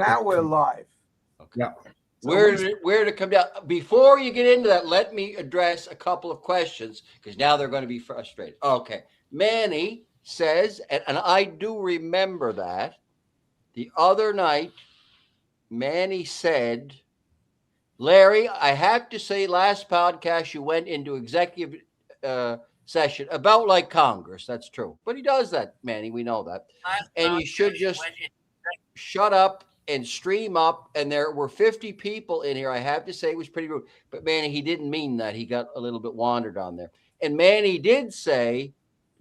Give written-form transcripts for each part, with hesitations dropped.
Now we're live. Okay. Yeah. Where did it come down? Before you get into that, let me address a couple of questions because now they're going to be frustrated. Okay. Manny says, and I do remember that the other night, Manny said, Larry, I have to say, last podcast you went into executive session about like Congress. That's true. But he does that, Manny. We know that. And you should just shut up and stream up. And there were 50 people in here. I have to say it was pretty rude. But Manny, he didn't mean that. He got a little bit wandered on there. And Manny did say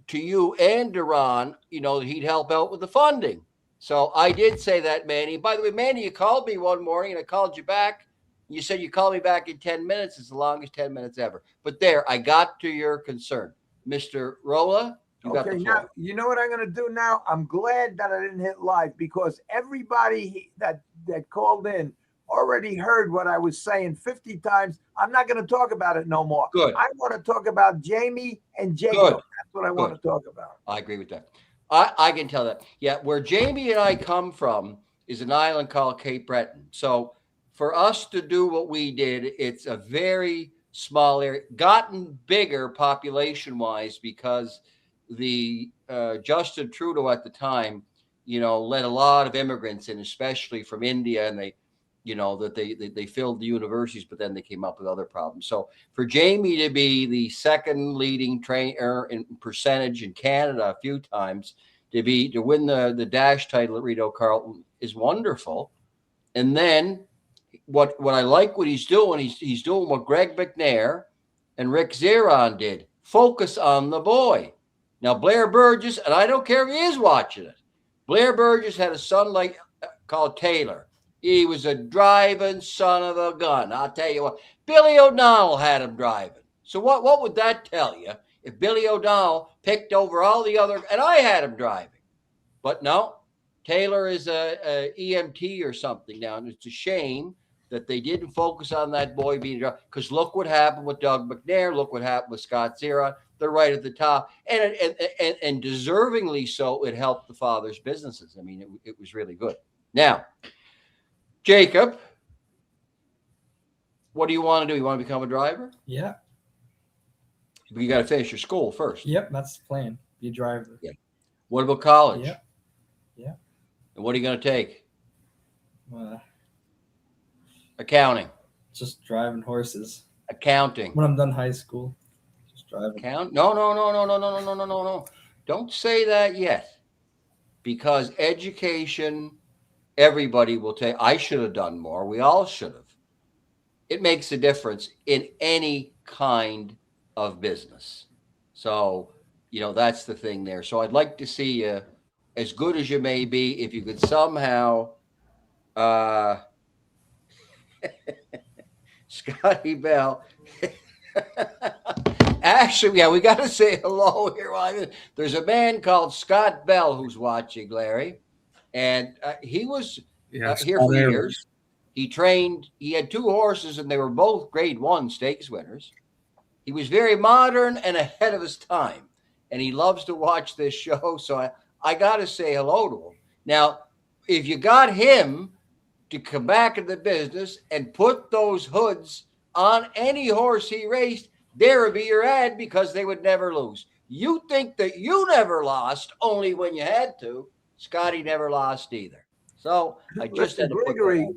to you and Duran, he'd help out with the funding. So I did say that, Manny. By the way, Manny, you called me one morning and I called you back. You said you call me back in 10 minutes. It's the longest 10 minutes ever. But there, I got to your concern. Mr. Rolla, you got the floor. Now, you know what I'm going to do now? I'm glad that I didn't hit live because everybody that called in already heard what I was saying 50 times. I'm not going to talk about it no more. Good. I want to talk about Jamie and Jacob. Good. That's what I want to talk about. I agree with that. I can tell that. Yeah, where Jamie and I come from is an island called Cape Breton. So for us to do what we did, it's a very small area, gotten bigger population-wise because the Justin Trudeau at the time, let a lot of immigrants in, especially from India, and they filled the universities, but then they came up with other problems. So for Jamie to be the second leading trainer in percentage in Canada a few times, to win the dash title at Rideau Carleton is wonderful. And then what I like what he's doing, he's doing what Greg McNair and Rick Zeron did. Focus on the boy. Now Blair Burgess, and I don't care if he is watching it, Blair Burgess had a son called Taylor. He was a driving son of a gun. I'll tell you what. Billy O'Donnell had him driving. So what would that tell you if Billy O'Donnell picked over all the other, and I had him driving? But no, Taylor is a EMT or something now, and it's a shame that they didn't focus on that boy being driving. Because look what happened with Doug McNair. Look what happened with Scott Zeron. They're right at the top, and deservingly so. It helped the father's businesses. I mean, it was really good. Now, Jacob, what do you want to do? You want to become a driver? Yeah. But you got to finish your school first. Yep, that's the plan. Be a driver. Yeah. What about college? Yeah. Yeah. And what are you going to take? Accounting. Just driving horses. Accounting. When I'm done high school, just driving. No. Don't say that yet. Because education, everybody will take. I should have done more. We all should have. It makes a difference in any kind of business. So, that's the thing there. So I'd like to see you, as good as you may be, if you could somehow, Scotty Bell. Actually, yeah, we got to say hello here. There's a man called Scott Bell who's watching, Larry. And he was here for years. He trained. He had two horses, and they were both Grade 1 stakes winners. He was very modern and ahead of his time, and he loves to watch this show. So I got to say hello to him. Now, if you got him to come back in the business and put those hoods on any horse he raced, there would be your ad because they would never lose. You think that you never lost only when you had to. Scotty never lost either. So I just had to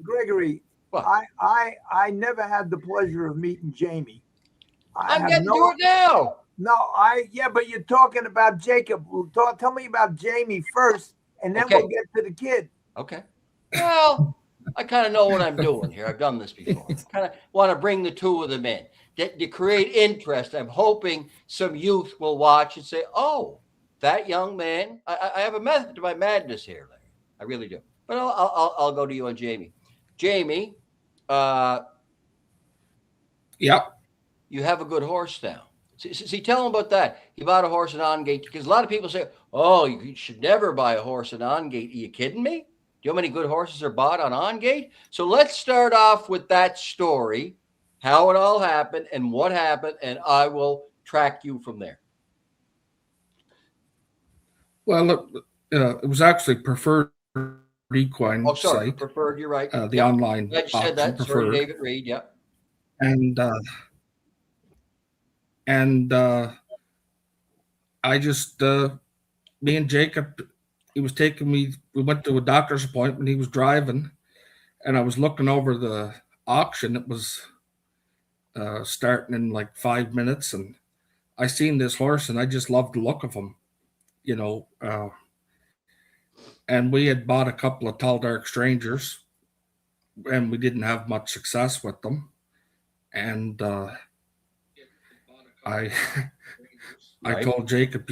Gregory. What? I never had the pleasure of meeting Jamie. I'm getting to it now. No, but you're talking about Jacob. Tell me about Jamie first, and then we'll get to the kid. Okay. Well, I kind of know what I'm doing here. I've done this before. I kind of want to bring the two of them in to create interest. I'm hoping some youth will watch and say, "Oh, that young man." I have a method to my madness here, Larry. I really do. But I'll go to you on Jamie. Jamie, yep. You have a good horse now. See, tell him about that. He bought a horse in On-Gate because a lot of people say, "Oh, you should never buy a horse in On-Gate." Are you kidding me? Do you know how many good horses are bought on On-Gate? So let's start off with that story, how it all happened and what happened, and I will track you from there. Well, look, it was actually preferred equine site. Preferred. You're right. The online Glad you said that. Preferred. Sorry, David Reed. Yeah. And I just me and Jacob, he was taking me. We went to a doctor's appointment. He was driving, and I was looking over the auction. It was starting in like 5 minutes, and I seen this horse, and I just loved the look of him, you know. And we had bought a couple of Tall Dark Strangers, and we didn't have much success with them. And I told Jacob,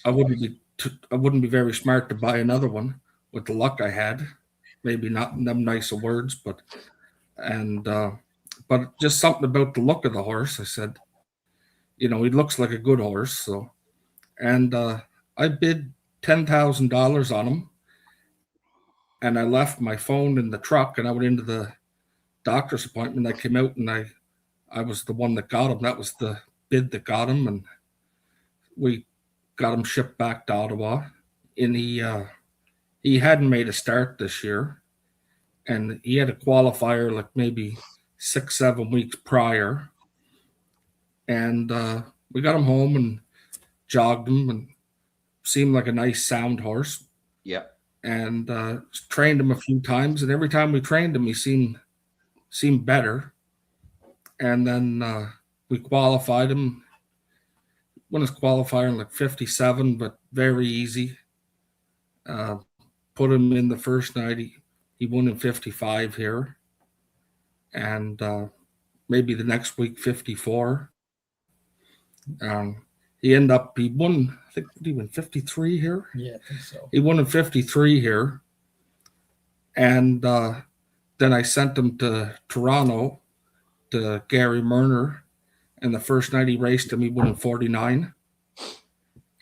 I wouldn't be very smart to buy another one with the luck I had. Maybe not in them nice of words, but just something about the look of the horse. I said, he looks like a good horse. So, and I bid $10,000 on him, and I left my phone in the truck, and I went into the doctor's appointment. I came out, and I was the one that got him. That was the bid that got him, and we got him shipped back to Ottawa. And he hadn't made a start this year, and he had a qualifier like maybe 6-7 weeks prior. And we got him home and jogged him, and seemed like a nice sound horse. Yeah. And trained him a few times, and every time we trained him, he seemed better. And then we qualified him. Won his qualifier in like 57, but very easy. Put him in the first night. He won in 55 here, and maybe the next week 54. He won. I think he won 53 here. Yeah, I think so. He won in 53 here, and then I sent him to Toronto to Gary Murner. And the first night he raced him, he won in 49.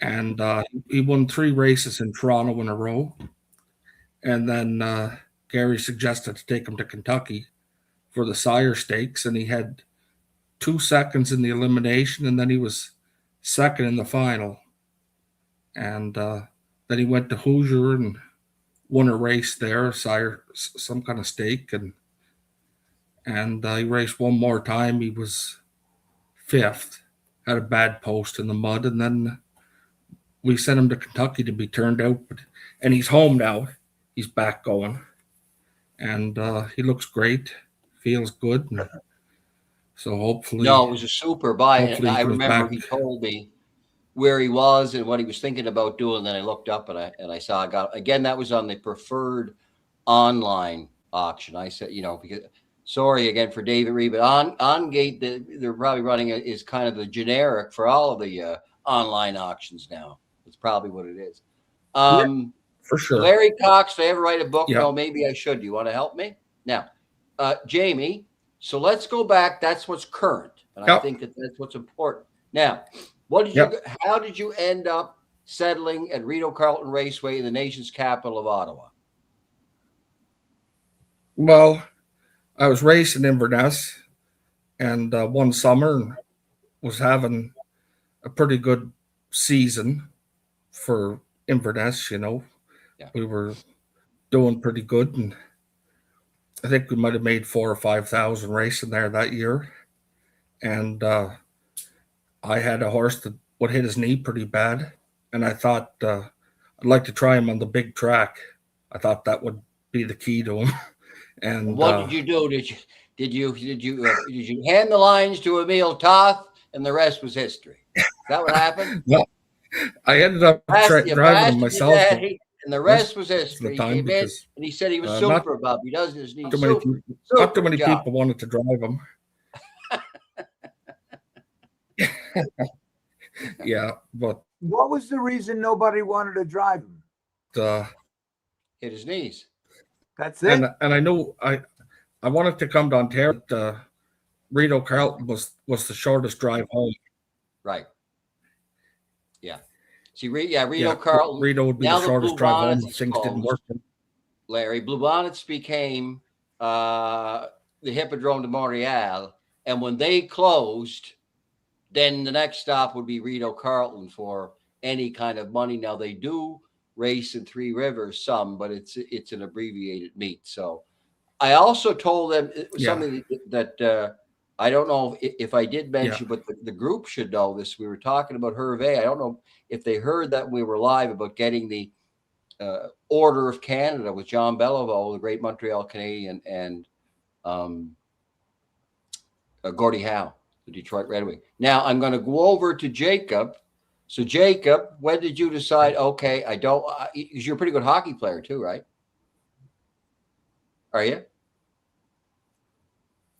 And he won 3 races in Toronto in a row. And then Gary suggested to take him to Kentucky for the Sire Stakes. And he had 2 seconds in the elimination, and then he was second in the final. And then he went to Hoosier and won a race there, Sire, some kind of stake. And he raced one more time. He was 5th, had a bad post in the mud, and then we sent him to Kentucky to be turned out. And he's home now. He's back going, and he looks great, feels good. And so hopefully, no, it was a super buy. And I remember he told me where he was and what he was thinking about doing. Then I looked up and I saw that was on the preferred online auction. I said, because. Sorry again for David Reed, but on Gate, they're probably running is kind of the generic for all of the online auctions now. That's probably what it is. For sure. Larry Cox, did I ever write a book? Yeah. No, maybe I should. Do you want to help me? Now, Jamie, so let's go back. That's what's current. And I think that's what's important. Now, how did you end up settling at Rideau Carleton Raceway in the nation's capital of Ottawa? Well, I was racing Inverness, and one summer was having a pretty good season for Inverness. We were doing pretty good, and I think we might have made 4,000 or 5,000 racing there that year. And I had a horse that would hit his knee pretty bad, and I thought I'd like to try him on the big track. I thought that would be the key to him. And what did you do? Did you hand the lines to Emil Toth, and the rest was history? Is that what happened? Well, I ended up driving him myself, and the rest was history. He came in and he said he was super about. He does his knee. Not too many people wanted to drive him. Yeah, but what was the reason nobody wanted to drive him? Hit his knees. That's it. And I know I wanted to come to Ontario. Rideau Carleton was the shortest drive home. Right. Yeah. See, Rideau Carleton. Rideau would be the shortest drive home if things didn't work. Larry, Blue Bonnets became the Hippodrome de Montreal, and when they closed, then the next stop would be Rideau Carleton for any kind of money. Now they do race in Three Rivers some, but it's an abbreviated meet. So I also told them something that I don't know if I did mention, but the group should know this. We were talking about Hervé. I don't know if they heard that we were live about getting the Order of Canada with John Beliveau, the great Montreal Canadian, and Gordie Howe, the Detroit Red Wing. Now I'm going to go over to Jacob. So Jacob, when did you decide? Okay, I don't. You're a pretty good hockey player too, right? Are you?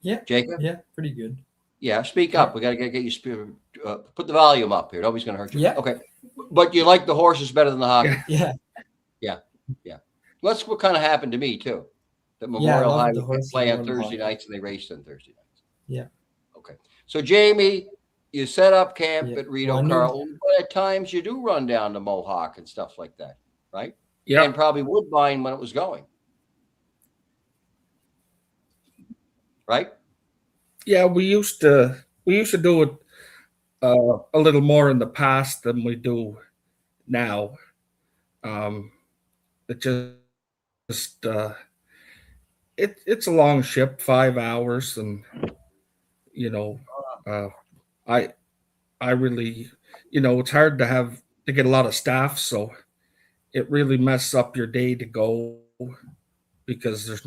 Yeah, Jacob. Yeah, pretty good. Yeah, speak up. We got to get you. Put the volume up here. Nobody's going to hurt you. Yeah. Okay, but you like the horses better than the hockey. Yeah. That's what kind of happened to me too. That Memorial High would play on Thursday nights and they raced on Thursday nights. Yeah. Okay. So Jamie, you set up camp at Rideau, Carl. But at times you do run down to Mohawk and stuff like that, right? Yeah. And probably Woodbine when it was going. Right? Yeah, we used to do it a little more in the past than we do now. It just it's a long ship, 5 hours, and I really, it's hard to get a lot of staff, so it really messes up your day to go because there's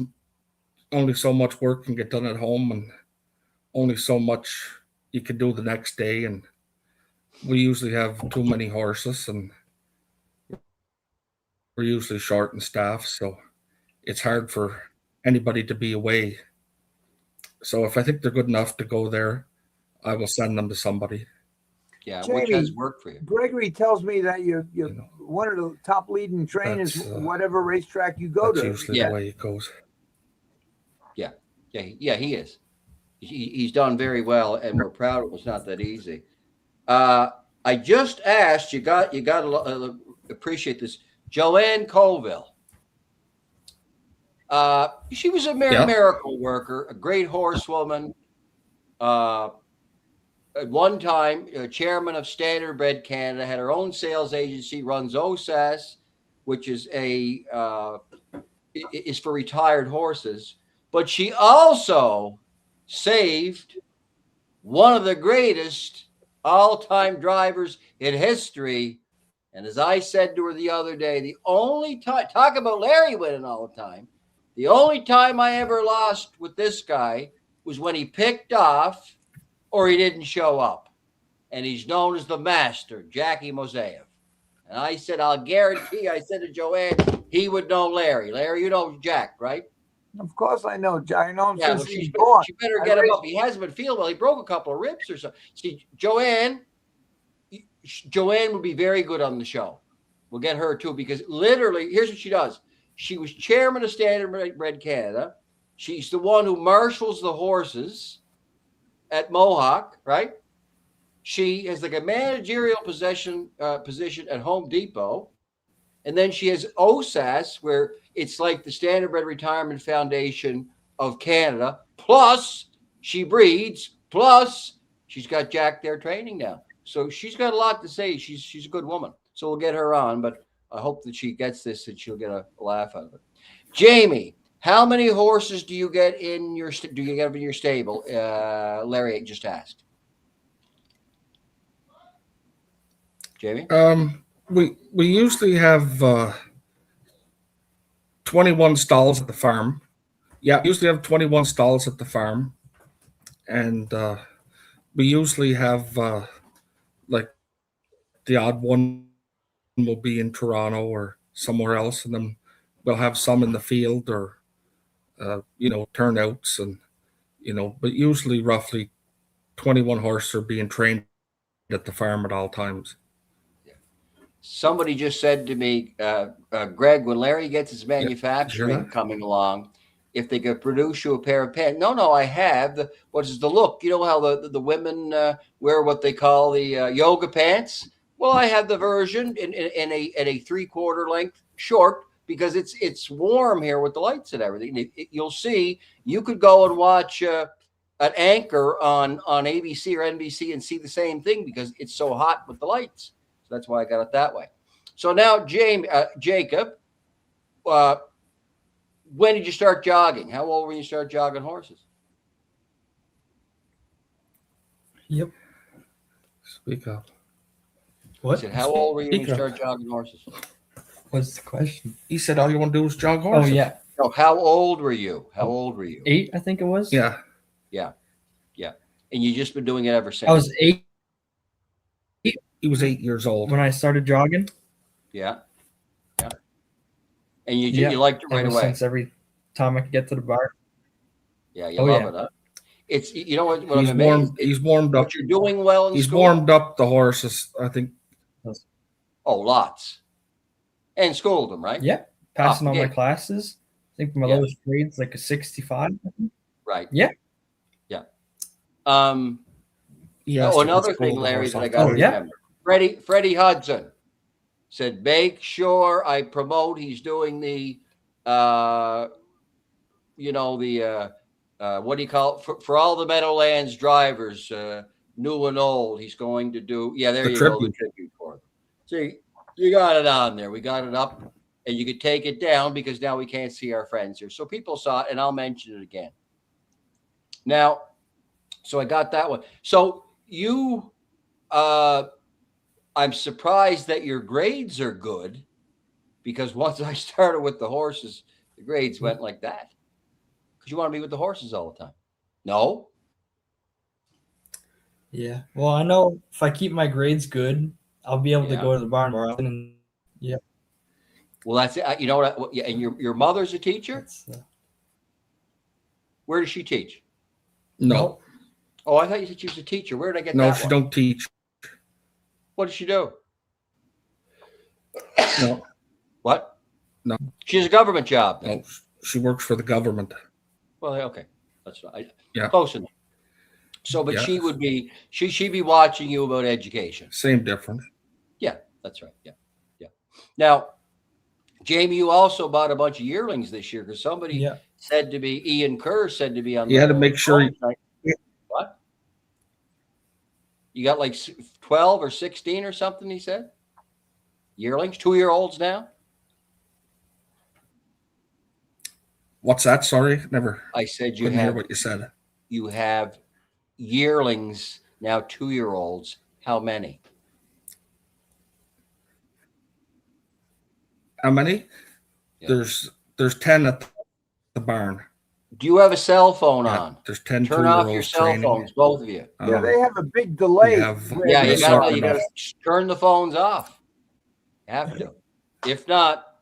only so much work can get done at home and only so much you can do the next day. And we usually have too many horses and we're usually short in staff. So it's hard for anybody to be away. So if I think they're good enough to go there, I will send them to somebody. Yeah, Jamie, which has worked for you. Gregory tells me that you're one of the top leading trainers, whatever racetrack you go to. That's usually the way it goes. Yeah, he is. He's done very well, and we're proud it was not that easy. I just asked, you got to appreciate this, Joanne Colville. She was a miracle worker, a great horsewoman. At one time, chairman of Standardbred Canada, had her own sales agency, runs OSAS, which is is for retired horses. But she also saved one of the greatest all-time drivers in history. And as I said to her the other day, the only time, talk about Larry winning all the time, the only time I ever lost with this guy was when he picked off or he didn't show up. And he's known as the master, Jackie Moseyev. And I said, I'll guarantee, I said to Joanne, he would know Larry. Larry, you know Jack, right? Of course I know Jack. I know him since he's she born. She better get him up. He hasn't been feeling well. He broke a couple of ribs or so. See, Joanne would be very good on the show. We'll get her too, because literally, here's what she does. She was chairman of Standardbred Canada. She's the one who marshals the horses at Mohawk, right? She has like a managerial position at Home Depot. And then she has OSAS, where it's like the Standardbred Retirement Foundation of Canada. Plus, she breeds. Plus, she's got Jack there training now. So she's got a lot to say. She's a good woman. So we'll get her on. But I hope that she gets this and she'll get a laugh out of it. Jamie, how many horses do you get in your stable? Larry just asked. Jamie? We usually have 21 stalls at the farm. Yeah, we usually have 21 stalls at the farm. And we usually have like the odd one will be in Toronto or somewhere else. And then we'll have some in the field or, turnouts and, but usually roughly 21 horses are being trained at the farm at all times. Somebody just said to me, Greg, when Larry gets his manufacturing coming along, if they could produce you a pair of pants. No, I have. What is the look? You know how the women wear what they call the yoga pants? Well, I have the version in a 3/4 length short because it's warm here with the lights and everything. You'll see, you could go and watch an anchor on ABC or NBC and see the same thing because it's so hot with the lights. That's why I got it that way. So now, Jacob, when did you start jogging? How old were you start jogging horses? Yep. Speak up. What? I said, how old were you when you Speak up. started jogging horses? What's the question? He said all you want to do is jog Oh horses. yeah, No, how old were you? How old were you? 8, I think it was. Yeah. And you just been doing it ever since? I was 8 He was 8 years old. when I started jogging. Yeah. And you liked it right Ever away. since every time I could get to the bar. Yeah, you love it, huh? It's you know what He's I'm amazed. He's warmed up. What you're doing well in He's school. warmed up the horses. I think. Oh, lots. And schooled them, right? Yeah, passing all my yeah. classes. I think my lowest grade's like a 65. Right. Yeah. Another thing, Larry, that I got to remember. Freddie Hudson said, make sure I promote. He's doing the, what do you call it? For all the Meadowlands drivers, new and old, he's going to do, there you go, the tribute for them. See, you got it on there. We got it up, and you could take it down because now we can't see our friends here. So people saw it, and I'll mention it again. Now, so I got that one. So you, I'm surprised that your grades are good, because once I started with the horses, the grades went like that. Because you want to be with the horses all the time. No? Yeah. Well, I know if I keep my grades good, I'll be able to go to the barn more often. And, Well, that's it. You know what? And your mother's a teacher? Where does she teach? No. Oh, I thought you said she was a teacher. Where did I get that? No, she don't teach. What does she do? No. What? No. She has a government job. Then. No, she works for the government. Well, okay, that's right. Yeah. Close enough. So, but she would be she'd be watching you about education. Same difference. Yeah, that's right. Yeah. Now, Jamie, you also bought a bunch of yearlings this year because somebody said to me, Ian Kerr said to be on. You had to make sure. What? You got like 12 or 16 or something, he said? Yearlings, 2-year-olds now? What's that? Sorry, never. I said you couldn't have hear what you said. You have yearlings now, 2-year-olds. How many? How many? Yeah. There's 10 at the barn. Do you have a cell phone on? There's 10. Turn off your cell phones, both of you. Yeah, they have a big delay. You got to turn the phones off. You have to. If not,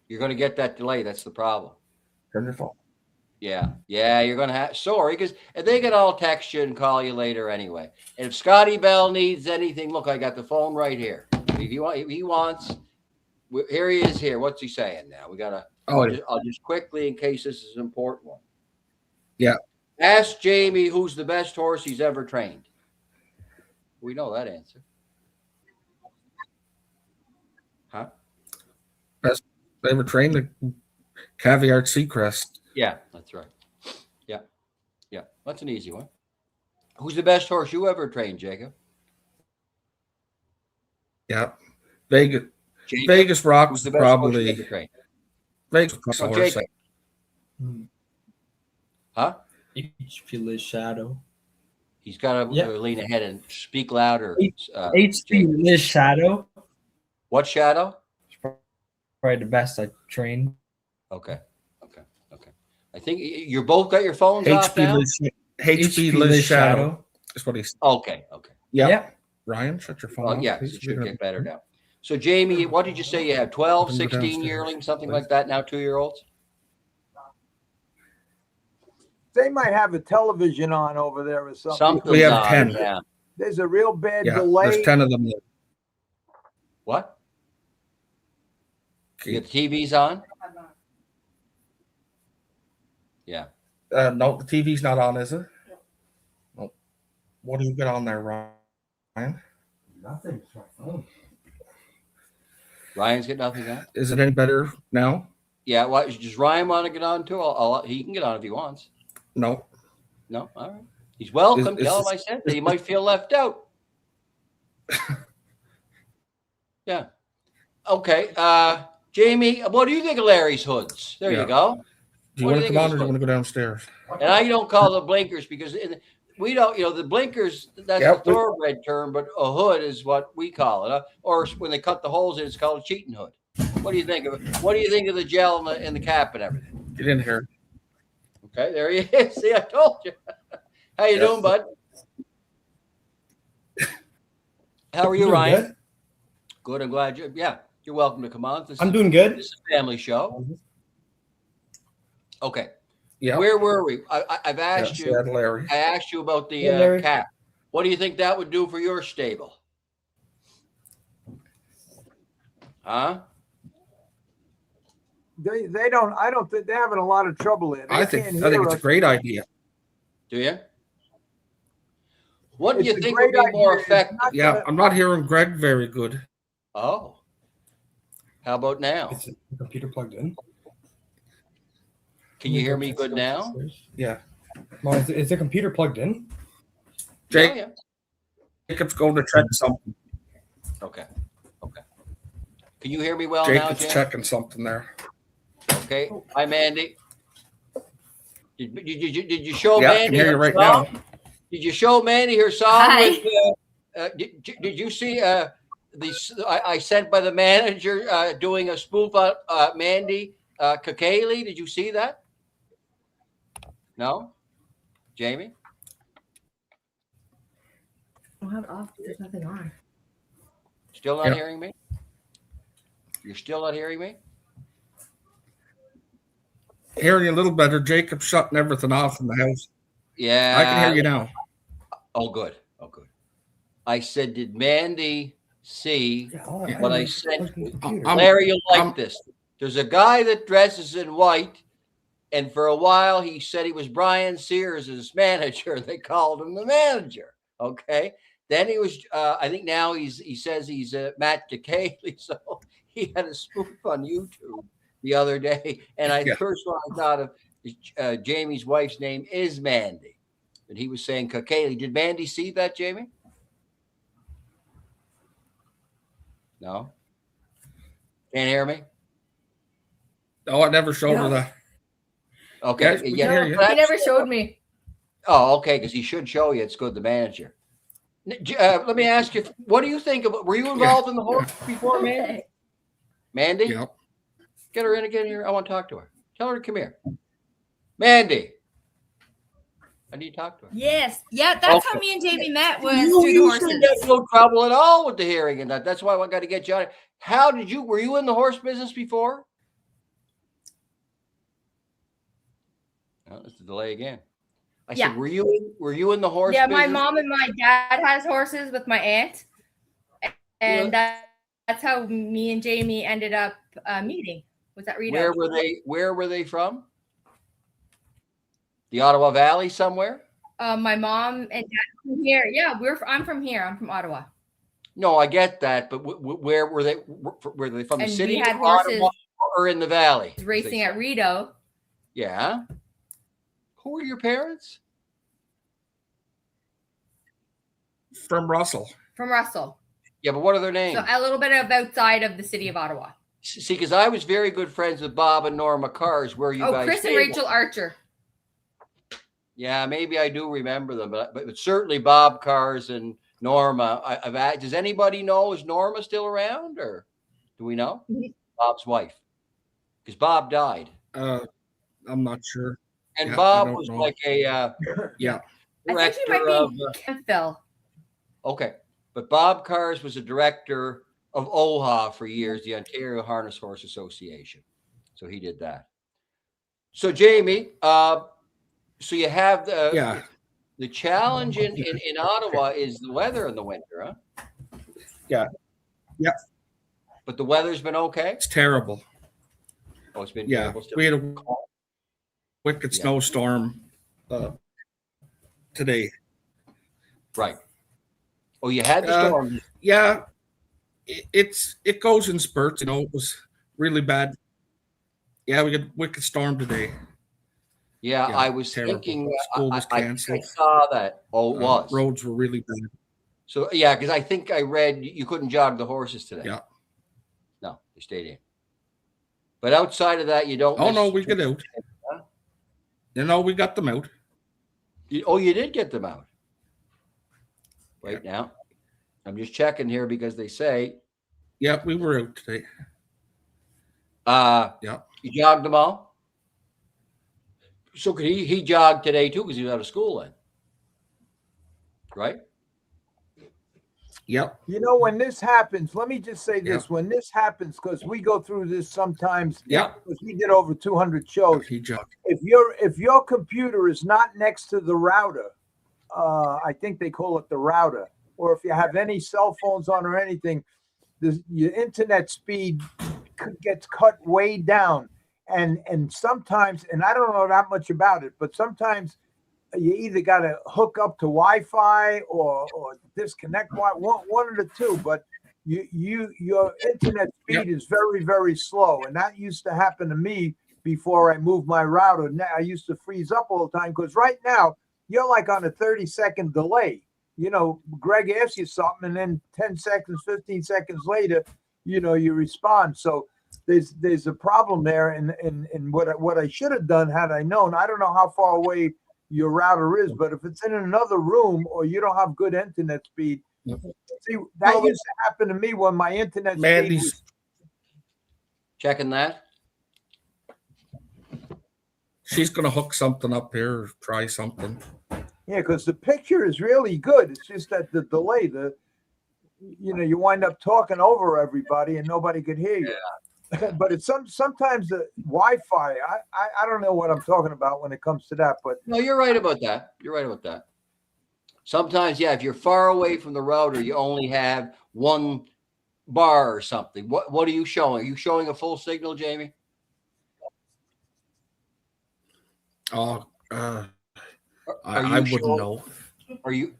you're going to get that delay. That's the problem. Turn your phone. Yeah, you're going to have. Sorry, because they can all text you and call you later anyway. And if Scotty Bell needs anything, look, I got the phone right here. If he wants, here he is. Here, what's he saying now? We got to. I'll just quickly, in case this is an important one. Yeah. Ask Jamie who's the best horse he's ever trained. We know that answer. Huh? Best ever trained the Caviar Seacrest. Yeah, that's right. Yeah. That's an easy one. Who's the best horse you ever trained, Jacob? Yeah. Vegas Rock's who's the best probably. Horse you ever trained? Vegas Jacob. Huh? HP Liz Shadow. He's got to lean ahead and speak louder. HP Liz Shadow. What Shadow? Probably the best I trained. Okay. I think you both got your phones off now? HP Liz Shadow. That's what he said. Okay. Yeah. Ryan, shut your phone off. Yeah, it should get better now. So, Jamie, what did you say you have? 12, 16 yearlings, something like that now, 2-year-olds? They might have a television on over there or something. Something's we have on, 10. Yeah. There's a real bad delay. There's 10 of them. What? You got the TVs on? Yeah. No, the TV's not on, is it? No. What do you got on there, Ryan? Nothing. It's my phone. Ryan's got nothing on? Is it any better now? Yeah. Well, does Ryan want to get on too? He can get on if he wants. No. All right. He's welcome. Tell him I said that. He might feel left out. Yeah. Okay. Jamie, what do you think of Larry's hoods? There you go. Do you want to come on or do you want to go downstairs? And I don't call the blinkers because we don't, the blinkers, that's the thoroughbred term, but a hood is what we call it. Or when they cut the holes in, it's called a cheating hood. What do you think of it? What do you think of the gel and the cap and everything? Get in here. Okay, there he is. See, I told you. How you doing, bud? How are you, Ryan? Good. Good. I'm glad you're welcome to come on. I'm doing good. This is a family show. Okay. Yeah. Where were we? I've asked you. Larry. I asked you about the cap. What do you think that would do for your stable? Huh? They don't. I don't think they're having a lot of trouble in. I think it's a great idea. Do you? What do you think would be more effective? Yeah, I'm not hearing Greg very good. Oh. How about now? Is the computer plugged in? Can you hear me good now? Yeah. Mom, is the computer plugged in? Jacob's going to check something. Okay. Can you hear me well now, Jacob's checking something there. Okay. Hi, Mandy. Did you show Mandy? I can hear you right now. Did you show Mandy her song? Hi. Did you see I sent by the manager doing a spoof on Mandy Copley? Did you see that? No? Jamie? I don't have it off. There's nothing on. Still not hearing me? You're still not hearing me? Hearing you a little better. Jacob's shutting everything off in the house. Yeah. I can hear you now. Oh, good. I said, did Mandy see what I sent you? Larry, you'll like this. There's a guy that dresses in white, and for a while he said he was Brian Sears' manager. They called him the manager. Okay. Then he was, I think now he says he's Matt DeCaley. So he had a spoof on YouTube the other day. And first one I thought of Jamie's wife's name is Mandy. And he was saying Copley. Did Mandy see that, Jamie? No? Can't hear me? Oh, I never showed her that. Okay. He never showed me. Oh, okay, because he should show you. It's good, the manager. Let me ask you, what do you think of? Were you involved in the horse before, Mandy? Mandy? Yeah. Get her in again here. I want to talk to her. Tell her to come here. Mandy. I need to talk to her. Yes. Yeah, that's how me and Jamie met was through the horses. You had no trouble at all with the hearing and that. That's why I got to get you out. Were you in the horse business before? Oh, that's a delay again. I said, were you in the horse business? Yeah, my mom and my dad has horses with my aunt. And that's how me and Jamie ended up meeting. Was that Rita? Where were they from? The Ottawa Valley somewhere? My mom and dad from here. Yeah, I'm from here. I'm from Ottawa. No, I get that, but where were they? Were they from the city? We had horses or in the valley? Racing at Rito. Yeah. Who were your parents? From Russell. From Russell. Yeah, but what are their names? So a little bit of outside of the city of Ottawa. See, because I was very good friends with Bob and Norma Cars. Where you guys? Chris and Rachel Archer. Yeah, maybe I do remember them, but certainly Bob Cars and Norma. Does anybody know? Is Norma still around, or do we know? Bob's wife, because Bob died. I'm not sure. And Bob was like a I think he might be Kempville. Okay, but Bob Cars was a director of OHA for years, the Ontario Harness Horse Association. So he did that. So Jamie, so you have the challenge in Ottawa is the weather in the winter, huh? Yeah. Yeah. But the weather's been okay? It's terrible. Oh, it's been terrible. We had a wicked snowstorm today. Right. Oh, you had the storm. Yeah. It goes in spurts, it was really bad. Yeah, we got a wicked storm today. Yeah, I was thinking. School was canceled. I saw that. Oh, it was. Roads were really bad. So yeah, because I think I read you couldn't jog the horses today. Yeah. No. You stayed in. But outside of that, you don't. Oh, no, we get out. Huh? You know, we got them out. You did get them out. Wait now. I'm just checking here because they say. Yeah, we were out today. Yeah. You jogged them all? So could he jogged today too because he was out of school then. Right? Yep. You know, when this happens, let me just say this. When this happens, because we go through this sometimes, because we did over 200 shows. If your computer is not next to the router, I think they call it the router, or if you have any cell phones on or anything, your internet speed gets cut way down. And sometimes, and I don't know that much about it, but sometimes you either got to hook up to Wi-Fi or disconnect one of the two. But your internet speed is very, very slow, and that used to happen to me before I moved my router. Now I used to freeze up all the time because right now you're like on a 30-second delay. You know, Greg asks you something, and then 10 seconds, 15 seconds later, you know, you respond. So there's a problem there, and what I should have done had I known. I don't know how far away your router is, but if it's in another room or you don't have good internet speed, see, that used to happen to me when my internet speed was... Checking that. She's going to hook something up here or try something. Yeah, because the picture is really good. It's just that the delay, you wind up talking over everybody and nobody could hear you. Yeah. But it's sometimes the Wi-Fi. I don't know what I'm talking about when it comes to that. But no, you're right about that. You're right about that. Sometimes, if you're far away from the router, you only have one bar or something. What are you showing? Are you showing a full signal, Jamie? I wouldn't know. Are you,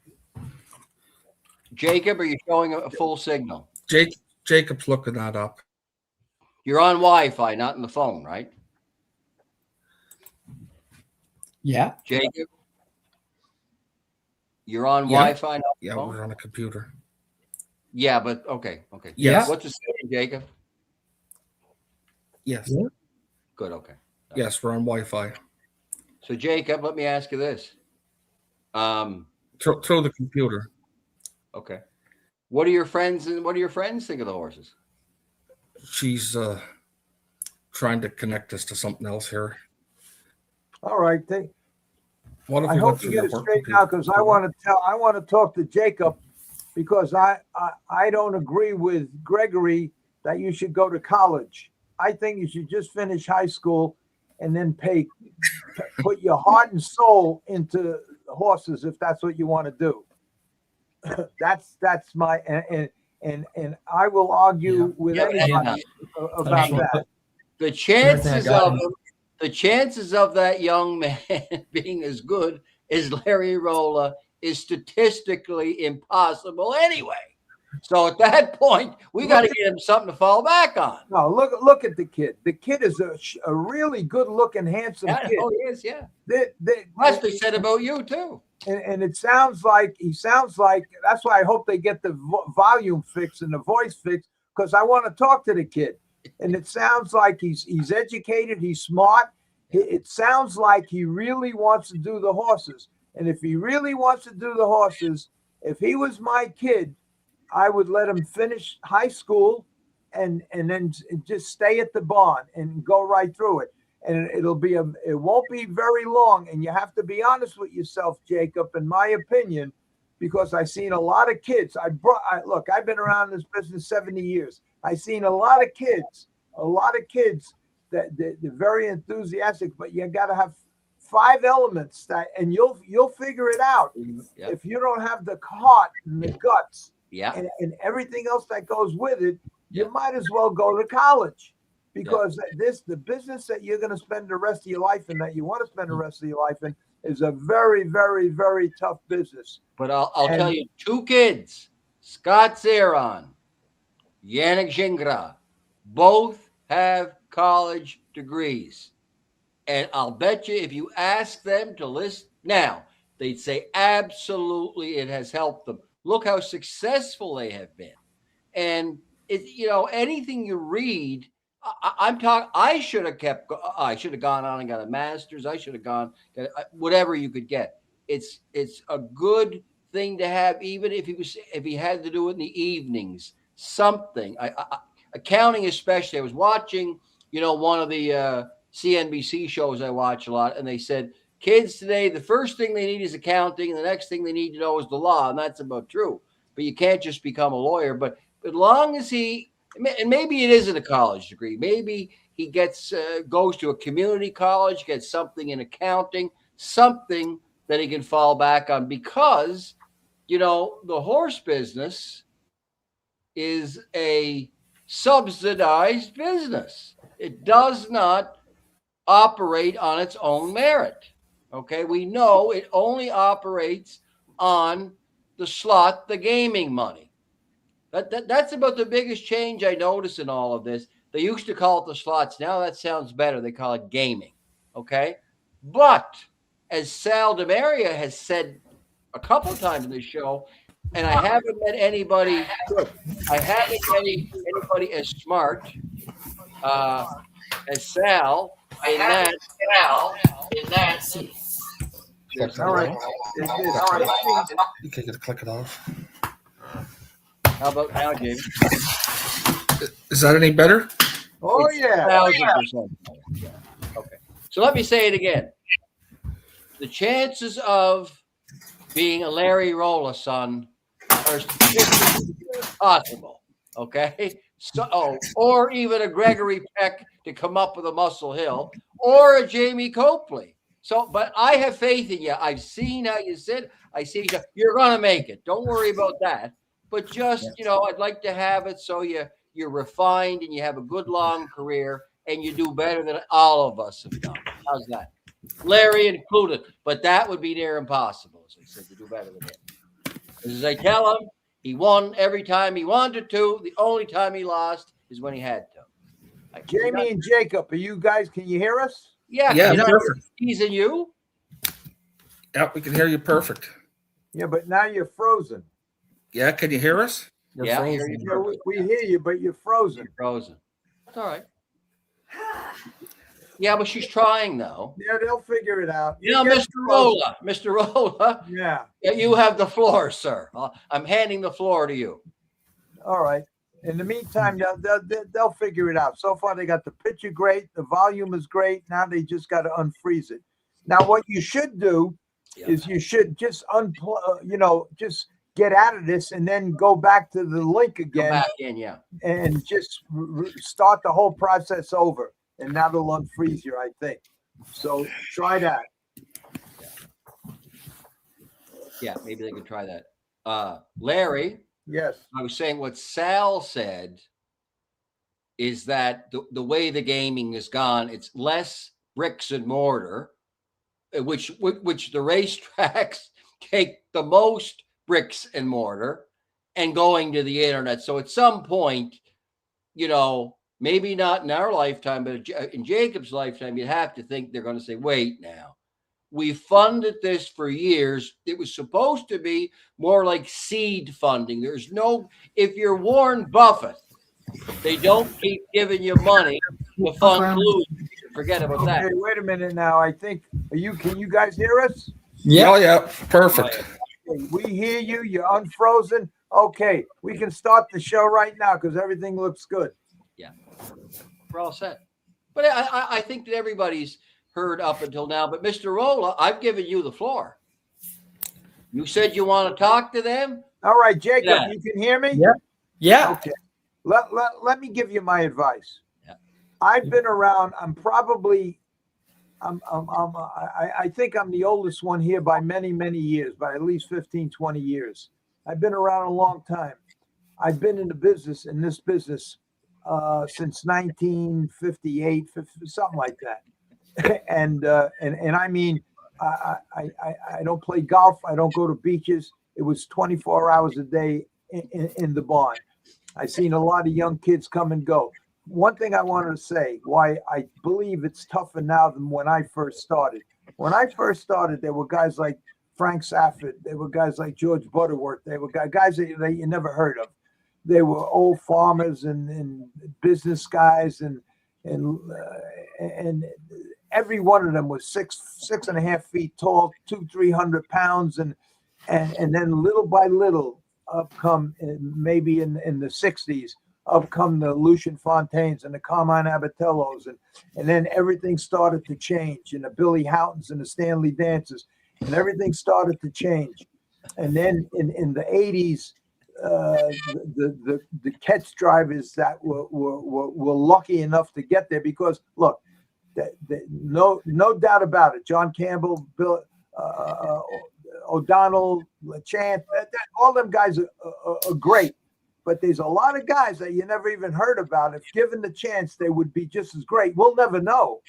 Jacob? Are you showing a full signal? Jacob's looking that up. You're on Wi-Fi, not on the phone, right? Yeah. Jacob, you're on Wi-Fi, not the phone? We're on a computer. Yeah, but okay. Yes. What's the setting, Jacob? Yes. Yeah. Good. Okay. Yes, we're on Wi-Fi. So, Jacob, let me ask you this. Throw the computer. Okay. What do your friends think of the horses? She's trying to connect us to something else here. All right. I hope you get it straight now because I want to talk to Jacob because I don't agree with Gregory that you should go to college. I think you should just finish high school and then put your heart and soul into horses if that's what you want to do. That's my and I will argue with anybody about that. The chances of that young man being as good as Larry Rolla is statistically impossible anyway. So at that point, we got to get him something to fall back on. No, look at the kid. The kid is a really good-looking, handsome kid. Oh, he is, yeah. That's they said about you too. And it sounds like that's why I hope they get the volume fixed and the voice fixed because I want to talk to the kid. And it sounds like he's educated, he's smart. It sounds like he really wants to do the horses. And if he really wants to do the horses, if he was my kid, I would let him finish high school and then just stay at the barn and go right through it. And it won't be very long. And you have to be honest with yourself, Jacob, in my opinion, because I've seen a lot of kids. Look, I've been around this business 70 years. I've seen a lot of kids that they're very enthusiastic, but you got to have 5 elements and you'll figure it out. Yep. If you don't have the heart and the guts and everything else that goes with it, you might as well go to college. Because the business that you're going to spend the rest of your life in, that you want to spend the rest of your life in, is a very, very, very tough business. But I'll tell you, 2 kids, Scott Zeron, Yannick Gingras, both have college degrees. And I'll bet you if you ask them to list now, they'd say absolutely it has helped them. Look how successful they have been. And anything you read. I'm talking. I should have gone on and got a master's. I should have gone whatever you could get. It's a good thing to have, even if he had to do it in the evenings. Something. Accounting, especially. I was watching, one of the CNBC shows I watch a lot, and they said kids today, the first thing they need is accounting, and the next thing they need to know is the law, and that's about true. But you can't just become a lawyer. But as long as and maybe it isn't a college degree. Maybe he goes to a community college, gets something in accounting, something that he can fall back on, because, the horse business is a subsidized business. It does not operate on its own merit. Okay, we know it only operates on the slot, the gaming money. That's about the biggest change I notice in all of this. They used to call it the slots. Now that sounds better. They call it gaming. Okay. But as Sal DeMaria has said a couple times in this show, and I haven't met anybody as smart as Sal in that. All right. You can't click it off. How about now, Jamie? Is that any better? Oh, yeah. 1,000%. Yeah. Okay. So let me say it again. The chances of being a Larry Rolla son are possible. Okay. So, or even a Gregory Peck to come up with a Muscle Hill, or a Jamie Copley. So, but I have faith in you. I've seen how you sit. I see you're going to make it. Don't worry about that. But just, I'd like to have it so you're refined and you have a good long career and you do better than all of us have done. How's that? Larry included. But that would be near impossible, as I said, to do better than him. As I tell him, he won every time he wanted to. The only time he lost is when he had to. Jamie and Jacob, are you guys, can you hear us? Yeah, perfect. He's in you. Yep, we can hear you perfect. Yeah, but now you're frozen. Yeah, can you hear us? We're frozen. We hear you, but you're frozen. You're frozen. That's all right. Yeah, but she's trying though. Yeah, they'll figure it out. Mr. Rolla. Yeah. You have the floor, sir. I'm handing the floor to you. All right. In the meantime, they'll figure it out. So far, they got the picture great. The volume is great. Now they just got to unfreeze it. Now, what you should do is you should just unplug, just get out of this and then go back to the link again. Go back in, and just start the whole process over. And now they'll unfreeze you, I think. So try that. Yeah, maybe they could try that. Larry. Yes. I was saying what Sal said is that the way the gaming has gone, it's less bricks and mortar, which the racetracks take the most bricks and mortar, and going to the internet. So at some point, maybe not in our lifetime, but in Jacob's lifetime, you'd have to think they're going to say, wait now. We funded this for years. It was supposed to be more like seed funding. If you're Warren Buffett, they don't keep giving you money to fund blues. Forget about that. Okay, wait a minute now. I think, can you guys hear us? Yeah. Oh, yeah. Perfect. We hear you. You're unfrozen. Okay. We can start the show right now because everything looks good. Yeah. We're all set. But I think that everybody's heard up until now. But Mr. Rolla, I've given you the floor. You said you want to talk to them? All right, Jacob, you can hear me? Yeah. Okay. Let me give you my advice. Yeah. I've been around. I think I'm the oldest one here by many, many years, by at least 15, 20 years. I've been around a long time. I've been in this business since 1958, something like that. And I mean, I don't play golf. I don't go to beaches. It was 24 hours a day in the barn. I've seen a lot of young kids come and go. One thing I wanted to say, why I believe it's tougher now than when I first started. When I first started, there were guys like Frank Safford. There were guys like George Butterworth. There were guys that you never heard of. they were old farmers and business guys, and every one of them was 6.5 feet tall, 200-300 pounds, and then little by little up come, maybe in the 60s, up come the Lucian Fontaines and the Carmine Abatellos, and then everything started to change, and the Billy Houghtons and the Stanley Dances, and everything started to change. And then in the 80s, the catch drivers that were lucky enough to get there, because look, no doubt about it, John Campbell, Bill O'Donnell, LeChant, all them guys are great, but there's a lot of guys that you never even heard about. If given the chance, they would be just as great. We'll never know,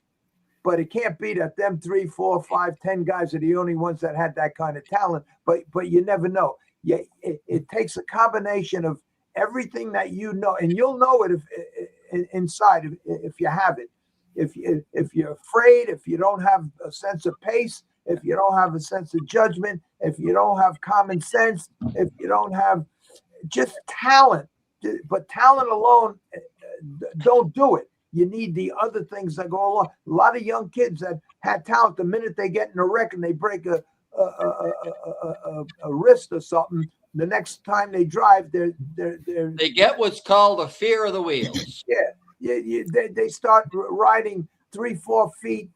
but it can't be that them 3, 4, 5, 10 guys are the only ones that had that kind of talent. But you never know. Yeah, it takes a combination of everything that you know, and you'll know it if inside if you have it. If you're afraid, if you don't have a sense of pace, if you don't have a sense of judgment, if you don't have common sense, if you don't have just talent, but talent alone don't do it. You need the other things that go along. A lot of young kids that had talent, the minute they get in a wreck and they break a wrist or something, the next time they drive, they get what's called the fear of the wheels. They start riding 3-4 feet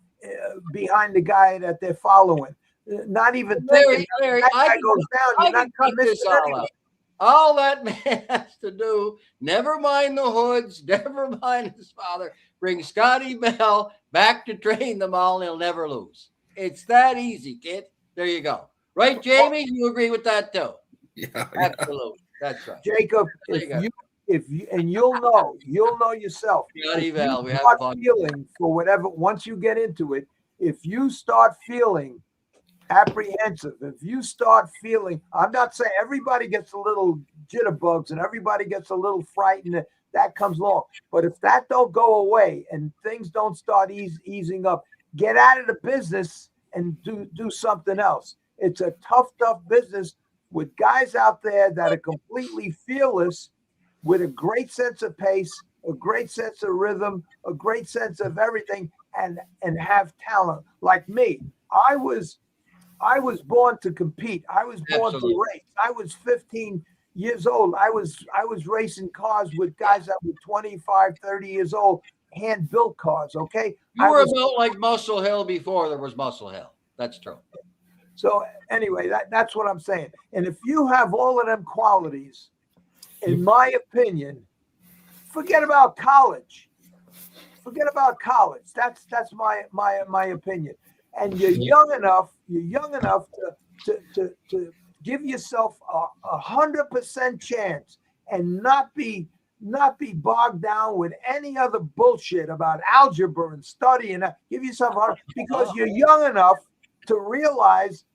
behind the guy that they're following. Not even thinking Larry, that guy goes down. You're not going to miss anything. All that man has to do, never mind the hoods, never mind his father, bring Scotty Bell back to train them all, and he'll never lose. It's that easy, kid. There you go. Right, Jamie? You agree with that too? Yeah, absolutely. That's right. Jacob, if you and you'll know yourself. Scotty Bell, we have fun. Feeling for whatever, once you get into it, if you start feeling apprehensive, if you start feeling, I'm not saying everybody gets a little jitterbugs and everybody gets a little frightened, that comes along, but if that don't go away and things don't start easing up, get out of the business and do something else. It's a tough business with guys out there that are completely fearless, with a great sense of pace, a great sense of rhythm, a great sense of everything, and have talent. Like me, I was born to compete. I was born to race. I was 15 years old. I was racing cars with guys that were 25, 30 years old, hand-built cars, okay? You were built like Muscle Hill before there was Muscle Hill. That's true. So anyway, that's what I'm saying. And if you have all of them qualities, in my opinion, forget about college. Forget about college. That's my opinion. And you're young enough to give yourself 100% chance and not be bogged down with any other bullshit about algebra and studying. Give yourself because you're young enough to realize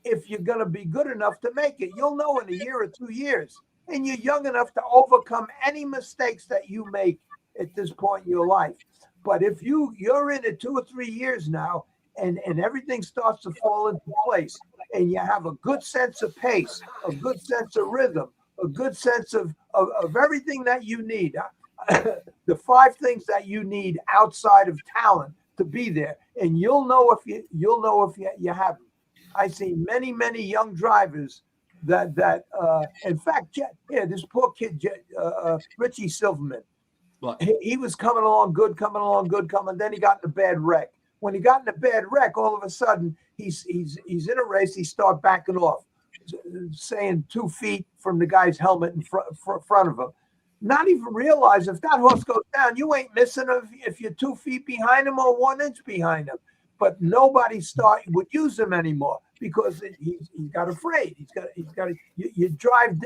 if you're going to be good enough to make it. You'll know in a year or 2 years, and you're young enough to overcome any mistakes that you make at this point in your life. But if you're in it 2 or 3 years now, and everything starts to fall into place, and you have a good sense of pace, a good sense of rhythm, a good sense of everything that you need, the 5 things that you need outside of talent to be there, and you'll know if you have them. I see many young drivers that in fact, this poor kid, Richie Silverman, he was coming along good, then he got in a bad wreck. When he got in a bad wreck, all of a sudden he's in a race. He started backing off, saying 2 feet from the guy's helmet in front of him. Not even realize if that horse goes down, you ain't missing if you're 2 feet behind him or 1 inch behind him. But nobody would use him anymore because he got afraid. You drive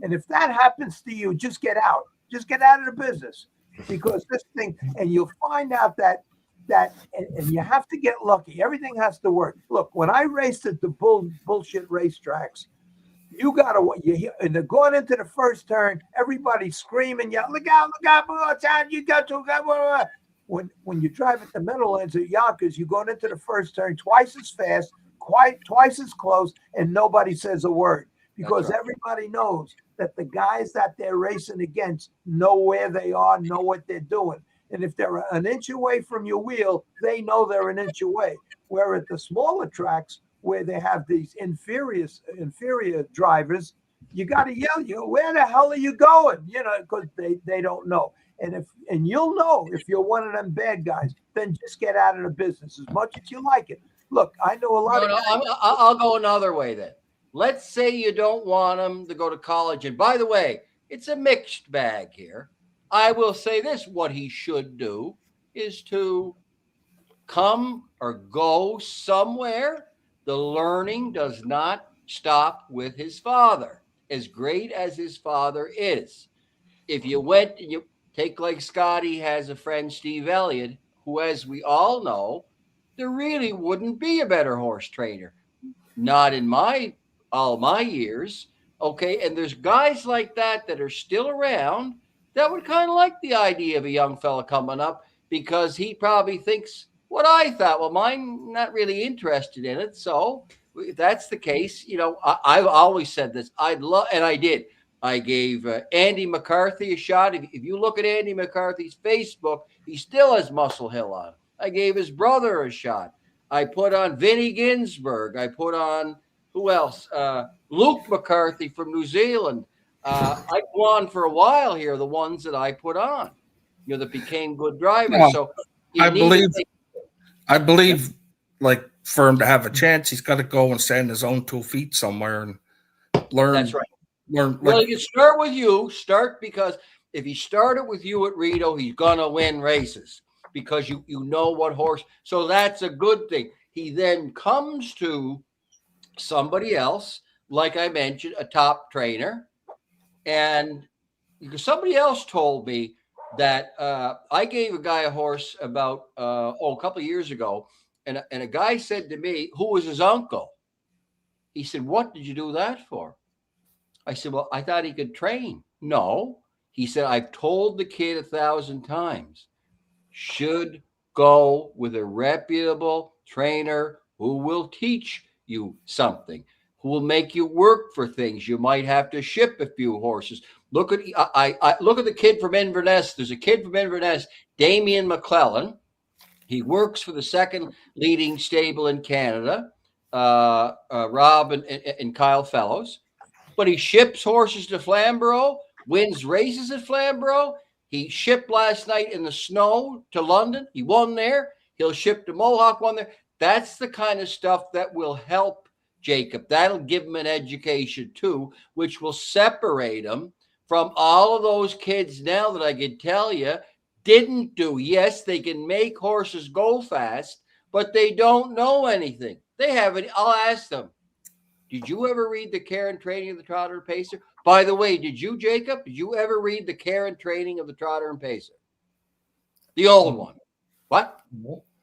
and if that happens to you, just get out. Just get out of the business, because this thing, and you'll find out that and you have to get lucky. Everything has to work. Look, when I raced at the bullshit racetracks, and they're going into the first turn, everybody's screaming, look out, watch out, you got to go. When you drive at the Meadowlands at Yonkers, you're going into the first turn twice as fast, twice as close, and nobody says a word, because everybody knows that the guys that they're racing against know where they are, know what they're doing. And if they're an inch away from your wheel, they know they're an inch away. Where at the smaller tracks, where they have these inferior drivers, you got to yell, where the hell are you going? You know, because they don't know. And you'll know if you're one of them bad guys, then just get out of the business as much as you like it. Look, I know a lot of guys. I'll go another way then. Let's say you don't want them to go to college. And by the way, it's a mixed bag here. I will say this, what he should do is to come or go somewhere. The learning does not stop with his father, as great as his father is. If you went and you take like Scotty has a friend, Steve Elliott, who, as we all know, there really wouldn't be a better horse trainer. Not in all my years. Okay. And there's guys like that are still around that would kind of like the idea of a young fella coming up, because he probably thinks what I thought. Well, mine not really interested in it. So if that's the case, you know, I've always said this. I'd love, and I did. I gave Andy McCarthy a shot. If you look at Andy McCarthy's Facebook, he still has Muscle Hill on. I gave his brother a shot. I put on Vinnie Ginsburg. I put on, who else? Luke McCarthy from New Zealand. I go on for a while here, the ones that I put on, you know, that became good drivers. Yeah. So I believe, like, for him to have a chance, he's got to go and stand his own 2 feet somewhere and learn. That's right. Well, you start with you. Because if he started with you at Rito, he's gonna win races because you know what horse. So that's a good thing. He then comes to somebody else, like I mentioned, a top trainer. And because somebody else told me that I gave a guy a horse about a couple of years ago, and a guy said to me, who was his uncle? He said, "What did you do that for?" I said, "Well, I thought he could train." No, he said, "I've told the kid 1,000 times, should go with a reputable trainer who will teach you something, who will make you work for things. You might have to ship a few horses. Look at I look at the kid from Inverness. There's a kid from Inverness, Damian McClellan. He works for the second leading stable in Canada, Rob and Kyle Fellows. But he ships horses to Flamborough, wins races at Flamborough. He shipped last night in the snow to London. He won there. He'll ship to Mohawk, won there. That's the kind of stuff that will help Jacob. That'll give him an education too, which will separate him from all of those kids now that I can tell you didn't do. Yes, they can make horses go fast, but they don't know anything. They haven't. I'll ask them, did you ever read The Care and Training of the Trotter and Pacer? By the way, did you, Jacob? Did you ever read The Care and Training of the Trotter and Pacer? The old one. What?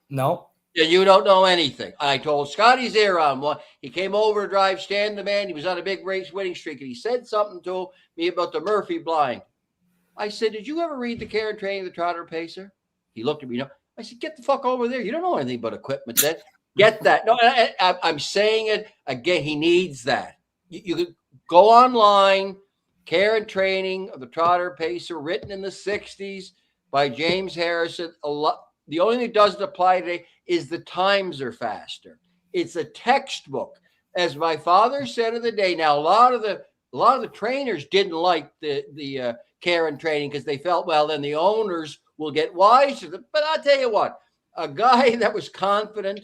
No. Yeah, you don't know anything. I told Scotty's ear on one. He came over to drive Stand the Man. He was on a big race winning streak, and he said something to me about the Murphy blind. I said, did you ever read The Care and Training of the Trotter and Pacer? He looked at me. No. I said, get the fuck over there. You don't know anything about equipment then. Get that. No, I'm saying it again. He needs that. You could go online, Care and Training of the Trotter and Pacer, written in the 60s by James Harrison. The only thing that doesn't apply today is the times are faster. It's a textbook. As my father said of the day. Now, a lot of the trainers didn't like the Care and Training because they felt, well, then the owners will get wise to them. But I'll tell you what, a guy that was confident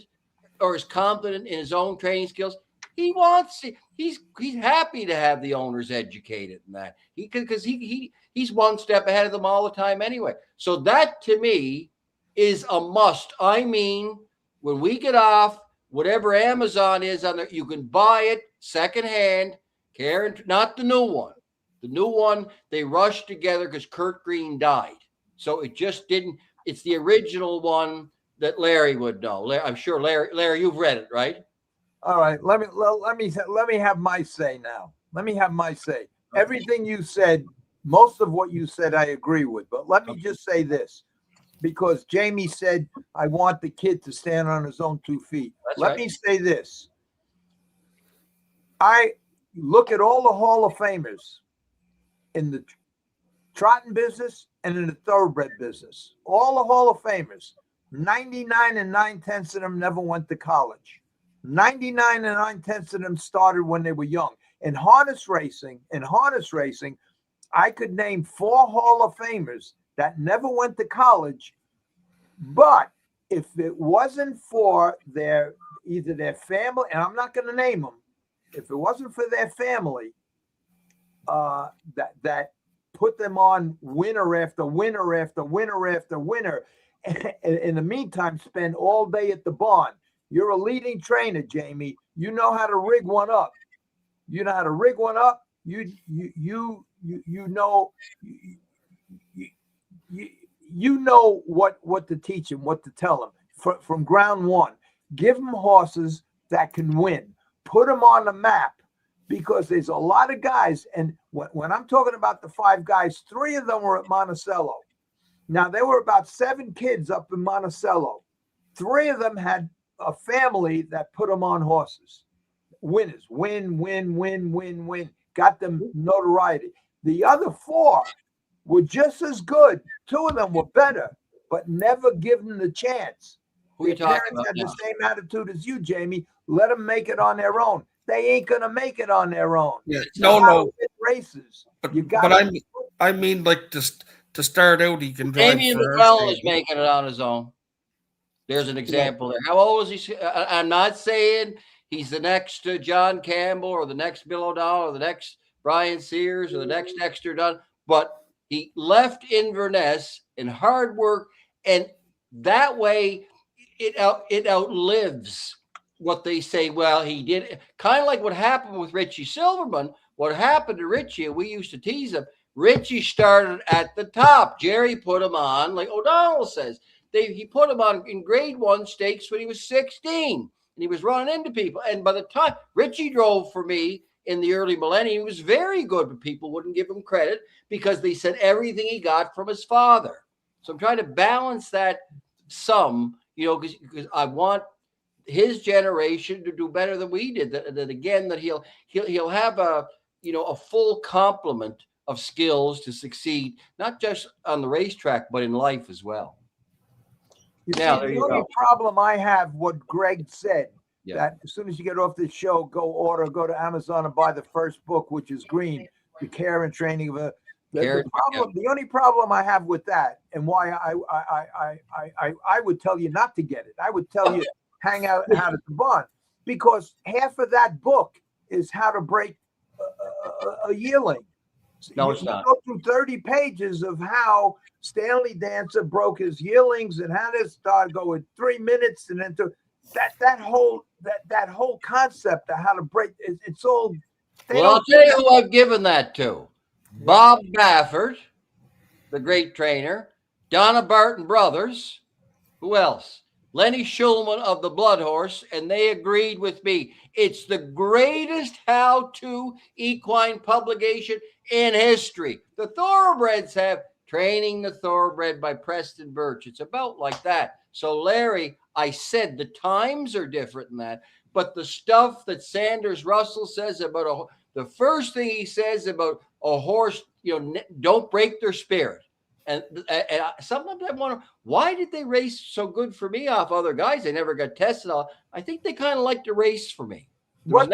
or is confident in his own training skills, he's happy to have the owners educated in that. Because he's one step ahead of them all the time anyway. So that to me is a must. I mean, when we get off, whatever Amazon is on there, you can buy it secondhand. Not the new one. The new one they rushed together because Kurt Green died. So it just didn't. It's the original one that Larry would know. I'm sure Larry, you've read it, right? All right. Let me have my say now. Let me have my say. Everything you said, most of what you said, I agree with. But let me just say this, because Jamie said, I want the kid to stand on his own 2 feet. Let me say this. look at all the Hall of Famers in the trotting business and in the thoroughbred business. All the Hall of Famers, 99 and 9/10 of them never went to college. 99 and 9/10 of them started when they were young. In harness racing, I could name 4 Hall of Famers that never went to college, but if it wasn't for either their family, and I'm not going to name them, if it wasn't for their family, that put them on winner after winner after winner after winner, and in the meantime, spend all day at the barn. You're a leading trainer, Jamie. You know how to rig one up. You know how to rig one up. You know what to teach them, what to tell them from ground one. Give them horses that can win. Put them on the map, because there's a lot of guys. And when I'm talking about the 5 guys, 3 of them were at Monticello. Now, there were about 7 kids up in Monticello. 3 of them had a family that put them on horses. Winners, win. Got them notoriety. The other 4 were just as good. 2 of them were better, but never given them the chance. Who are you talking about? Had the same attitude as you, Jamie. Let them make it on their own. They ain't gonna make it on their own. Yeah, no. Races. But I mean, like just to start out, he can drive. Damien McClellan is making it on his own. There's an example there. How old is he? I'm not saying he's the next John Campbell or the next Bill O'Donnell or the next Brian Sears or the next Dexter Dunn, but he left Inverness in hard work, and that way it outlives what they say. Well, he did kind of like what happened with Richie Silverman. What happened to Richie, we used to tease him. Richie started at the top. Jerry put him on, like O'Donnell says. He put him on in grade 1 stakes when he was 16, and he was running into people. And by the time Richie drove for me in the early millennium, he was very good, but people wouldn't give him credit because they said everything he got from his father. So I'm trying to balance that some, because I want his generation to do better than we did. That again, that he'll have a full complement of skills to succeed, not just on the racetrack, but in life as well. The only problem I have, what Greg said, that as soon as you get off this show, go to Amazon and buy the first book, which is Green, The Care and Training of the only problem I have with that, and why I would tell you not to get it. I would tell you hang out at the barn, because half of that book is how to break a yearling. No, it's not. You go through 30 pages of how Stanley Dancer broke his yearlings and how this started going 3 minutes, and then that whole concept of how to break it's all. Well, I'll tell you who I've given that to: Bob Baffert, the great trainer, Donna Barton Brothers. Who else? Lenny Schulman of the Blood Horse, and they agreed with me. It's the greatest how-to equine publication in history. The Thoroughbreds have Training the Thoroughbred by Preston Birch. It's about like that. So, Larry, I said the times are different than that, but the stuff that Sanders Russell says about the first thing he says about a horse, don't break their spirit. And sometimes I wonder, why did they race so good for me off other guys? They never got tested. I think they kind of like to race for me. What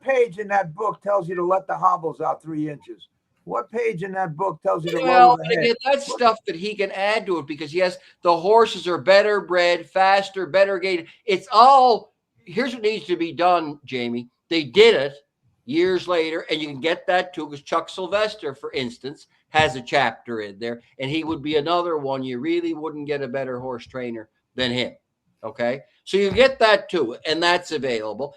page in that book tells you to let the hobbles out 3 inches? What page in that book tells you to lower the head? That's stuff that he can add to it, because yes, the horses are better bred, faster, better gaited. It's all, here's what needs to be done, Jamie. They did it years later, and you can get that too, because Chuck Sylvester, for instance, has a chapter in there, and he would be another one. You really wouldn't get a better horse trainer than him. Okay, so you get that too, and that's available.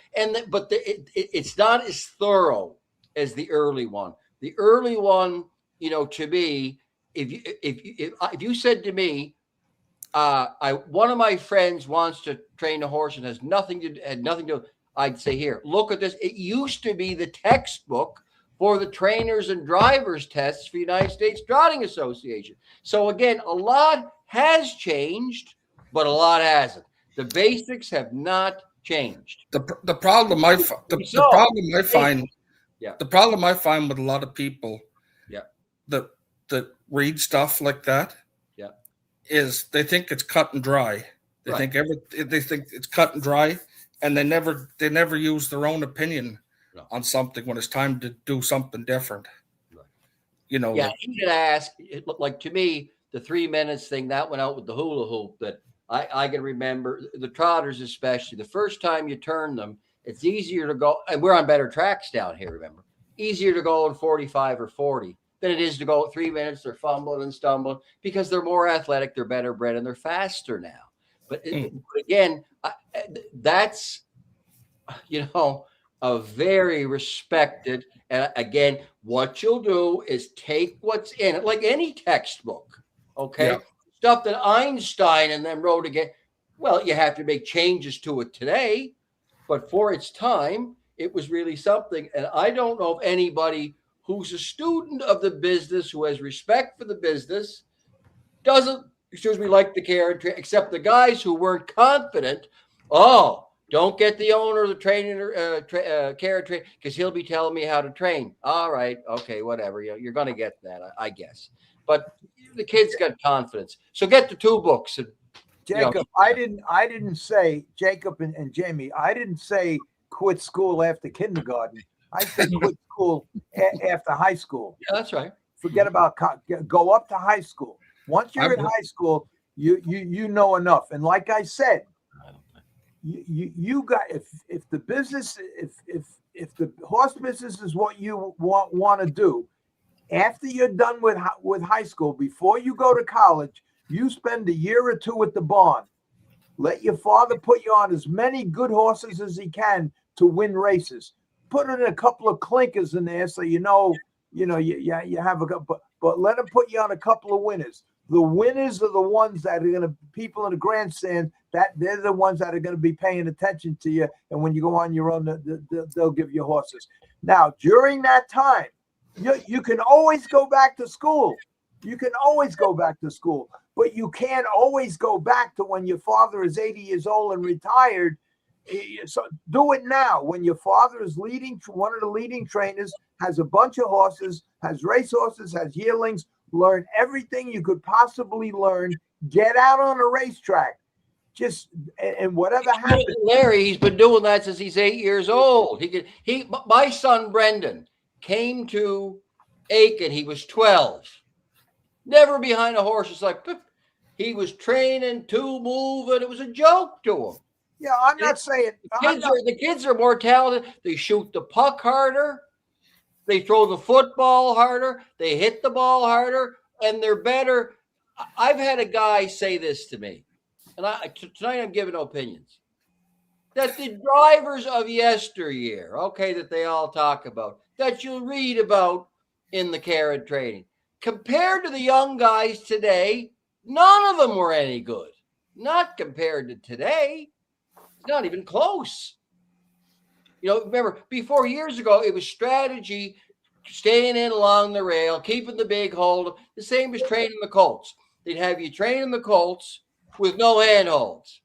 But it's not as thorough as the early one. The early one, to me, if you said to me, one of my friends wants to train a horse and had nothing to, I'd say, here, look at this. It used to be the textbook for the trainers and drivers tests for the United States Trotting Association. So again, a lot has changed, but a lot hasn't. The basics have not changed. The problem I find Yeah. The problem I find with a lot of people, yeah, that read stuff like that, yeah, is they think it's cut and dry. They right. think it's cut and dry, and they never use their own opinion on something when it's time to do something different. Right. You know. Yeah, he could ask. It looked like to me the 3 minutes thing that went out with the hula hoop. That I can remember the trotters, especially the first time you turn them. It's easier to go, and we're on better tracks down here. Remember, easier to go in 45 or 40 than it is to go at 3 minutes. They're fumbling and stumbling because they're more athletic, they're better bred, and they're faster now. But again, that's a very respected. And again, what you'll do is take what's in it, like any textbook. Okay, yeah. Stuff that Einstein and them wrote again. Well, you have to make changes to it today. But for its time, it was really something. And I don't know of anybody who's a student of the business, who has respect for the business, doesn't, like the care and train, except the guys who weren't confident. Oh, don't get the owner of the training care and train, because he'll be telling me how to train. All right. Okay, whatever. You're going to get that, I guess. But the kids got confidence. So get the 2 books. And, Jacob, I didn't say, Jacob and Jamie, I didn't say quit school after kindergarten. I said quit school after high school. Yeah, that's right. Forget about go up to high school. Once you're in high school, you know enough. And like I said, you got, if the business, if the horse business is what you want to do, after you're done with high school, before you go to college, you spend a year or 2 at the barn. Let your father put you on as many good horses as he can to win races. Put in a couple of clinkers in there so you have a, but let him put you on a couple of winners. The winners are the ones that are going to, people in the grandstand, that they're the ones that are going to be paying attention to you. And when you go on your own, they'll give you horses. Now, during that time, you can always go back to school. You can always go back to school, but you can't always go back to when your father is 80 years old and retired. So do it now. When your father is one of the leading trainers, has a bunch of horses, has racehorses, has yearlings, learn everything you could possibly learn. Get out on a racetrack. And whatever happens. Larry, he's been doing that since he's 8 years old. My son Brendan came to Aiken. He was 12. Never behind a horse. It's like he was training to move, and it was a joke to him. Yeah, I'm not saying the kids are more talented. They shoot the puck harder. They throw the football harder. They hit the ball harder, and they're better. I've had a guy say this to me, and tonight I'm giving opinions. That the drivers of yesteryear, that they all talk about, that you'll read about in the care and training, compared to the young guys today, none of them were any good. Not compared to today. Not even close. Remember, before years ago, it was strategy, staying in along the rail, keeping the big hold. The same as training the colts. They'd have you training the colts with no handholds.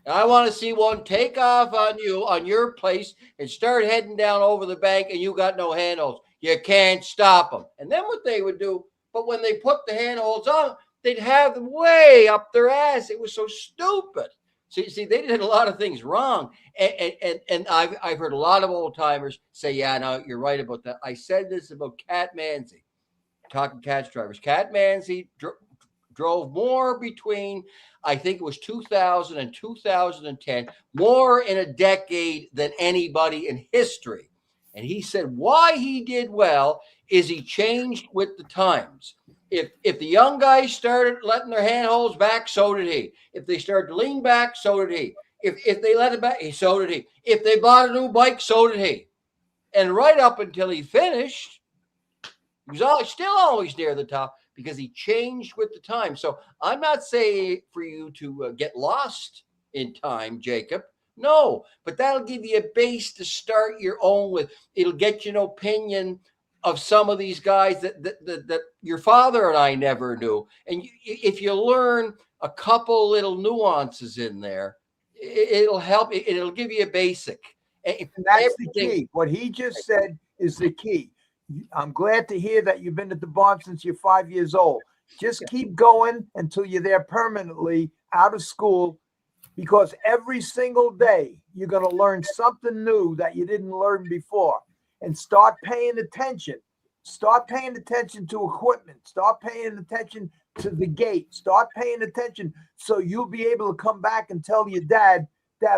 I want to see one take off on your place and start heading down over the bank, and you got no handholds. You can't stop them. And then what they would do, but when they put the handholds on, they'd have them way up their ass. It was so stupid. See, they did a lot of things wrong. And I've heard a lot of old timers say, yeah, no, you're right about that. I said this about Cat Manzi, talking catch drivers. Cat Manzi drove more between, I think it was 2000 and 2010, more in a decade than anybody in history. And he said why he did well is he changed with the times. If the young guys started letting their handholds back, so did he. If they started to lean back, so did he. If they let it back, so did he. If they bought a new bike, so did he. And right up until he finished, he was still always near the top because he changed with the time. So I'm not saying for you to get lost in time, Jacob. No, but that'll give you a base to start your own with. It'll get you an opinion of some of these guys that your father and I never knew. And if you learn a couple little nuances in there, it'll help. It'll give you a basic. And that's the key. What he just said is the key. I'm glad to hear that you've been at the barn since you're 5 years old. Just keep going until you're there permanently out of school, because every single day you're going to learn something new that you didn't learn before. And start paying attention. Start paying attention to equipment. Start paying attention to the gate. Start paying attention so you'll be able to come back and tell your dad,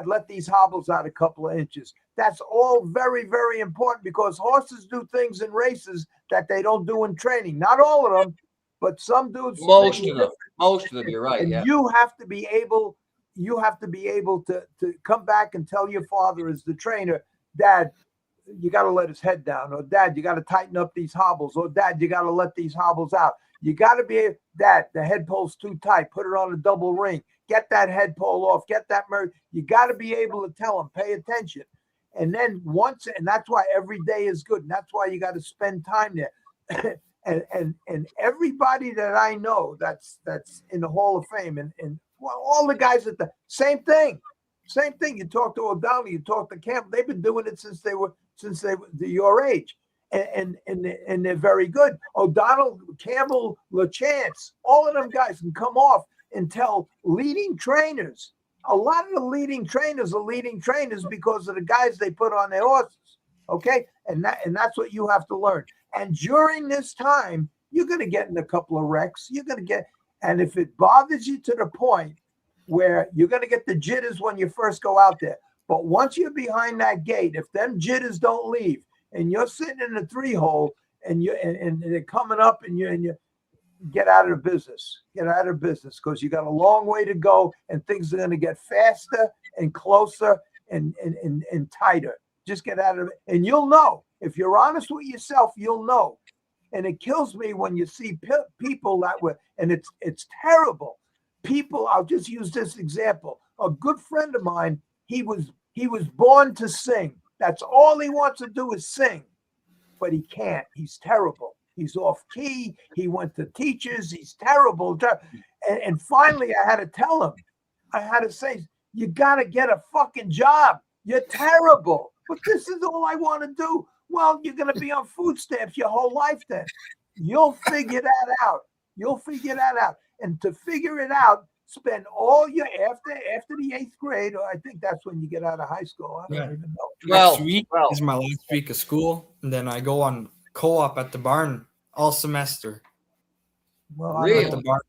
let these hobbles out a couple of inches. That's all very, very important, because horses do things in races that they don't do in training. Not all of them, but some dudes. Most of them, you're right. And yeah. you have to be able to come back and tell your father as the trainer, Dad, you got to let his head down, or Dad, you got to tighten up these hobbles, or Dad, you got to let these hobbles out. You got to be, Dad, the head pole's too tight. Put it on a double ring. Get that head pole off. Get that merge. You got to be able to tell him, pay attention. And then and that's why every day is good. And that's why you got to spend time there. and everybody that I know that's in the Hall of Fame, and well, all the guys at the same thing. You talk to O'Donnell, you talk to Campbell. They've been doing it since they were your age, and they're very good. O'Donnell, Campbell, LaChance, all of them guys can come off and tell leading trainers. A lot of the leading trainers are leading trainers because of the guys they put on their horses. Okay, and that's what you have to learn. And during this time, you're going to get in a couple of wrecks. You're going to get, and if it bothers you to the point where you're going to get the jitters when you first go out there, but once you're behind that gate, if them jitters don't leave, and you're sitting in the 3-hole, and they're coming up, and you get out of the business. Get out of business, because you got a long way to go, and things are going to get faster and closer and tighter. Just get out of it, and you'll know. If you're honest with yourself, you'll know. And it kills me when you see people that were, and it's terrible. People, I'll just use this example. A good friend of mine, he was born to sing. That's all he wants to do is sing, but he can't. He's terrible. He's off key. He went to teachers. He's terrible. And finally, I had to tell him. I had to say, you got to get a fucking job. You're terrible. But this is all I want to do. Well, you're going to be on food stamps your whole life then. You'll figure that out. And to figure it out, spend all your after the 8th grade, or I think that's when you get out of high school. I don't even know. Next week is my last week of school, and then I go on co-op at the barn all semester. Well, really? At the barn.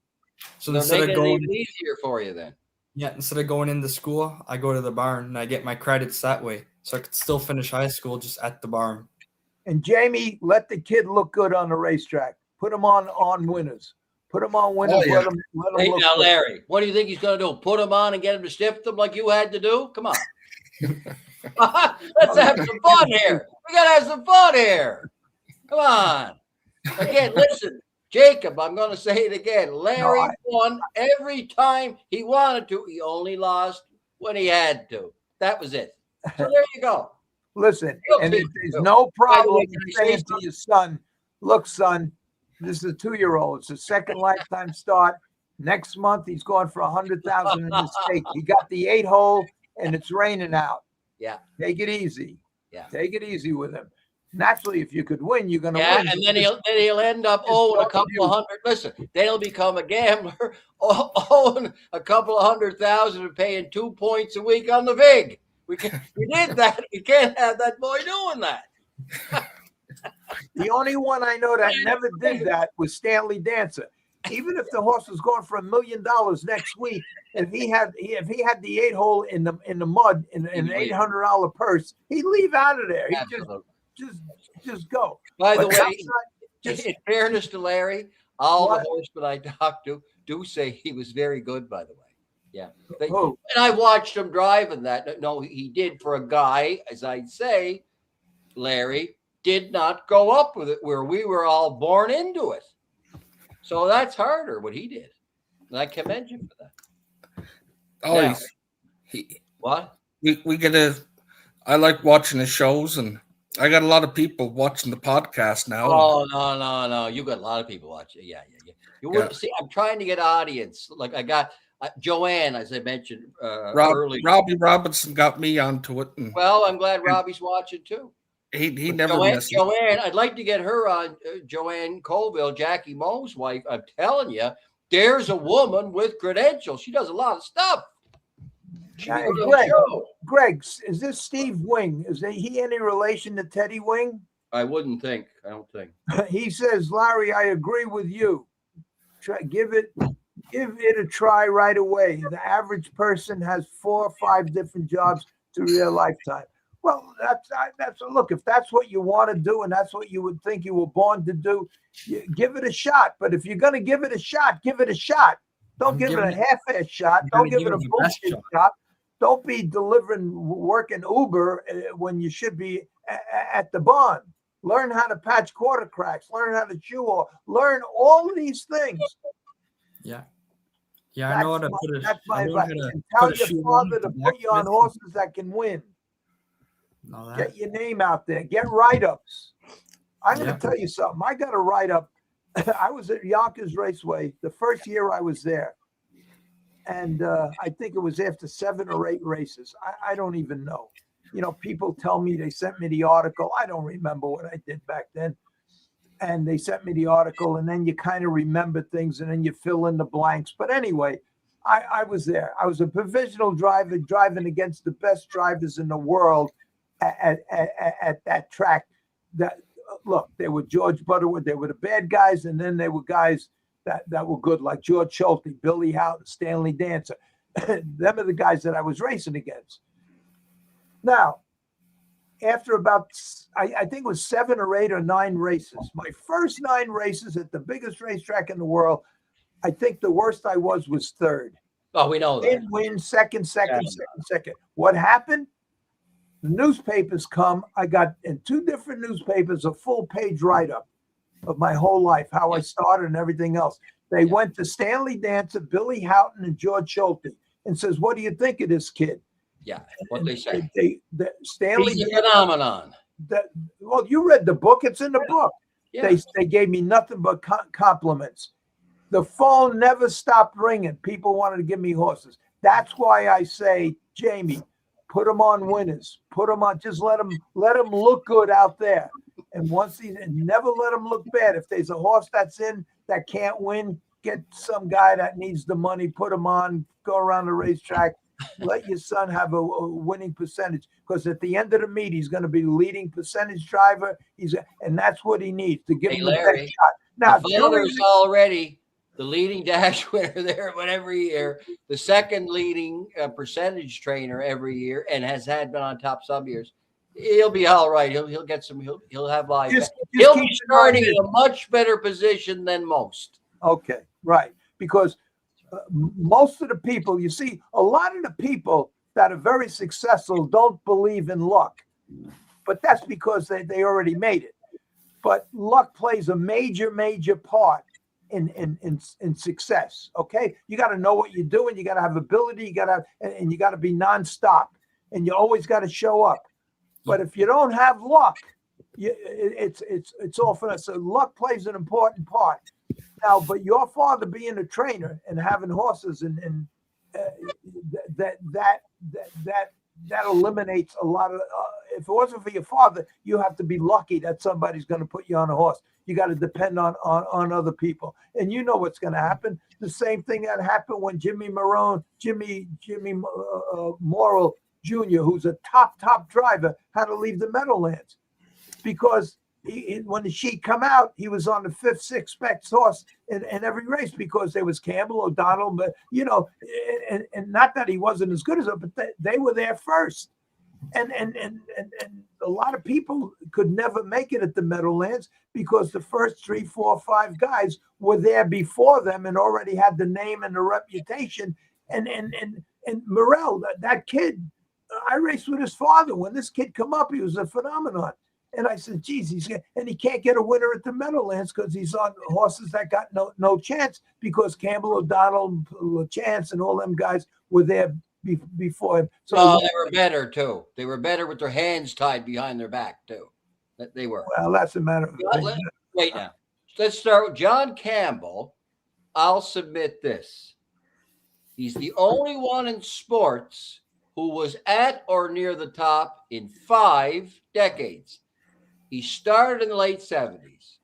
So they're instead of going easier for you then. Yeah, instead of going into school, I go to the barn and I get my credits that way. So I could still finish high school just at the barn. And Jamie, let the kid look good on the racetrack. Put him on winners. Put him on winners. Oh, yeah. Let him Hey, look now, good. Larry, what do you think he's going to do? Put him on and get him to stiff them like you had to do? Come on. Let's have some fun here. We got to have some fun here. Come on. Again, listen, Jacob, I'm going to say it again. Larry won every time he wanted to. He only lost when he had to. That was it. So there you go. Listen, and there's no problem saying to your son, look, son, this is a 2-year-old. It's a second lifetime start. Next month, he's going for 100,000 in the stake. He got the 8-hole, and it's raining out. Yeah. Take it easy. Yeah. Take it easy with him. Naturally, if you could win, you're going to win. win. And then he'll end up owing a couple of hundred. Listen, then he'll become a gambler, owing a couple of 100,000 and paying 2 points a week on the VIG. We did that. We can't have that boy doing that. The only one I know that never did that was Stanley Dancer. Even if the horse was going for $1 million next week, if he had the 8-hole in the mud in an $800 purse, he'd leave out of there. He'd just go. By the way, in fairness to Larry, all the horsemen I talked to do say he was very good. By the way. Yeah. And I watched him driving that. No, he did for a guy, as I'd say, Larry, did not go up with it where we were all born into it. So that's harder what he did. And I commend you for that. Oh, now, what? We get I like watching the shows, and I got a lot of people watching the podcast now. Oh, no. You got a lot of people watching. Yeah. See, I'm trying to get audience. Like I got Joanne, as I mentioned earlier. Robbie Robinson got me onto it. Well, I'm glad Robbie's watching too. He never Joanne, misses. Joanne, I'd like to get her on. Joanne Colville, Jackie Moe's wife. I'm telling you, there's a woman with credentials. She does a lot of stuff. Greg, is this Steve Wing? Is he any relation to Teddy Wing? I wouldn't think. I don't think. He says, Larry, I agree with you. Give it a try right away. The average person has 4 or 5 different jobs through their lifetime. Well, that's look. If that's what you want to do, and that's what you would think you were born to do, give it a shot. But if you're going to give it a shot, give it a shot. Don't give it a half-ass shot. Don't give it a bullshit shot. Don't be working Uber when you should be at the barn. Learn how to patch quarter cracks. Learn how to chew off. Learn all of these things. Yeah. Yeah, I know how to put it. That's my advice. And tell your father to put you on horses that can win. Get your name out there. Get write-ups. I'm going to tell you something. I got a write-up. I was at Yonkers Raceway the first year I was there. And I think it was after 7 or 8 races. I don't even know. You know, people tell me they sent me the article. I don't remember what I did back then. And they sent me the article, and then you kind of remember things, and then you fill in the blanks. But anyway, I was there. I was a provisional driver driving against the best drivers in the world at that track. Look, they were George Butterworth. They were the bad guys, and then they were guys that were good, like George Schulte, Billy Houghton, Stanley Dancer. Them are the guys that I was racing against. Now, after about, I think it was 7 or 8 or 9 races, my first 9 races at the biggest racetrack in the world, I think the worst I was 3rd. Oh, we know that. Win, second. What happened? The newspapers come. I got in 2 different newspapers a full-page write-up of my whole life, how I started and everything else. They went to Stanley Dancer, Billy Houghton, and George Schulte and says, what do you think of this kid? Yeah, what they say. Stanley He's a phenomenon. Well, you read the book. It's in the book. Yeah. They gave me nothing but compliments. The phone never stopped ringing. People wanted to give me horses. That's why I say, Jamie, put them on winners. Put them on. Just let them look good out there. And never let them look bad. If there's a horse that's in that can't win, get some guy that needs the money, put him on, go around the racetrack, let your son have a winning percentage. Because at the end of the meet, he's going to be the leading percentage driver. And that's what he needs to give him the best shot. Now, the father's already the leading dash winner there every year, the second leading percentage trainer every year, and has been on top some years. He'll be all right. He'll get some. He'll have life. He'll be starting in a much better position than most. Okay, right. Because most of the people, you see, a lot of the people that are very successful don't believe in luck, but that's because they already made it. But luck plays a major part in success. Okay, you got to know what you're doing. You got to have ability. You got to be nonstop, and you always got to show up. But if you don't have luck, it's all for us. So luck plays an important part. Now, but your father being a trainer and having horses and that eliminates a lot of. If it wasn't for your father, you have to be lucky that somebody's going to put you on a horse. You got to depend on other people, and you know what's going to happen. The same thing that happened when Jimmy Morrell Jr., who's a top driver, had to leave the Meadowlands because when the sheet come out, he was on the 5th, 6th best horse in every race because there was Campbell, O'Donnell, but and not that he wasn't as good as them, but they were there first. And a lot of people could never make it at the Meadowlands because the first 3, 4, 5 guys were there before them and already had the name and the reputation. And Morrell, that kid, I raced with his father. When this kid come up, he was a phenomenon. And I said, geez, he can't get a winner at the Meadowlands because he's on horses that got no chance because Campbell, O'Donnell, LaChance, and all them guys were there before him. So they were better too. They were better with their hands tied behind their back too. They were. Well, that's a matter of. Wait now. Let's start with John Campbell. I'll submit this. He's the only one in sports who was at or near the top in 5 decades. He started in the late 70s,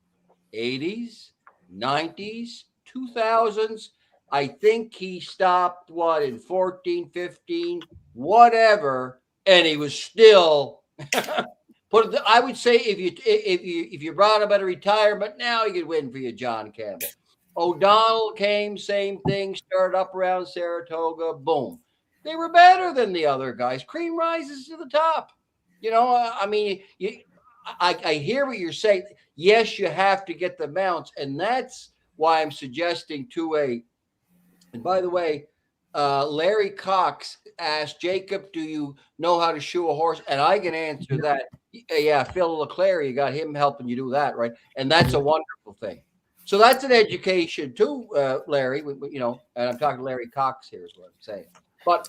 80s, 90s, 2000s. I think he stopped in 14, 15, whatever, and he was still I would say if you brought him at a retirement now, he could win for you, John Campbell. O'Donnell came, same thing, started up around Saratoga, boom. They were better than the other guys. Cream rises to the top. I mean, I hear what you're saying. Yes, you have to get the mounts, and that's why I'm suggesting and by the way, Larry Cox asked Jacob, do you know how to shoe a horse? And I can answer that. Yeah, Phil Leclerc, you got him helping you do that, right? And that's a wonderful thing. So that's an education too, Larry, and I'm talking Larry Cox here is what I'm saying. But,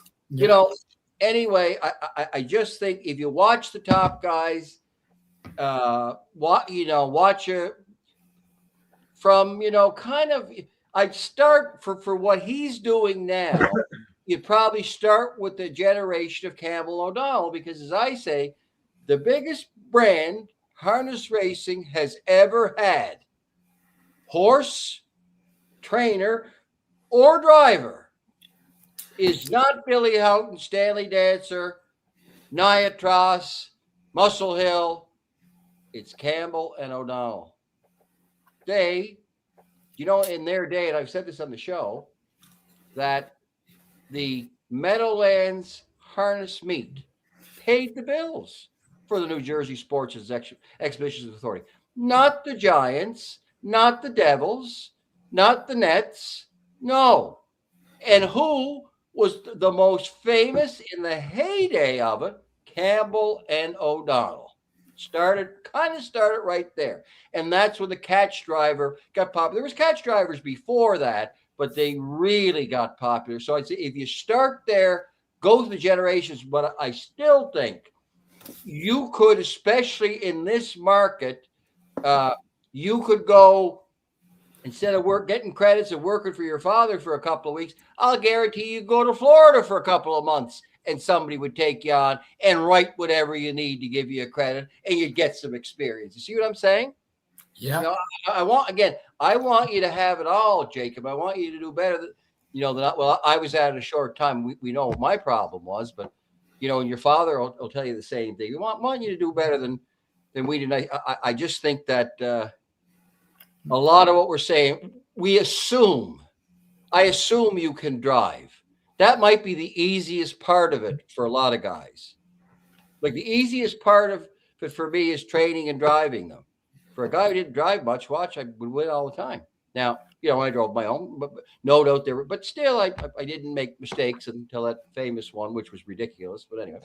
anyway, I just think if you watch the top guys, watch it from, kind of, I'd start for what he's doing now. You'd probably start with the generation of Campbell O'Donnell, because as I say, the biggest brand harness racing has ever had, horse, trainer, or driver, is not Billy Houghton, Stanley Dancer, Niatros, Muscle Hill. It's Campbell and O'Donnell. They, in their day, and I've said this on the show, that the Meadowlands Harness Meet paid the bills for the New Jersey Sports Exhibitions Authority. Not the Giants, not the Devils, not the Nets. No. And who was the most famous in the heyday of it? Campbell and O'Donnell. Started right there. And that's when the catch driver got popular. There was catch drivers before that, but they really got popular. So I'd say if you start there, go through the generations. But I still think you could, especially in this market, you could go, instead of getting credits and working for your father for a couple of weeks, I'll guarantee you go to Florida for a couple of months and somebody would take you on and write whatever you need to give you a credit and you'd get some experience. You see what I'm saying? Yeah. I want you to have it all, Jacob. I want you to do better than I was at it a short time. We know what my problem was, but and your father will tell you the same thing. We want you to do better than we did. I just think that a lot of what we're saying, I assume you can drive. That might be the easiest part of it for a lot of guys. Like the easiest part of it for me is training and driving them. For a guy who didn't drive much, I would win all the time. Now, I drove my own, but no doubt but still I didn't make mistakes until that famous one, which was ridiculous. But anyway,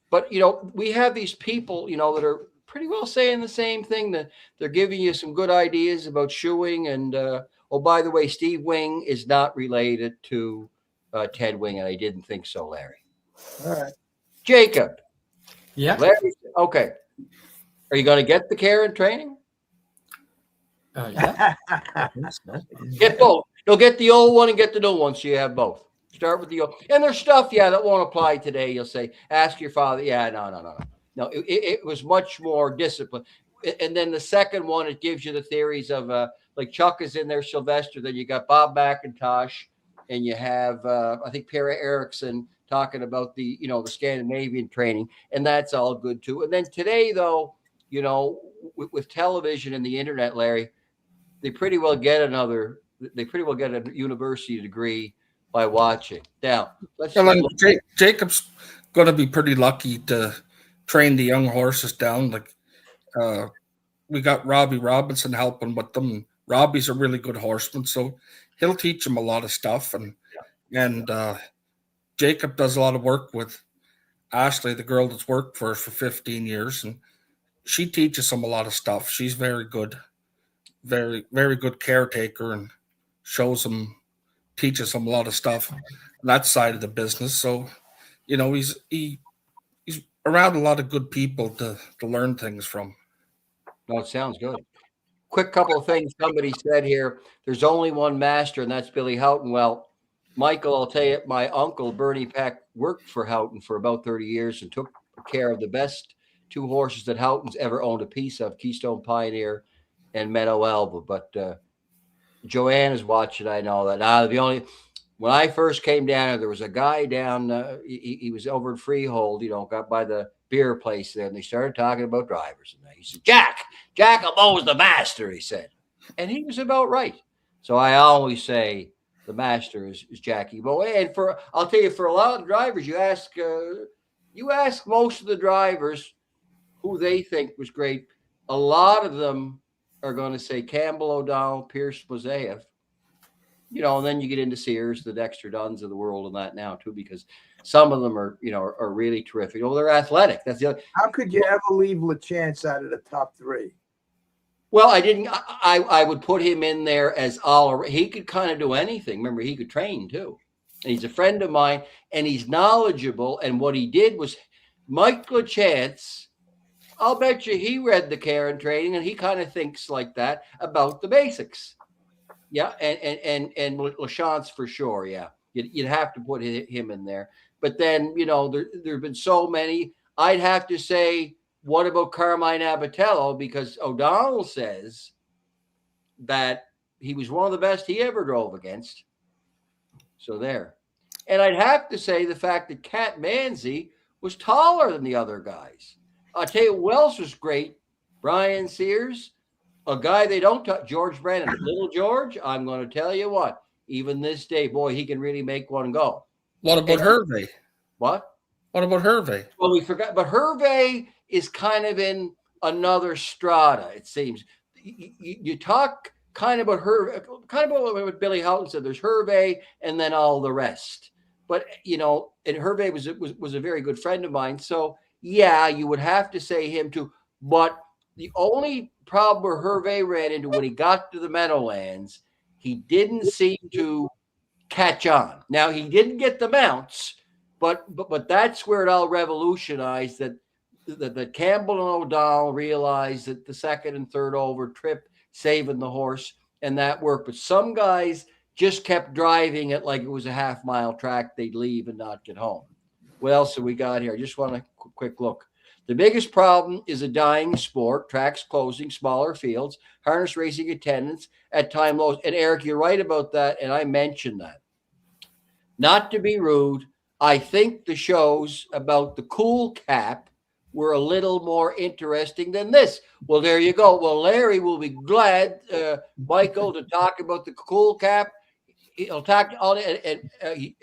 but we have these people, that are pretty well saying the same thing, that they're giving you some good ideas about shoeing. And, oh, by the way, Steve Wing is not related to Ted Wing, and I didn't think so, Larry. All right. Jacob. Yeah. Larry, okay. Are you going to get the care and training? Yeah. Get both. You'll get the old one and get the new one, so you have both. Start with the old. And there's stuff, that won't apply today. You'll say, ask your father. Yeah, no. No, it was much more discipline. And then the second one, it gives you the theories of like Chuck is in there, Sylvester. Then you got Bob McIntosh, and you have I think Pierre Erickson talking about the the Scandinavian training, and that's all good too. And then today, though, with television and the internet, Larry, they pretty well get a university degree by watching. Now, Jacob's going to be pretty lucky to train the young horses down. Like we got Robbie Robinson helping with them. Robbie's a really good horseman, so he'll teach him a lot of stuff. And Jacob does a lot of work with Ashley, the girl that's worked for us for 15 years, and she teaches him a lot of stuff. She's very good, very, very good caretaker, and teaches him a lot of stuff on that side of the business. So, he's around a lot of good people to learn things from. No, it sounds good. Quick couple of things somebody said here. There's only one master, and that's Billy Houghton. Well, Michael, I'll tell you, my uncle, Bernie Peck, worked for Houghton for about 30 years and took care of the best two horses that Houghton's ever owned a piece of, Keystone Pioneer and Meadow Alba. But Joanne is watching. I know that. When I first came down, there was a guy down. He was over in Freehold, got by the beer place there, and they started talking about drivers. And he said, Jack Almo's the master, he said. And he was about right. So I always say the master is Jackie Bo. And I'll tell you, for a lot of the drivers, you ask most of the drivers who they think was great. A lot of them are going to say Campbell, O'Donnell, Pierce, Mozaev. And then you get into Sears, the Dexter Dunns of the world, and that now too, because some of them are really terrific. They're athletic. That's the other. How could you ever leave LaChance out of the top three? Well, I didn't. I would put him in there as all. He could kind of do anything. Remember, he could train too, and he's a friend of mine, and he's knowledgeable. And what he did was, Mike LaChance, I'll bet you he read the Karen training, and he kind of thinks like that about the basics. Yeah, and LaChance for sure. Yeah, you'd have to put him in there. But then there've been so many. I'd have to say, what about Carmine Abatello? Because O'Donnell says that he was one of the best he ever drove against. So there. And I'd have to say the fact that Cat Manzi was taller than the other guys. I'll tell you who else was great. Brian Sears, a guy they don't talk, George Brennan. Little George, I'm going to tell you what, even this day, boy, he can really make one go. What about Hervey? What? What about Hervey? Well, we forgot, but Hervey is kind of in another strata, it seems. You talk kind of about Hervey, kind of about what Billy Houghton said. There's Hervey and then all the rest. But, and Hervey was a very good friend of mine. So, yeah, you would have to say him too. But the only problem where Hervey ran into when he got to the Meadowlands, he didn't seem to catch on. Now, he didn't get the mounts, but that's where it all revolutionized, that Campbell and O'Donnell realized that the second and third over trip saving the horse, and that worked. But some guys just kept driving it like it was a half-mile track. They'd leave and not get home. What else have we got here? I just want a quick look. The biggest problem is a dying sport, tracks closing, smaller fields, harness racing attendance at time lows. And Eric, you're right about that, and I mentioned that. Not to be rude, I think the shows about the cool cap were a little more interesting than this. Well, there you go. Well, Larry will be glad, Michael, to talk about the cool cap. He'll talk on it, and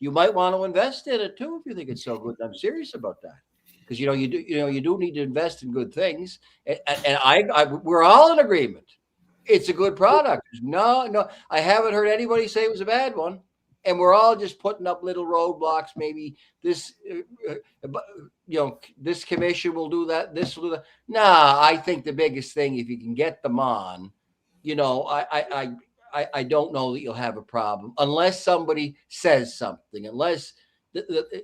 you might want to invest in it too if you think it's so good. I'm serious about that, because you do need to invest in good things, and we're all in agreement. It's a good product. No, I haven't heard anybody say it was a bad one. And we're all just putting up little roadblocks. Maybe this, this commission will do that. This will do that. Nah, I think the biggest thing, if you can get them on, I don't know that you'll have a problem unless somebody says something. Unless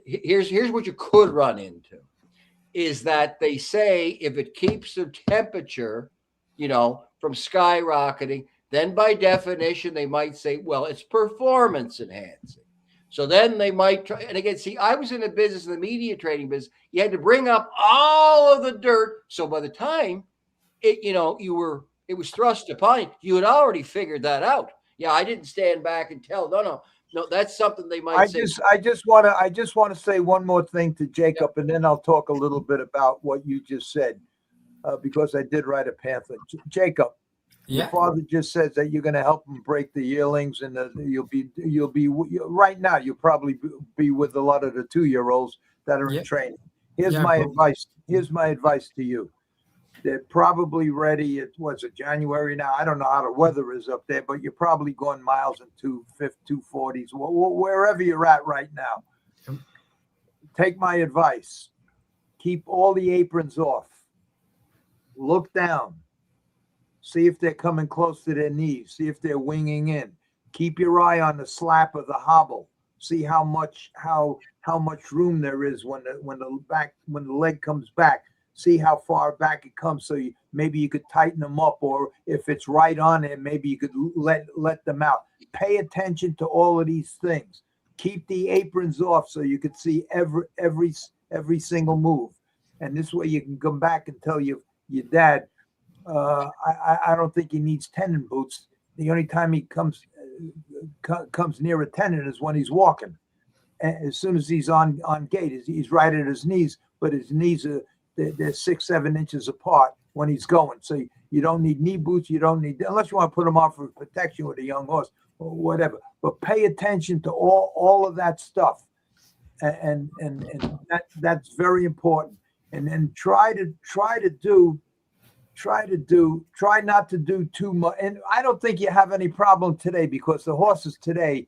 here's what you could run into, is that they say if it keeps the temperature, from skyrocketing, then by definition, they might say, well, it's performance enhancing. So then they might try. And again, see, I was in the business, in the media trading business. You had to bring up all of the dirt. So by the time it was thrust upon you, you had already figured that out. Yeah, I didn't stand back and tell. No, that's something they might say. I just want to say one more thing to Jacob, and then I'll talk a little bit about what you just said, because I did write a pamphlet. Jacob. Yeah. Your father just says that you're going to help him break the yearlings, and you'll be right now. You'll probably be with a lot of the 2-year-olds that are in training. Here's my advice. Here's my advice to you. They're probably ready. What's it, January now? I don't know how the weather is up there, but you're probably going miles in 240s, wherever you're at right now. Take my advice. Keep all the aprons off. Look down. See if they're coming close to their knees. See if they're winging in. Keep your eye on the slap of the hobble. See how much room there is when the leg comes back. See how far back it comes. So maybe you could tighten them up, or if it's right on it, maybe you could let them out. Pay attention to all of these things. Keep the aprons off so you could see every single move. And this way you can come back and tell your dad, I don't think he needs tendon boots. The only time he comes near a tendon is when he's walking. And as soon as he's on gait, he's right at his knees, but his knees they're 6-7 inches apart when he's going. So you don't need knee boots. You don't need, unless you want to put them on for protection with a young horse or whatever. But pay attention to all of that stuff, and that's very important. And then try not to do too much. And I don't think you have any problem today, because the horses today,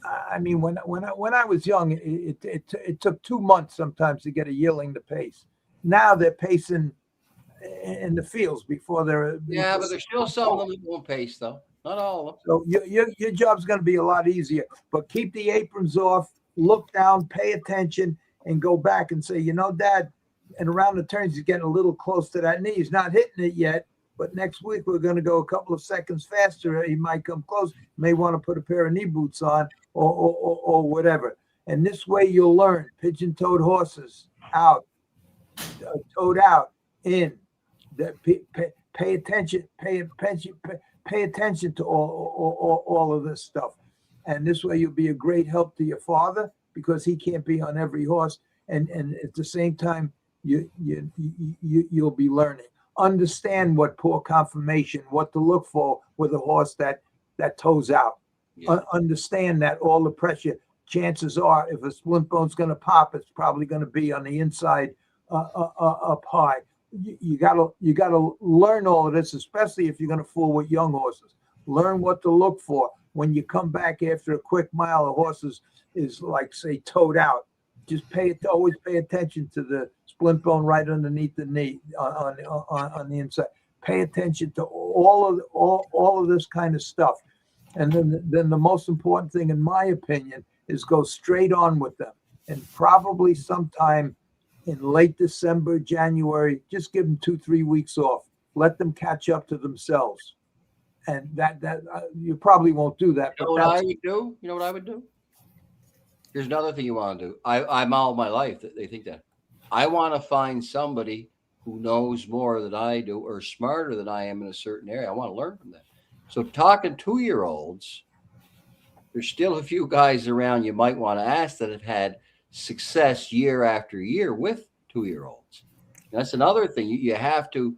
I mean, when I was young, it took 2 months sometimes to get a yearling to pace. Now they're pacing in the fields before they're. Yeah, but there's still some of them that won't pace, though. Not all of them. So your job's going to be a lot easier. But keep the aprons off, look down, pay attention, and go back and say, Dad, and around the turns, he's getting a little close to that knee. He's not hitting it yet, but next week we're going to go a couple of seconds faster. He might come close. May want to put a pair of knee boots on or whatever. And this way you'll learn. Pigeon-toed horses out, toed out, in. Pay attention. Pay attention to all of this stuff. And this way you'll be a great help to your father, because he can't be on every horse. And at the same time, you'll be learning. Understand what poor conformation, what to look for with a horse that toes out. Yeah. Understand that all the pressure, chances are, if a splint bone's going to pop, it's probably going to be on the inside up high. You gotta learn all of this, especially if you're going to fool with young horses. Learn what to look for when you come back after a quick mile. A horse is like, say, toed out. Just always pay attention to the splint bone right underneath the knee on the inside. Pay attention to all of this kind of stuff. And then the most important thing, in my opinion, is go straight on with them. And probably sometime in late December, January, just give them 2-3 weeks off. Let them catch up to themselves. And that you probably won't do that. You know what I would do? You know what I would do? Here's another thing you want to do. I'm all my life that they think that. I want to find somebody who knows more than I do or smarter than I am in a certain area. I want to learn from them. So talking 2-year-olds, there's still a few guys around you might want to ask that have had success year after year with 2-year-olds. That's another thing. You have to,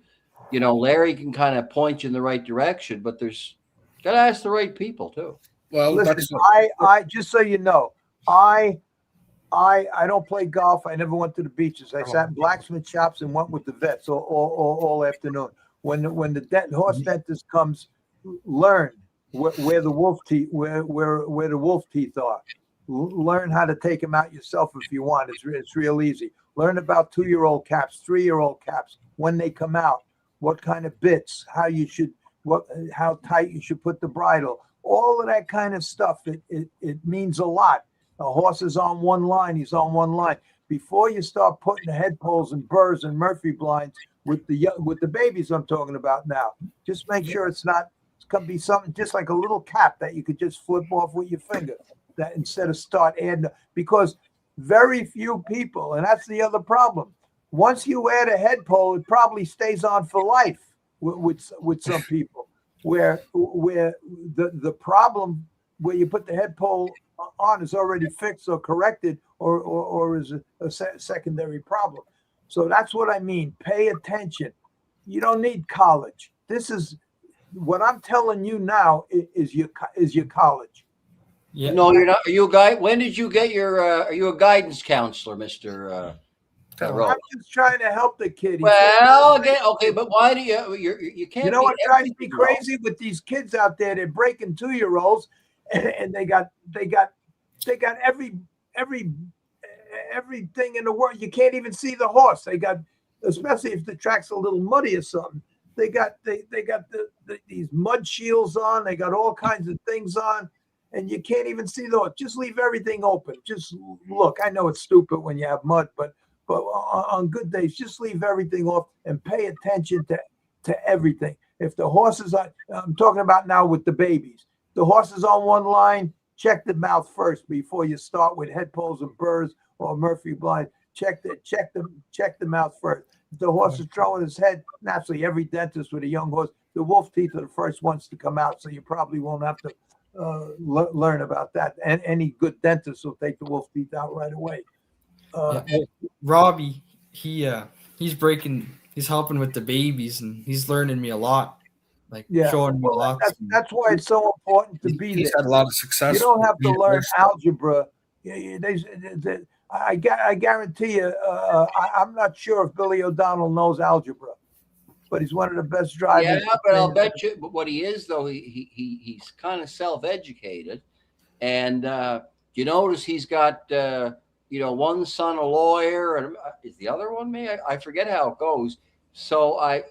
Larry can kind of point you in the right direction, but there's got to ask the right people too. Well, listen, I just so you know, I don't play golf. I never went to the beaches. I sat in blacksmith shops and went with the vets all afternoon. When the horse dentist comes, learn where the wolf teeth are. Learn how to take them out yourself if you want. It's real easy. Learn about 2-year-old caps, 3-year-old caps, when they come out, what kind of bits, how tight you should put the bridle. All of that kind of stuff. It means a lot. A horse is on one line. He's on one line. Before you start putting the head poles and burrs and Murphy blinds with the babies I'm talking about now, just make sure it's going to be something just like a little cap that you could just flip off with your finger. That instead of start adding, because very few people, and that's the other problem. Once you add a head pole, it probably stays on for life with some people. Where the problem where you put the head pole on is already fixed or corrected, or is a secondary problem. So that's what I mean. Pay attention. You don't need college. This is what I'm telling you now is your college. Yeah. No, you're not. Are you a guy? When did you get your? Are you a guidance counselor, Mr. Rolla? I'm just trying to help the kid. Well, okay, but why do you can't? You know what drives me crazy with these kids out there? They're breaking 2-year-olds, and they got everything in the world. You can't even see the horse. They got, especially if the track's a little muddy or something. They got these mud shields on. They got all kinds of things on. And you can't even see the horse. Just leave everything open. Just look. I know it's stupid when you have mud, but on good days, just leave everything off and pay attention to everything. If the horse is on, I'm talking about now with the babies. The horse is on one line. Check the mouth first before you start with head poles and burrs or Murphy blind. check the mouth first. If the horse is throwing his head, naturally, every dentist with a young horse, the wolf teeth are the first ones to come out, so you probably won't have to learn about that. And any good dentist will take the wolf teeth out right away. Robbie, he's helping with the babies, and he's learning me a lot. Showing me a lot. That's why it's so important to be He's there. had a lot of success. You don't have to learn algebra. I guarantee you, I'm not sure if Billy O'Donnell knows algebra, but he's one of the best drivers. Yeah, but I'll bet you. But what he is, though, he's kind of self-educated, and you notice he's got one son a lawyer, and is the other one me? I forget how it goes. So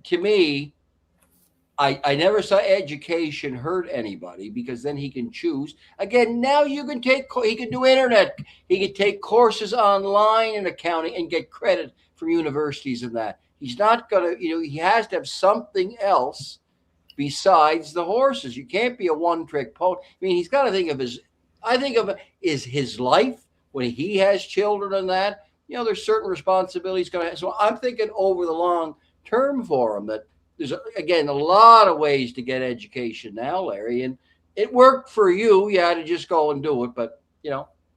to me, I never saw education hurt anybody, because then he can choose. Again, now he can do internet. He can take courses online in accounting and get credit from universities and that. He's not going to, he has to have something else besides the horses. You can't be a one-trick pony. I mean, he's got to think of his life when he has children and that. There's certain responsibilities going to have. So I'm thinking over the long term for him, that there's again a lot of ways to get education now, Larry, and it worked for you, to just go and do it, but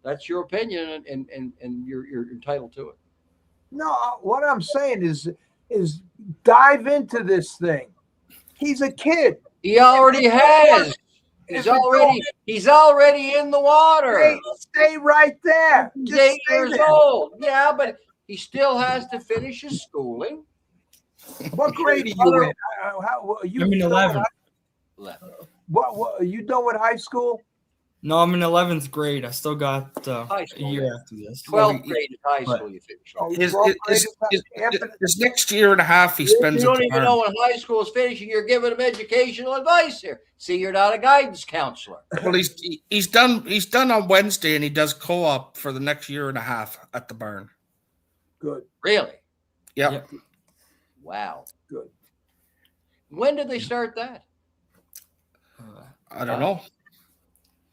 that's your opinion, and you're entitled to it. No, what I'm saying is dive into this thing. He's a kid. He already has. He's already in the water. Stay right there. He's 8 years old. Yeah, but he still has to finish his schooling. What grade are you in? I'm in 11. What are you done with high school? No, I'm in 11th grade. I still got a year after this. 12th grade is high school. You finish. His next year and a half, he spends. You don't even know when high school is finishing. You're giving him educational advice here. See, you're not a guidance counselor. Well, he's done. He's done on Wednesday, and he does co-op for the next year and a half at the barn. Good. Really? Yeah. Wow. Good. When did they start that? I don't know.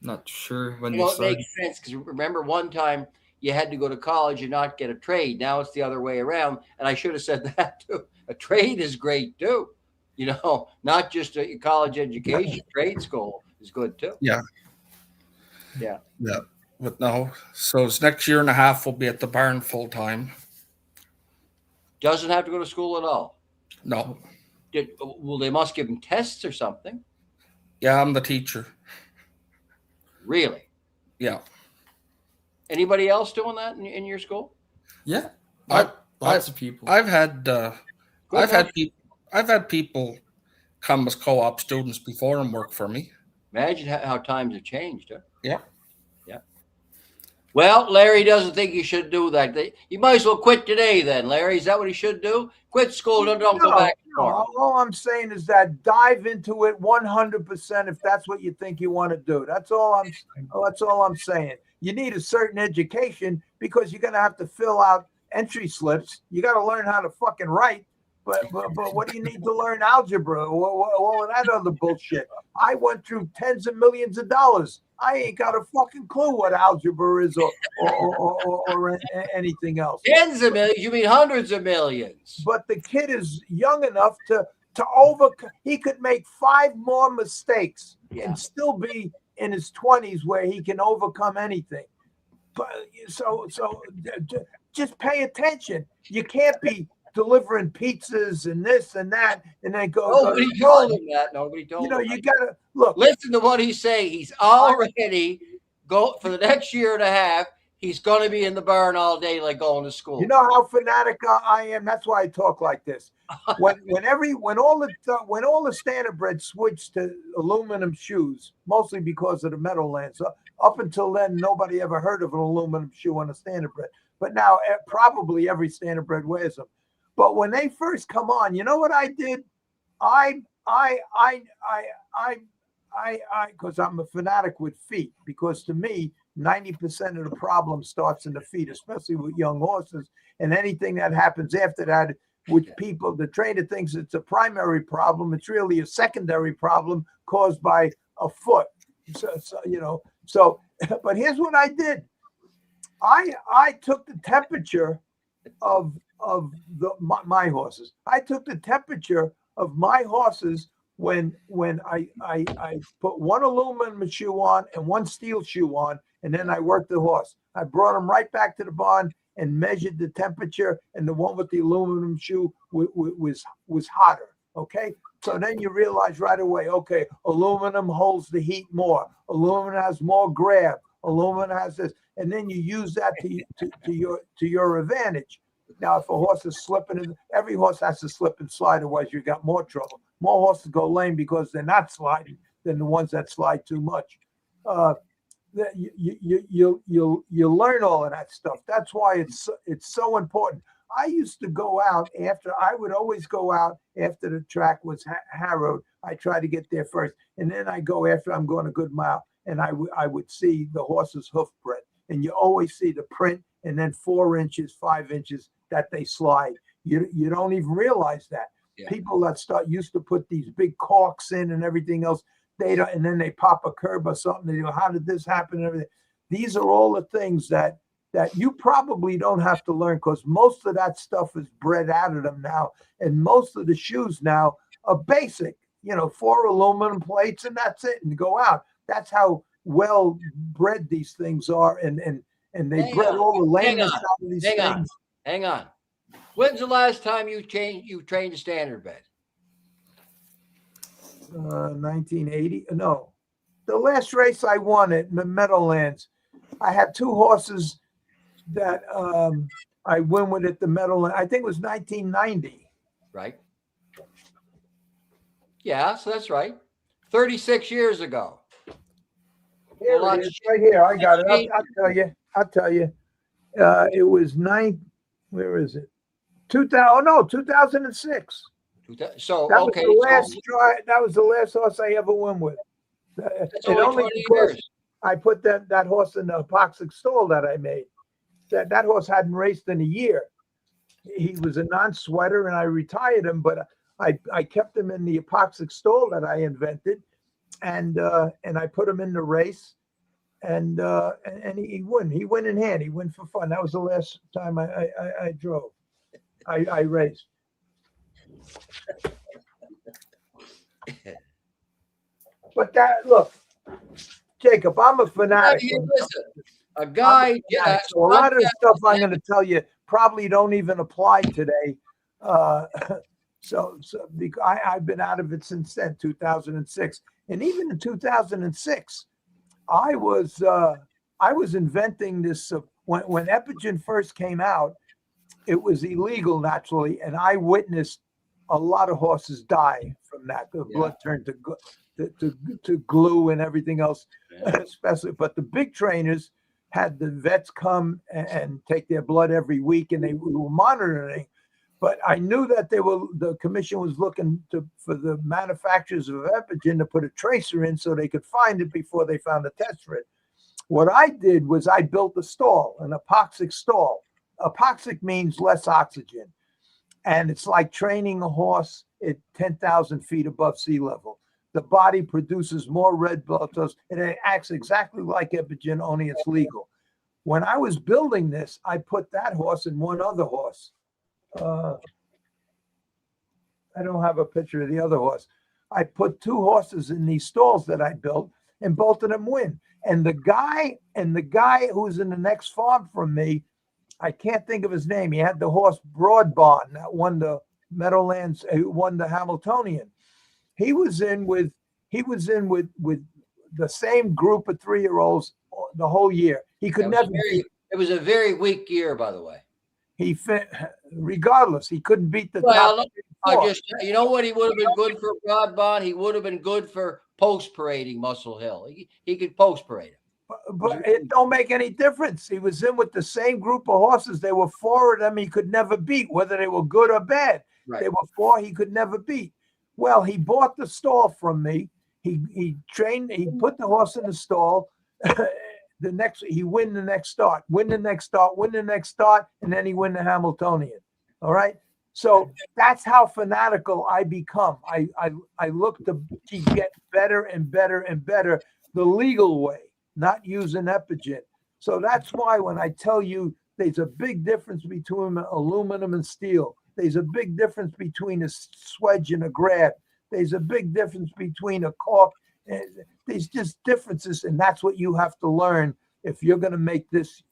Not sure when they It started. makes sense, because remember one time you had to go to college and not get a trade. Now it's the other way around, and I should have said that too. A trade is great too. Not just a college education. Trade school is good too. Yeah. Yeah. Yeah. But no. So his next year and a half will be at the barn full time. Doesn't have to go to school at all. No. Well, they must give him tests or something. Yeah, I'm the teacher. Really? Yeah. Anybody else doing that in your school? Yeah. Lots of people. I've had people come as co-op students before and work for me. Imagine how times have changed, huh? Yeah. Yeah. Well, Larry doesn't think you should do that. You might as well quit today then, Larry. Is that what he should do? Quit school, don't go back. All I'm saying is that dive into it 100% if that's what you think you want to do. That's all I'm saying. You need a certain education, because you're going to have to fill out entry slips. You got to learn how to fucking write. But what do you need to learn algebra? All of that other bullshit. I went through tens of millions of dollars. I ain't got a fucking clue what algebra is or anything else. Tens of millions? You mean hundreds of millions? But the kid is young enough to overcome. He could make 5 more mistakes and still be in his 20s, where he can overcome anything. But so just pay attention. You can't be delivering pizzas and this and that, and then Nobody told him that. Nobody told him. You gotta look. Listen to what he's saying. He's already for the next year and a half. He's going to be in the barn all day, like going to school. You know how fanatic I am. That's why I talk like this. When all the standardbred switched to aluminum shoes, mostly because of the Meadowlands. Up until then, nobody ever heard of an aluminum shoe on a standardbred. But now probably every standardbred wears them. But when they first come on, you know what I did? Because I'm a fanatic with feet. Because to me, 90% of the problem starts in the feet, especially with young horses. And anything that happens after that, which the trainer thinks it's a primary problem, it's really a secondary problem caused by a foot. So but here's what I did. I took the temperature of my horses. I took the temperature of my horses when I put one aluminum shoe on and one steel shoe on, and then I worked the horse. I brought them right back to the barn and measured the temperature, and the one with the aluminum shoe was hotter. Okay, so then you realize right away, okay, aluminum holds the heat more. Aluminum has more grab. Aluminum has this, and then you use that to your advantage. Now, if a horse is slipping, every horse has to slip and slide, otherwise you got more trouble. More horses go lame because they're not sliding than the ones that slide too much. You learn all of that stuff. That's why it's so important. I used to go out I would always go out after the track was harrowed. I try to get there first, and then I go after I'm going a good mile, and I would see the horse's hoof print, and you always see the print, and then 4 inches, 5 inches that they slide. You don't even realize that. Yeah. People that used to put these big caulks in and everything else, they don't, and then they pop a curb or something. They go, how did this happen? And everything. These are all the things that you probably don't have to learn, because most of that stuff is bred out of them now, and most of the shoes now are basic. 4 aluminum plates, and that's it, and go out. That's how well bred these things are, and they bred all the lameness out of these things. Hang on. When's the last time you trained a standardbred? 1980. No, the last race I won at the Meadowlands, I had 2 horses that I won with at the Meadowlands. I think it was 1990. Right. Yeah, so that's right. 36 years ago. Here it is, right here. I got it. I'll tell you. It was where is it? 2006. So that okay. That was the last horse I ever won with. That's only 20 years. I put that horse in the epoxy stall that I made. That horse hadn't raced in a year. He was a non-sweater, and I retired him, but I kept him in the epoxy stall that I invented, and I put him in the race, and he won. He went in hand. He went for fun. That was the last time I drove. I raced. But look, Jacob, I'm a fanatic. Listen, a guy. So a lot of the stuff I'm going to tell you probably don't even apply today. So I've been out of it since then, 2006, and even in 2006, I was inventing this. When Epigen first came out, it was illegal naturally, and I witnessed a lot of horses die from that. The blood turned to glue and everything else, especially. But the big trainers had the vets come and take their blood every week, and they were monitoring. But I knew that the commission was looking for the manufacturers of Epigen to put a tracer in so they could find it before they found a test for it. What I did was I built a stall, an epoxic stall. Epoxic means less oxygen. And it's like training a horse at 10,000 feet above sea level. The body produces more red blood cells, and it acts exactly like Epigen, only it's legal. When I was building this, I put that horse and one other horse. I don't have a picture of the other horse. I put 2 horses in these stalls that I built, and both of them win. And the guy who's in the next farm from me, I can't think of his name. He had the horse Broadbond that won the Meadowlands, who won the Hamiltonian. He was in with the same group of 3-year-olds the whole year. He could never. It was a very weak year, by the way. Regardless, he couldn't beat the top. You know what? He would have been good for Broadbond. He would have been good for post parading Muscle Hill. He could post parade him. But it don't make any difference. He was in with the same group of horses. There were 4 of them he could never beat, whether they were good or bad. Right. There were 4 he could never beat. Well, he bought the stall from me. He trained. He put the horse in the stall. He win the next start, win the next start, and then he win the Hamiltonian. All right. So that's how fanatical I become. I look to get better and better and better the legal way, not using Epigen. So that's why when I tell you there's a big difference between aluminum and steel, there's a big difference between a swedge and a grab, there's a big difference between a cork. There's just differences, and that's what you have to learn if you're going to make this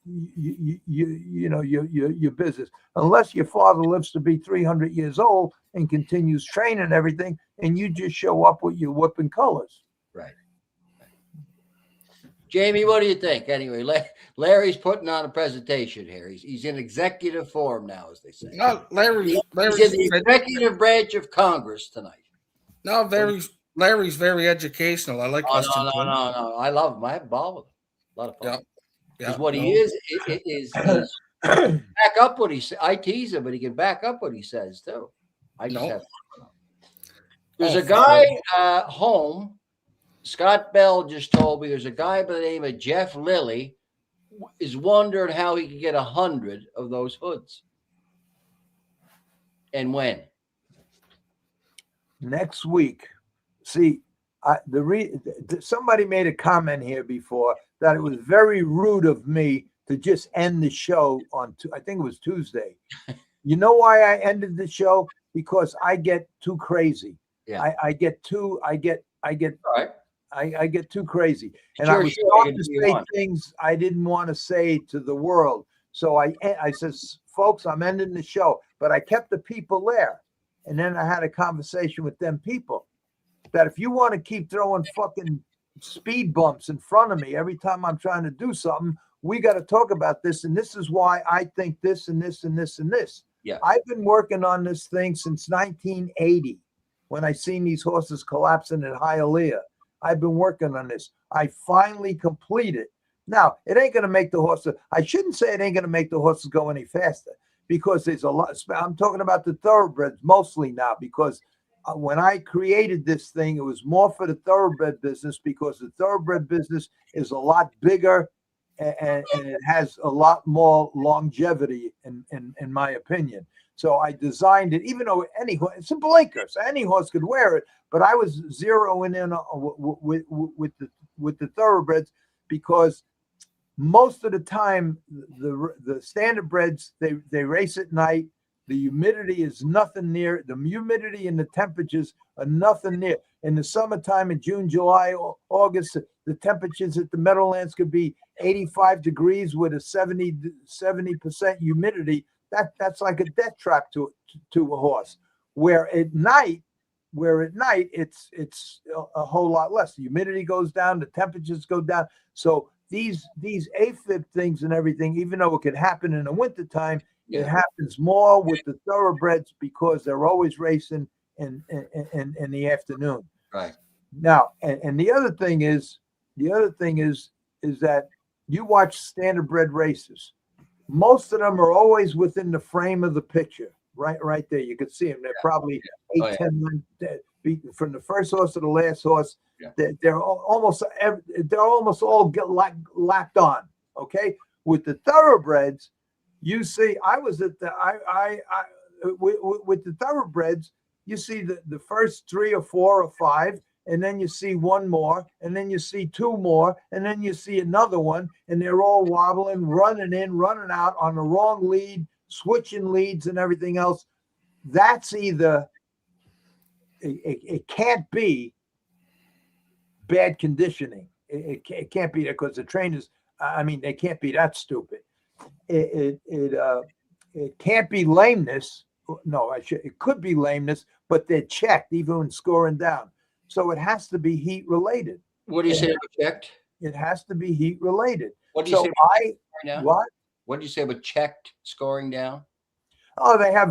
your business. Unless your father lives to be 300 years old and continues training everything, and you just show up with your whipping colors. Right. Jamie, what do you think? Anyway, Larry's putting on a presentation here. He's in executive form now, as they say. No, Larry's He's in the executive branch of Congress tonight. No, Larry's very educational. I like listening to him. No. I love him. I have a ball with him. A lot of fun. Because what he is back up what he says. I tease him, but he can back up what he says too. I just have fun. There's a guy home. Scott Bell just told me there's a guy by the name of Jeff Lilly is wondering how he can get 100 of those hoods. And when? Next week. See, somebody made a comment here before that it was very rude of me to just end the show on, I think it was Tuesday. You know why I ended the show? Because I get too crazy. Yeah. I get too crazy. And Sure, I was starting to say things I didn't want to say to the world. So I says, folks, I'm ending the show. But I kept the people there. And then I had a conversation with them people that if you want to keep throwing fucking speed bumps in front of me every time I'm trying to do something, we got to talk about this. And this is why I think this and this and this and this. Yeah. I've been working on this thing since 1980 when I seen these horses collapsing at Hialeah. I've been working on this. I finally completed. Now, it ain't going to make the horses. I shouldn't say it ain't going to make the horses go any faster because there's a lot. I'm talking about the thoroughbreds mostly now because when I created this thing, it was more for the thoroughbred business because the thoroughbred business is a lot bigger and it has a lot more longevity in my opinion. So I designed it, even though it's a blinker, so any horse could wear it, but I was zeroing in with the thoroughbreds because most of the time the standardbreds they race at night. The humidity is nothing near. The humidity and the temperatures are nothing near. In the summertime, in June, July, August, the temperatures at the Meadowlands could be 85 degrees with a 70% humidity. That's like a death trap to a horse. Where at night it's a whole lot less. The humidity goes down, the temperatures go down. So these AFib things and everything, even though it could happen in the wintertime, it happens more with the thoroughbreds because they're always racing in the afternoon. Right. Now, and the other thing is that you watch standardbred races. Most of them are always within the frame of the picture. Right there. You can see them. They're probably 8, 10 from the first horse to the last horse. Yeah. They're almost all get lapped on. Okay. With the thoroughbreds, you see, I was at the with the thoroughbreds, you see the first 3 or 4 or 5, and then you see one more, and then you see 2 more, and then you see another one, and they're all wobbling, running in, running out on the wrong lead, switching leads and everything else. That's either it can't be bad conditioning. It can't be that because the trainers, they can't be that stupid. It can't be lameness. No, it could be lameness, but they're checked even when scoring down. So it has to be heat related. What do you say about checked? It has to be heat related. What do you say about what? What do you say about checked scoring down? Oh, they have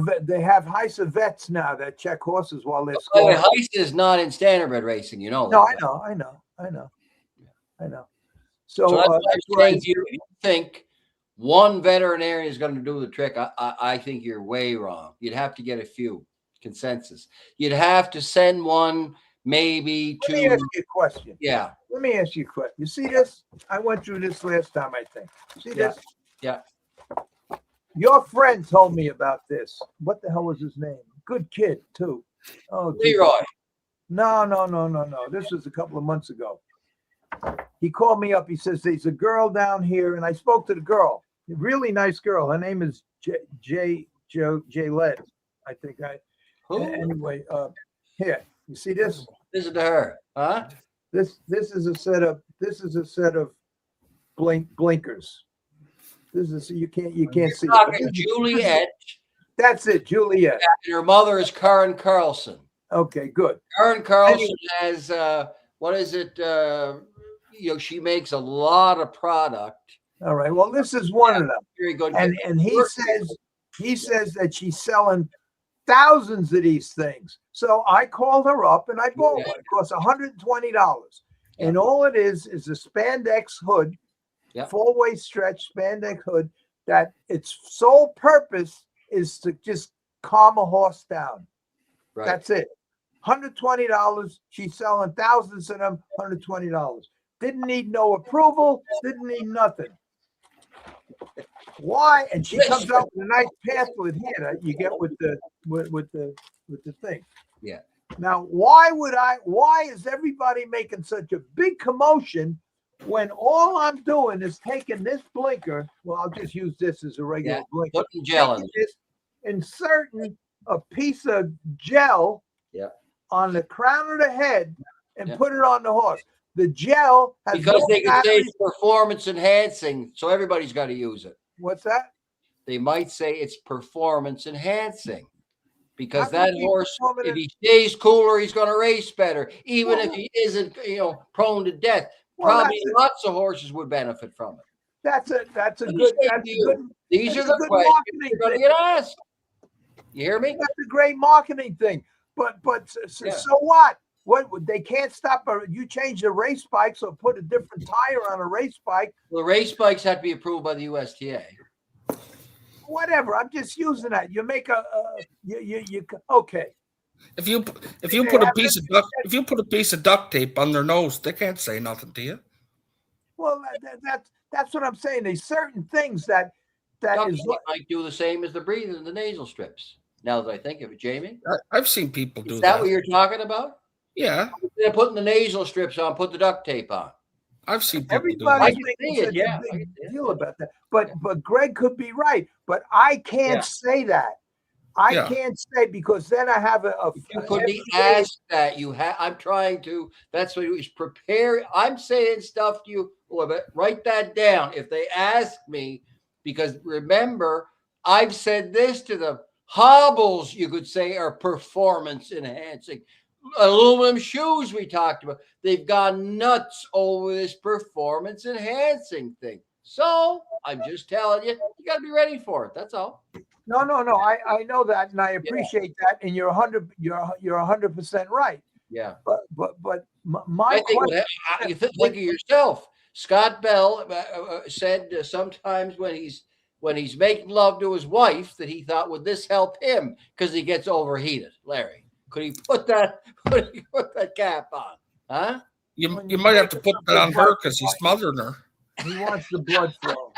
HISA vets now that check horses while they're scoring. HISA is not in standardbred racing, you know. No, I know. So that's why you think one veterinarian is going to do the trick. I think you're way wrong. You'd have to get a few consensus. You'd have to send one maybe to. Let me ask you a question. Yeah. Let me ask you a question. You see this? I went through this last time, I think. See this? Yeah. Your friend told me about this. What the hell was his name? Good kid, too. Oh, Leroy. No. This was a couple of months ago. he called me up. He says, there's a girl down here. And I spoke to the girl, a really nice girl. Her name is J Led. I think anyway, here, you see this? This is to her, huh? This is a set of blinkers. This is you can't see it. Juliet. That's it, Juliet. And her mother is Karen Carlson. Okay, good. Karen Carlson has what is it? She makes a lot of product. All right. Well, this is one of them. Very good. And he says that she's selling thousands of these things. So I called her up and I bought one. It costs $120. And all it is a spandex hood, 4-way stretch spandex hood, that its sole purpose is to just calm a horse down. Right. That's it. $120. She's selling thousands of them, $120. Didn't need no approval, didn't need nothing. Why? And she comes out with a nice pamphlet here that you get with the thing. Yeah. Now, why is everybody making such a big commotion when all I'm doing is taking this blinker? Well, I'll just use this as a regular blinker. Putting gel in it. Inserting a piece of gel on the crown of the head and put it on the horse. The gel has because they can say it's performance enhancing, so everybody's got to use it. What's that? They might say it's performance enhancing because that horse, if he stays cooler, he's going to race better, even if he isn't, prone to death. Probably lots of horses would benefit from it. That's a good. These are the questions you're going to get asked. You hear me? That's a great marketing thing. But so what? What they can't stop? You change the race bikes or put a different tire on a race bike. Well, the race bikes have to be approved by the USTA. Whatever. I'm just using that. You make okay. If you put a piece of duct tape on their nose, they can't say nothing to you. Well, that's what I'm saying. There's certain things that might do the same as the breathing and the nasal strips. Now that I think of it, Jamie, I've seen people do that. Is that what you're talking about? Yeah. They're putting the nasal strips on, put the duct tape on. I've seen people do that. Everybody thinks it's a big deal about that. But Greg could be right. But I can't say that. I can't say because then I have you could be asked that. I'm trying to. That's what he's prepare. I'm saying stuff to you. Write that down. If they ask me, because remember, I've said this to them. Hobbles, you could say, are performance enhancing. Aluminum shoes we talked about. They've gone nuts over this performance enhancing thing. So I'm just telling you, you got to be ready for it. That's all. No. I know that, and I appreciate that, and you're 100% right. Yeah. But my question. You think of yourself. Scott Bell said sometimes when he's making love to his wife that he thought, would this help him because he gets overheated? Larry, could he put that cap on? Huh? You might have to put that on her because he's smothering her. He wants the blood flow.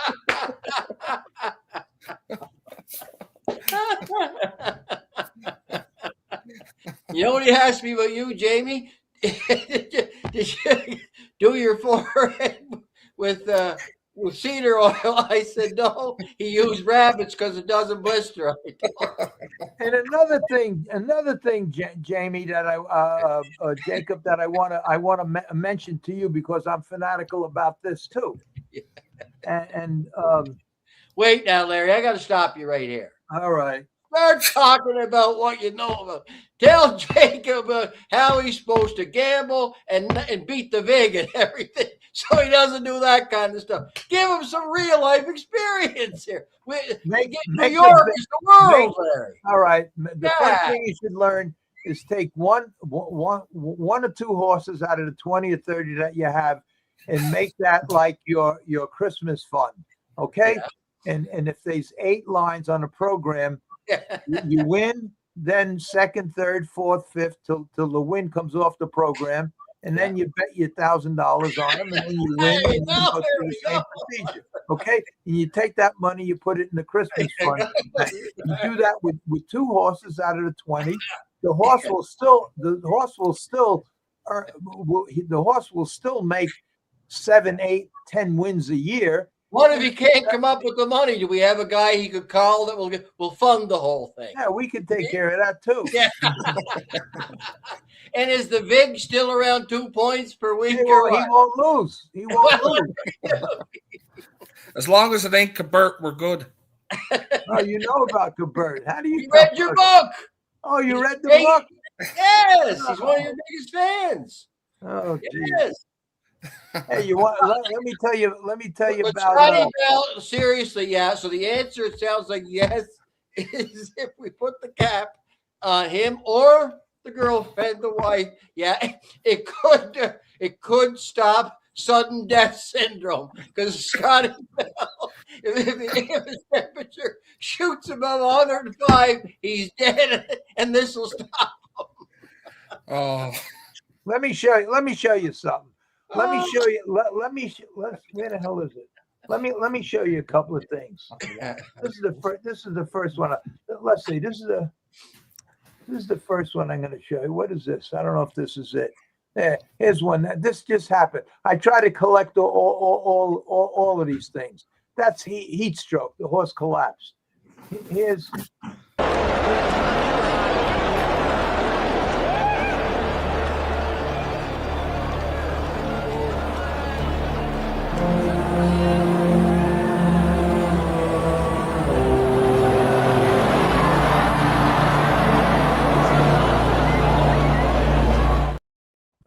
You know what he asked me about you, Jamie? Did you do your forehead with cedar oil? I said no. He used rabbits because it doesn't blister. And another thing, Jamie, that Jacob, that I want to mention to you because I'm fanatical about this too. And wait now, Larry, I got to stop you right here. All right. Start talking about what you know about. Tell Jacob how he's supposed to gamble and beat the vig and everything, so he doesn't do that kind of stuff. Give him some real life experience here. New York is the world, Larry. All right. The first thing you should learn is take one or two horses out of the 20 or 30 that you have, and make that like your Christmas fund. Okay. Yeah. And if there's 8 lines on a program. You win, then second, third, fourth, fifth, till the win comes off the program, and then you bet you $1,000 on them, and then you win, and you go through the same procedure. Okay, and you take that money, you put it in the Christmas fund. You do that with 2 horses out of the 20. The horse will still make 7, 8, 10 wins a year. What if he can't come up with the money? Do we have a guy he could call that will fund the whole thing? Yeah, we could take care of that too. Yeah. And is the VIG still around 2 points per week? He won't lose. He won't lose. As long as it ain't Cabert, we're good. Oh, you know about Cabert. How do you read your book? Oh, you read the book? Yes, he's one of your biggest fans. Oh, geez. Yes. Hey, you want? Let me tell you. Let me tell you But about. Scotty Bell, seriously, yeah. So the answer, it sounds like yes, is if we put the cap on him or the girlfriend, the wife. Yeah, it could stop sudden death syndrome because Scotty Bell, if his temperature shoots above 105, he's dead, and this will stop him. Oh, Let me show you something. Let me show you. Where the hell is it? Let me show you a couple of things. This is the first one. Let's see. This is the first one I'm going to show you. What is this? I don't know if this is it. There, here's one. This just happened. I try to collect all of these things. That's heat stroke. The horse collapsed. Here's.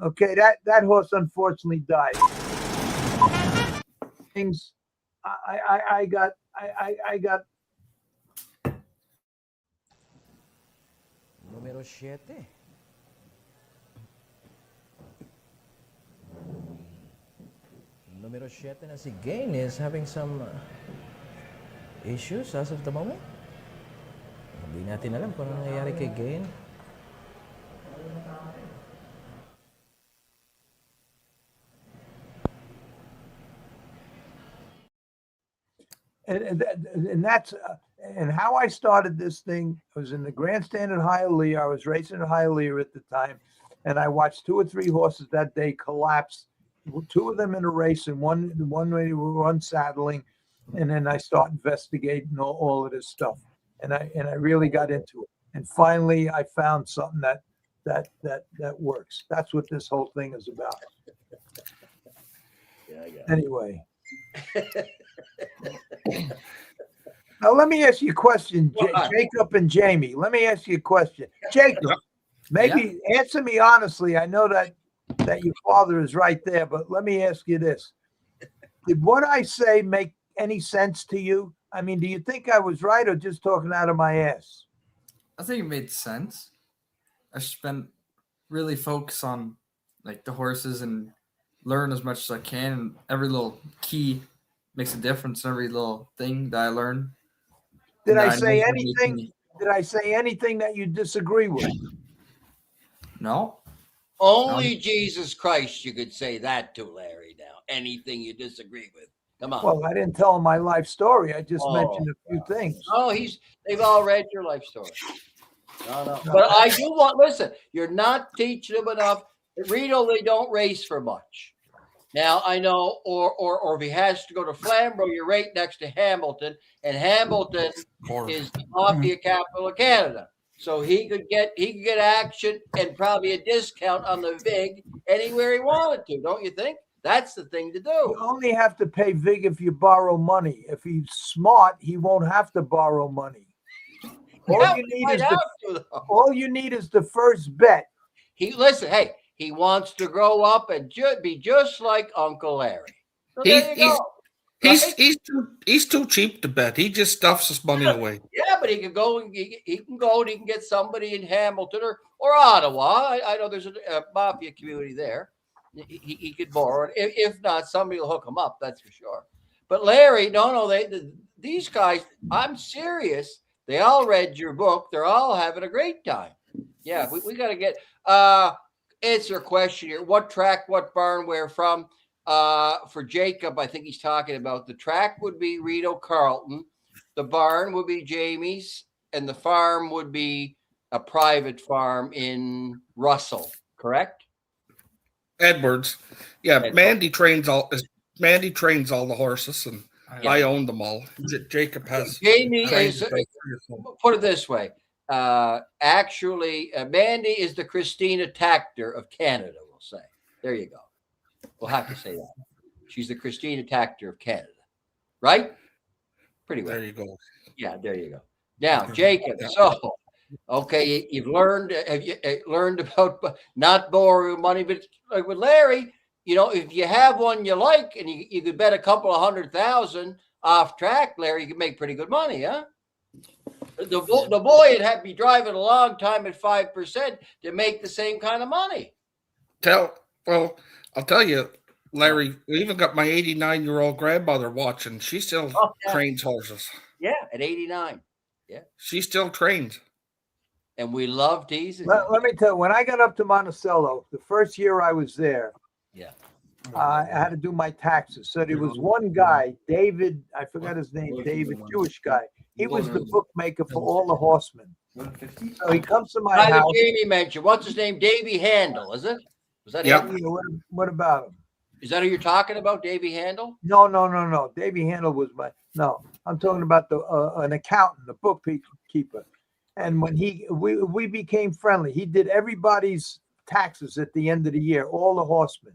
Okay, that horse unfortunately died. Things I got. Número 7. Número 7 na si Gain is having some issues as of the moment. Hindi natin alam kung ano nangyayari kay Gain. And that's and how I started this thing. I was in the grandstand at Hialeah. I was racing at Hialeah at the time, and I watched 2 or 3 horses that day collapse. 2 of them in a race, and one way we were unsaddling, and then I start investigating all of this stuff, and I really got into it. And finally, I found something that works. That's what this whole thing is about. Anyway. Now let me ask you a question, Jacob and Jamie. Let me ask you a question, Jacob. Maybe answer me honestly. I know that your father is right there, but let me ask you this: did what I say make any sense to you? I mean, do you think I was right or just talking out of my ass? I think it made sense. I spent really focus on like the horses and learn as much as I can, and every little key makes a difference. Every little thing that I learn. Did I say anything? Did I say anything that you disagree with? No. Only Jesus Christ you could say that to, Larry. Now, anything you disagree with. Come on. Well, I didn't tell him my life story. I just mentioned a few things. Oh, they've all read your life story. No. But I do listen, you're not teaching them enough. Riddled, they don't race for much. Now I know, or if he has to go to Flamborough, you're right next to Hamilton, and Hamilton is the mafia capital of Canada. So he could get action and probably a discount on the VIG anywhere he wanted to, don't you think? That's the thing to do. You only have to pay VIG if you borrow money. If he's smart, he won't have to borrow money. All you need is the first bet. He wants to grow up and be just like Uncle Larry. So he's too cheap to bet. He just stuffs his money away. Yeah, but he can go and he can get somebody in Hamilton or Ottawa. I know there's a mafia community there. He could borrow it. If not, somebody will hook him up. That's for sure. But Larry, these guys, I'm serious. They all read your book. They're all having a great time. Yeah, we got to get answer a question here. What track, what barn, where from? For Jacob, I think he's talking about the track would be Rideau Carlton, the barn would be Jamie's, and the farm would be a private farm in Russell, correct? Edwards. Yeah, Mandy trains all the horses, and I own them all. Jacob has. Jamie is. Put it this way. Actually, Mandy is the Christina Tactor of Canada. We'll say. There you go. We'll have to say that. She's the Christina Tactor of Canada, right? Pretty well. There you go. Yeah, there you go. Now, Jacob. So, okay, you've learned. Have you learned about not borrowing money? But like with Larry, if you have one you like, and you could bet a couple of $100,000 off track, Larry, you could make pretty good money, huh? The boy would have to be driving a long time at 5% to make the same kind of money. I'll tell you, Larry, we even got my 89-year-old grandmother watching. She still trains horses. Yeah, at 89. Yeah. She still trains. And we love teasing. Let me tell you, when I got up to Monticello, the first year I was there, I had to do my taxes. So there was one guy, David, I forgot his name, David, Jewish guy. He was the bookmaker for all the horsemen. So he comes to my house. Jamie mentioned, what's his name? Davy Handel, is it? Was that him? What about him? Is that who you're talking about, Davy Handel? No. Davy Handel was I'm talking about an accountant, a bookkeeper. And when we became friendly, he did everybody's taxes at the end of the year, all the horsemen.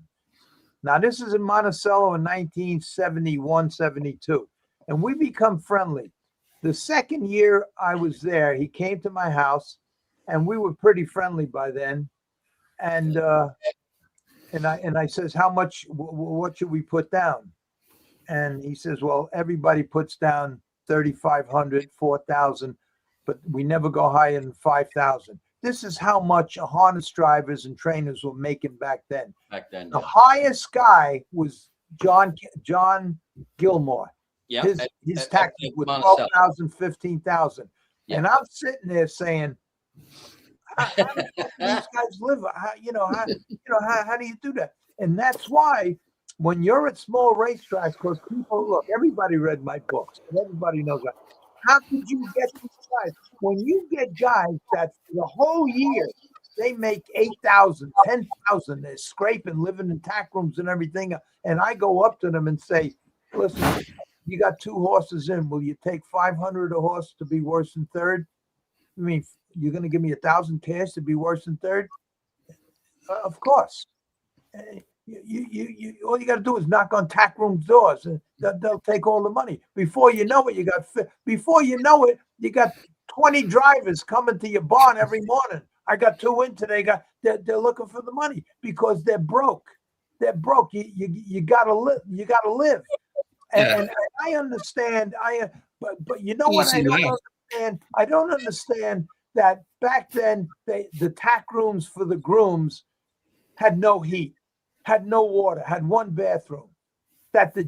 Now, this is in Monticello in 1971, 72. And we become friendly. The second year I was there, he came to my house, and we were pretty friendly by then. And I says, how much, what should we put down? And he says, well, everybody puts down 3,500, 4,000, but we never go higher than 5,000. This is how much harness drivers and trainers were making back then. The highest guy was John Gilmore. Yeah, his taxes were 12,000, 15,000. Yeah. And I'm sitting there saying, how do these guys live? How do you do that? And that's why when you're at small racetracks, because people look, everybody read my books, and everybody knows that. How could you get these guys? When you get guys that the whole year they make 8,000, 10,000, they're scraping, living in tack rooms and everything, and I go up to them and say, "Listen, you got 2 horses in. Will you take 500 a horse to be worse than third? I mean, you're going to give me 1,000 cash to be worse than third? Of course. You all you got to do is knock on tack room doors, and they'll take all the money. Before you know it, you got 20 drivers coming to your barn every morning. I got 2 in today. They're looking for the money because they're broke. They're broke. You gotta live. You gotta live. And I understand. But you know what I don't understand? I don't understand that back then the tack rooms for the grooms had no heat, had no water, had 1 bathroom. That the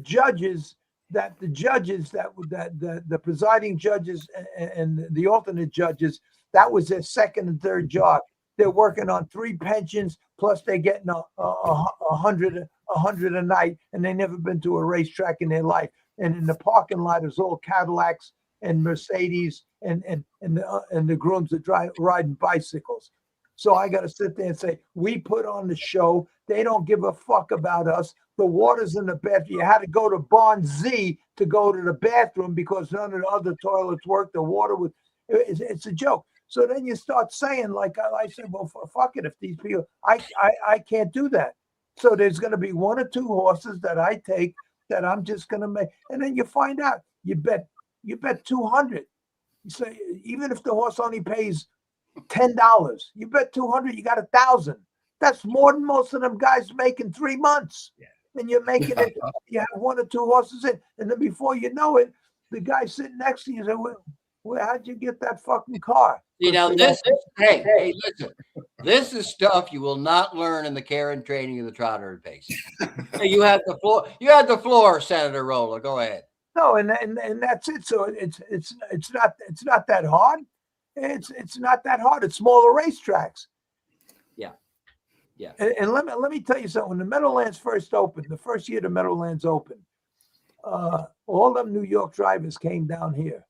presiding judges and the alternate judges, that was their second and third job. They're working on 3 pensions, plus they're getting $100 a night, and they never been to a racetrack in their life. And in the parking lot is all Cadillacs and Mercedes and the grooms that riding bicycles. So I got to sit there and say, we put on the show. They don't give a fuck about us. The water's in the bathroom. You had to go to Barn Z to go to the bathroom because none of the other toilets worked. The water was, it's a joke. So then you start saying, like I said, well, fuck it. If these people, I can't do that. So there's going to be 1 or 2 horses that I take that I'm just going to make. And then you find out, you bet 200. You say, even if the horse only pays $10, you bet 200, you got 1,000. That's more than most of them guys make in 3 months. Yeah. And you're making it, you have 1 or 2 horses in, and then before you know it, the guy sitting next to you says, well, how'd you get that fucking car? You know, hey, listen, this is stuff you will not learn in the care and training of the trotter and pace. You had the floor, Senator Rolla. Go ahead. No, and that's it. So it's not that hard. It's not that hard. It's smaller racetracks. Yeah. And let me tell you something. When the Meadowlands first opened, the first year the Meadowlands opened, all them New York drivers came down here,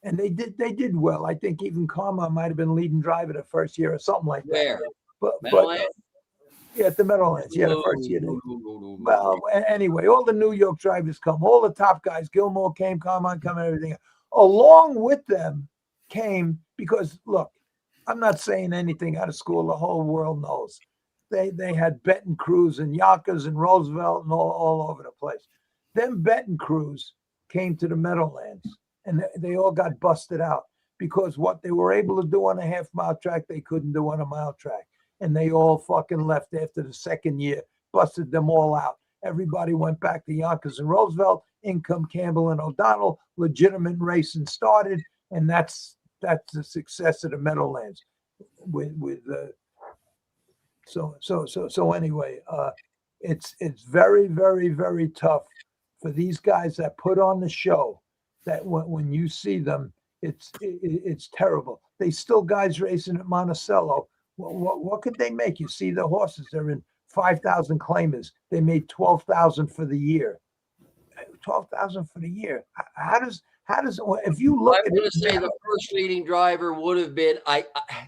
and they did well. I think even Karma might have been leading driver the first year or something like that. Where? But Yeah, at the Meadowlands. Yeah, the first year. Well, anyway, all the New York drivers come, all the top guys. Gilmore came, Carmine come, and everything. Along with them came, because look, I'm not saying anything out of school. The whole world knows. They had betting crews in Yonkers and Roosevelt and all over the place. Them betting crews came to the Meadowlands, and they all got busted out because what they were able to do on a half-mile track, they couldn't do on a mile track. And they all fucking left after the second year, busted them all out. Everybody went back to Yonkers and Roosevelt, Income, Campbell, and O'Donnell. Legitimate racing started, and that's the success of the Meadowlands. So anyway, it's very, very, very tough for these guys that put on the show. That when you see them, it's terrible. They still guys racing at Monticello. What could they make? You see the horses, they're in 5,000 claimers. They made 12,000 for the year. 12,000 for the year. How does if you look I'm going to say the first leading driver would have been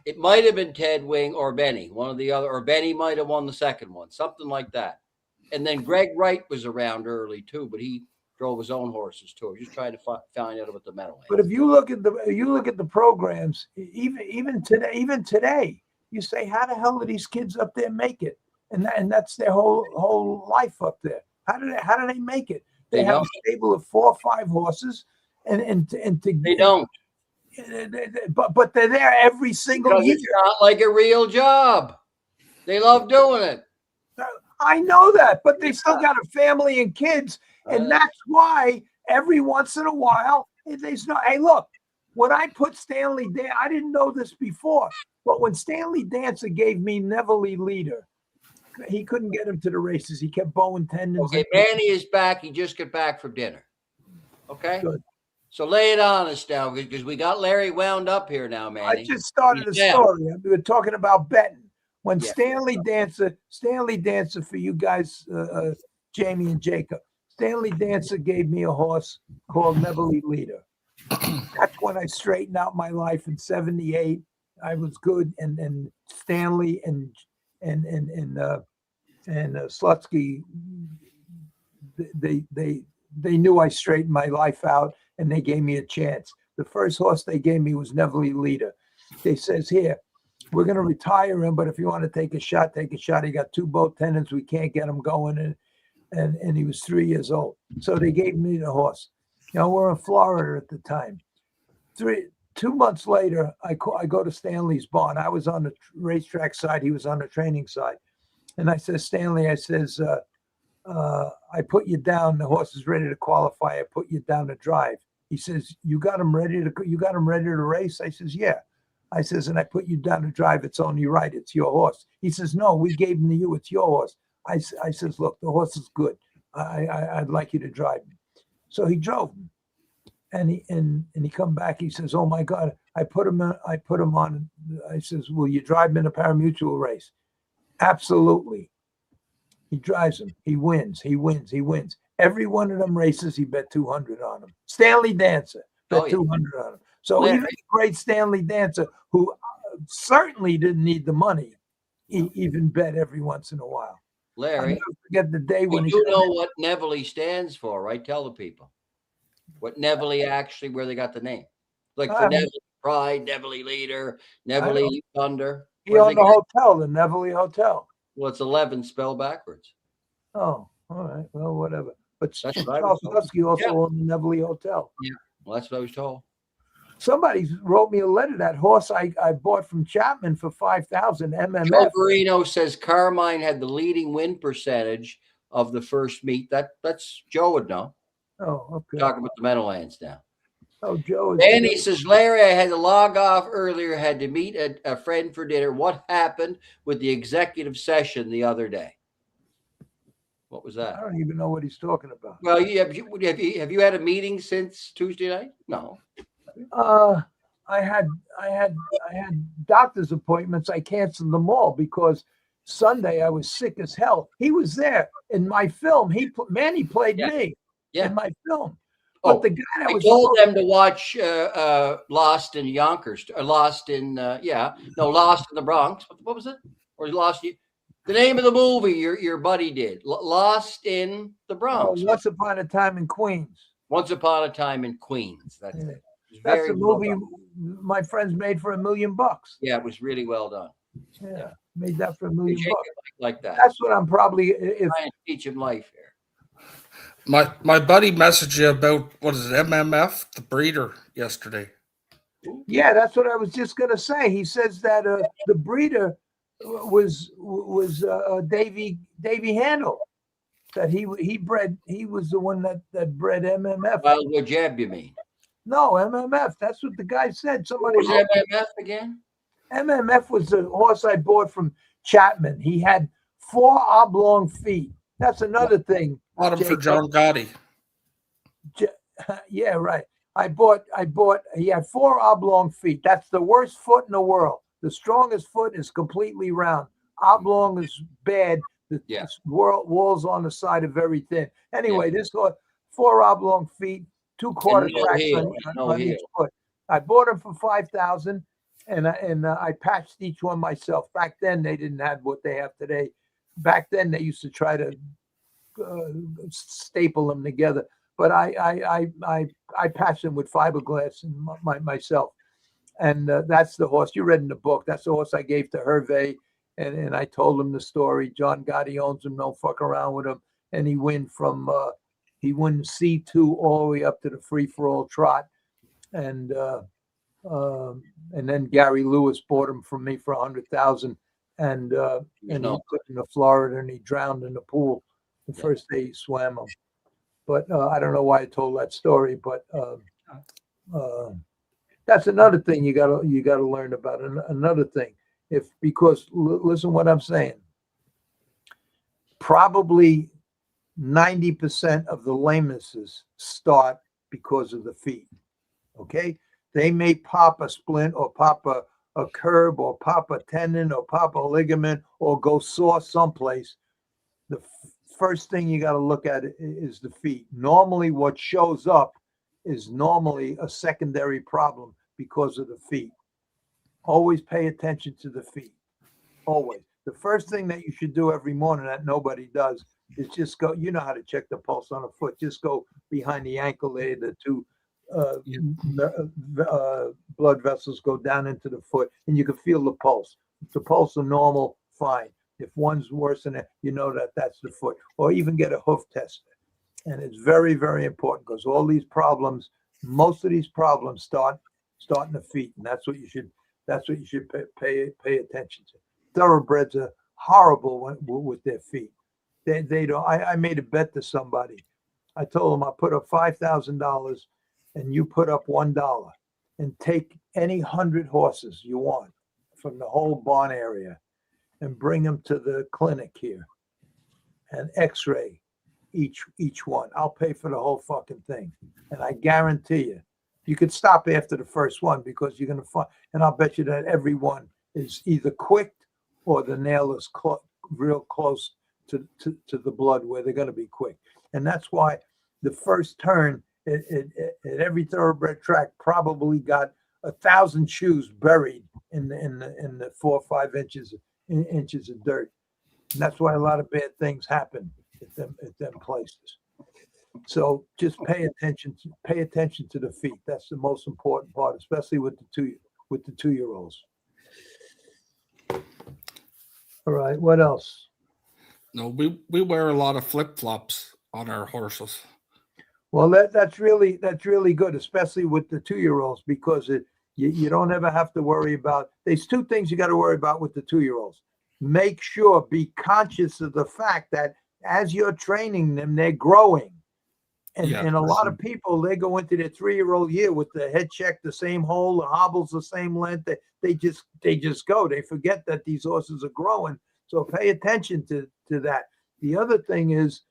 it might have been Ted Wing or Benny, one of the other, or Benny might have won the second one, something like that. And then Greg Wright was around early too, but he drove his own horses too. Just trying to find out about the Meadowlands. But if you look at the programs, even today, you say, how the hell do these kids up there make it? And that's their whole life up there. How do they make it? They have a stable of 4 or 5 horses, and they don't. But they're there every single year. It's not like a real job. They love doing it. I know that, but they still got a family and kids, and that's why every once in a while there's no. Hey, look, when I put Stanley Dan, I didn't know this before, but when Stanley Dancer gave me Neville Leader, he couldn't get him to the races. He kept bowing tendons. Okay, Manny is back. He just got back from dinner. Okay. Good. So lay it on us now, because we got Larry wound up here now, Manny. I just started a story. We were talking about betting. When Stanley Dancer for you guys, Jamie and Jacob, Stanley Dancer gave me a horse called Neville Leader. That's when I straightened out my life in '78. I was good, and Stanley and Slutsky, they knew I straightened my life out, and they gave me a chance. The first horse they gave me was Neville Leader. They says, here, we're going to retire him, but if you want to take a shot, take a shot. He got 2 boat tendons. We can't get him going. And he was 3 years old. So they gave me the horse. You know, we're in Florida at the time. 2 months later, I go to Stanley's barn. I was on the racetrack side. He was on the training side. And I said, Stanley, I says, I put you down. The horse is ready to qualify. I put you down to drive. He says, you got him ready to race? I says, yeah. I says, and I put you down to drive. It's only right. It's your horse. He says, no, we gave him to you. It's your horse. I says, look, the horse is good. I'd like you to drive him. So he drove him. And he come back. He says, oh my God, I put him on. I says, will you drive him in a parimutuel race? Absolutely. He drives him. He wins. Every one of them races, he bet 200 on him. Stanley Dancer bet 200 on him. So even the great Stanley Dancer, who certainly didn't need the money, he even bet every once in a while. Larry, I'll never forget the day when you know what Neville stands for, right? Tell the people what Neville actually, where they got the name. Like for Neville Pride, Neville Leader, Neville Thunder. He owned the hotel, the Neville Hotel. Well, it's 11 spelled backwards. Oh, all right. Well, whatever. But Charles Husky also owned the Neville Hotel. Yeah, well, that's what I was told. Somebody wrote me a letter. That horse I bought from Chapman for 5,000 MMF. Joe Verino says Carmine had the leading win percentage of the first meet. That's Joe would know. Oh, okay. Talking about the Meadowlands now. Oh, Joe. And he says, Larry, I had to log off earlier, had to meet a friend for dinner. What happened with the executive session the other day? What was that? I don't even know what he's talking about. Well, have you had a meeting since Tuesday night? No. I had doctor's appointments. I canceled them all because Sunday I was sick as hell. He was there in my film. Manny played me in my film. But the guy that was told them to watch Lost in Yonkers, Lost in Lost in the Bronx. What was it? Or Lost? The name of the movie your buddy did, Lost in the Bronx. Once Upon a Time in Queens. Once Upon a Time in Queens. That's it. That's the movie my friends made for $1 million. Yeah, it was really well done. Yeah, made that for $1 million. Like that. That's what I'm probably if trying to teach him life here. My buddy messaged you about what is it, MMF, the breeder, yesterday. Yeah, that's what I was just gonna say. He says that the breeder was Davy Handel. That he bred. He was the one that bred MMF. Well, Jeb, you mean? No, MMF. That's what the guy said. Somebody What was MMF again? MMF was the horse I bought from Chapman. He had 4 oblong feet. That's another thing. Bought him for John Gotti. Yeah, right. I bought. He had 4 oblong feet. That's the worst foot in the world. The strongest foot is completely round. Oblong is bad. The walls on the side are very thin. Anyway, this horse, 4 oblong feet, 2 quarter cracks on each foot. I bought them for $5,000, and I patched each one myself. Back then, they didn't have what they have today. Back then, they used to try to staple them together. But I patched them with fiberglass and myself. And that's the horse you read in the book. That's the horse I gave to Hervé. And I told him the story. John Gotti owns him. Don't fuck around with him. And he won from C2 all the way up to the free-for-all trot. And then Gary Lewis bought him from me for $100,000. And he took him to Florida and he drowned in the pool the first day he swam him. But I don't know why I told that story. But that's another thing you gotta learn about. Another thing, because listen what I'm saying. Probably 90% of the lamenesses start because of the feet. Okay, they may pop a splint or pop a curb or pop a tendon or pop a ligament or go sore someplace. The first thing you got to look at is the feet. Normally, what shows up is normally a secondary problem because of the feet. Always pay attention to the feet. Always. The first thing that you should do every morning that nobody does is just go. You know how to check the pulse on a foot. Just go behind the ankle there. The 2 blood vessels go down into the foot, and you can feel the pulse. If the pulse is normal, fine. If one's worse than it, you know that's the foot. Or even get a hoof test. And it's very, very important because all these problems, most of these problems start in the feet, and that's what you should pay attention to. Thoroughbreds are horrible with their feet. They don't. I made a bet to somebody. I told them I put up $5,000, and you put up $1, and take any 100 horses you want from the whole barn area, and bring them to the clinic here, and X-ray each one. I'll pay for the whole fucking thing, and I guarantee you could stop after the first one because you're gonna find. And I'll bet you that every one is either quicked or the nail is real close to the blood where they're gonna be quick. And that's why the first turn at every thoroughbred track probably got 1,000 shoes buried in the 4 or 5 inches of dirt. And that's why a lot of bad things happen at them places. So just pay attention to the feet. That's the most important part, especially with the 2-year-olds. All right, what else? No, we wear a lot of flip-flops on our horses. Well, that's really good, especially with the 2-year-olds, because you don't ever have to worry about. There's 2 things you got to worry about with the 2-year-olds. Make sure, be conscious of the fact that as you're training them, they're growing. And a lot of people, they go into their 3-year-old year with the head check the same hole, the hobbles the same length. They just go. They forget that these horses are growing. So pay attention to that. The other thing is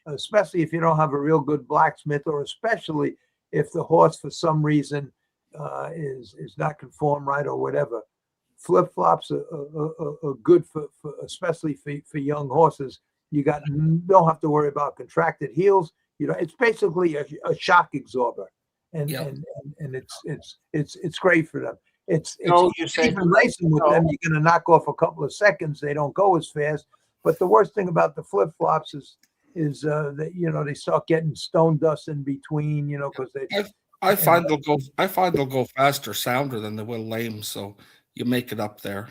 especially if you don't have a real good blacksmith, or especially if the horse for some reason is not conformed right or whatever, flip-flops are good for especially for young horses. You don't have to worry about contracted heels. It's basically a shock absorber, and it's great for them. No, you said even racing with no. them, you're going to knock off a couple of seconds. They don't go as fast. But the worst thing about the flip flops is that they start getting stone dust in between. Because they. I find they'll go faster, sounder than they will lame. So you make it up there.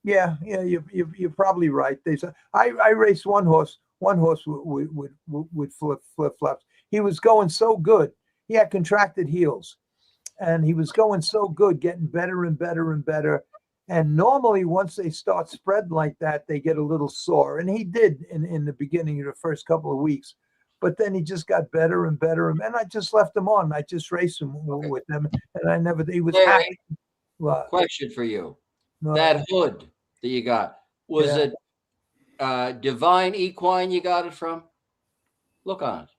Yeah, you're probably right. I raced one horse with flip flops. He was going so good. He had contracted heels, and he was going so good, getting better and better and better. And normally, once they start spreading like that, they get a little sore. And he did in the beginning of the first couple of weeks. But then he just got better and better. And I just left him on. I just raced him with them. And he was happy. Question for you. That hood that you got, was it Divine Equine you got it from? Look on it.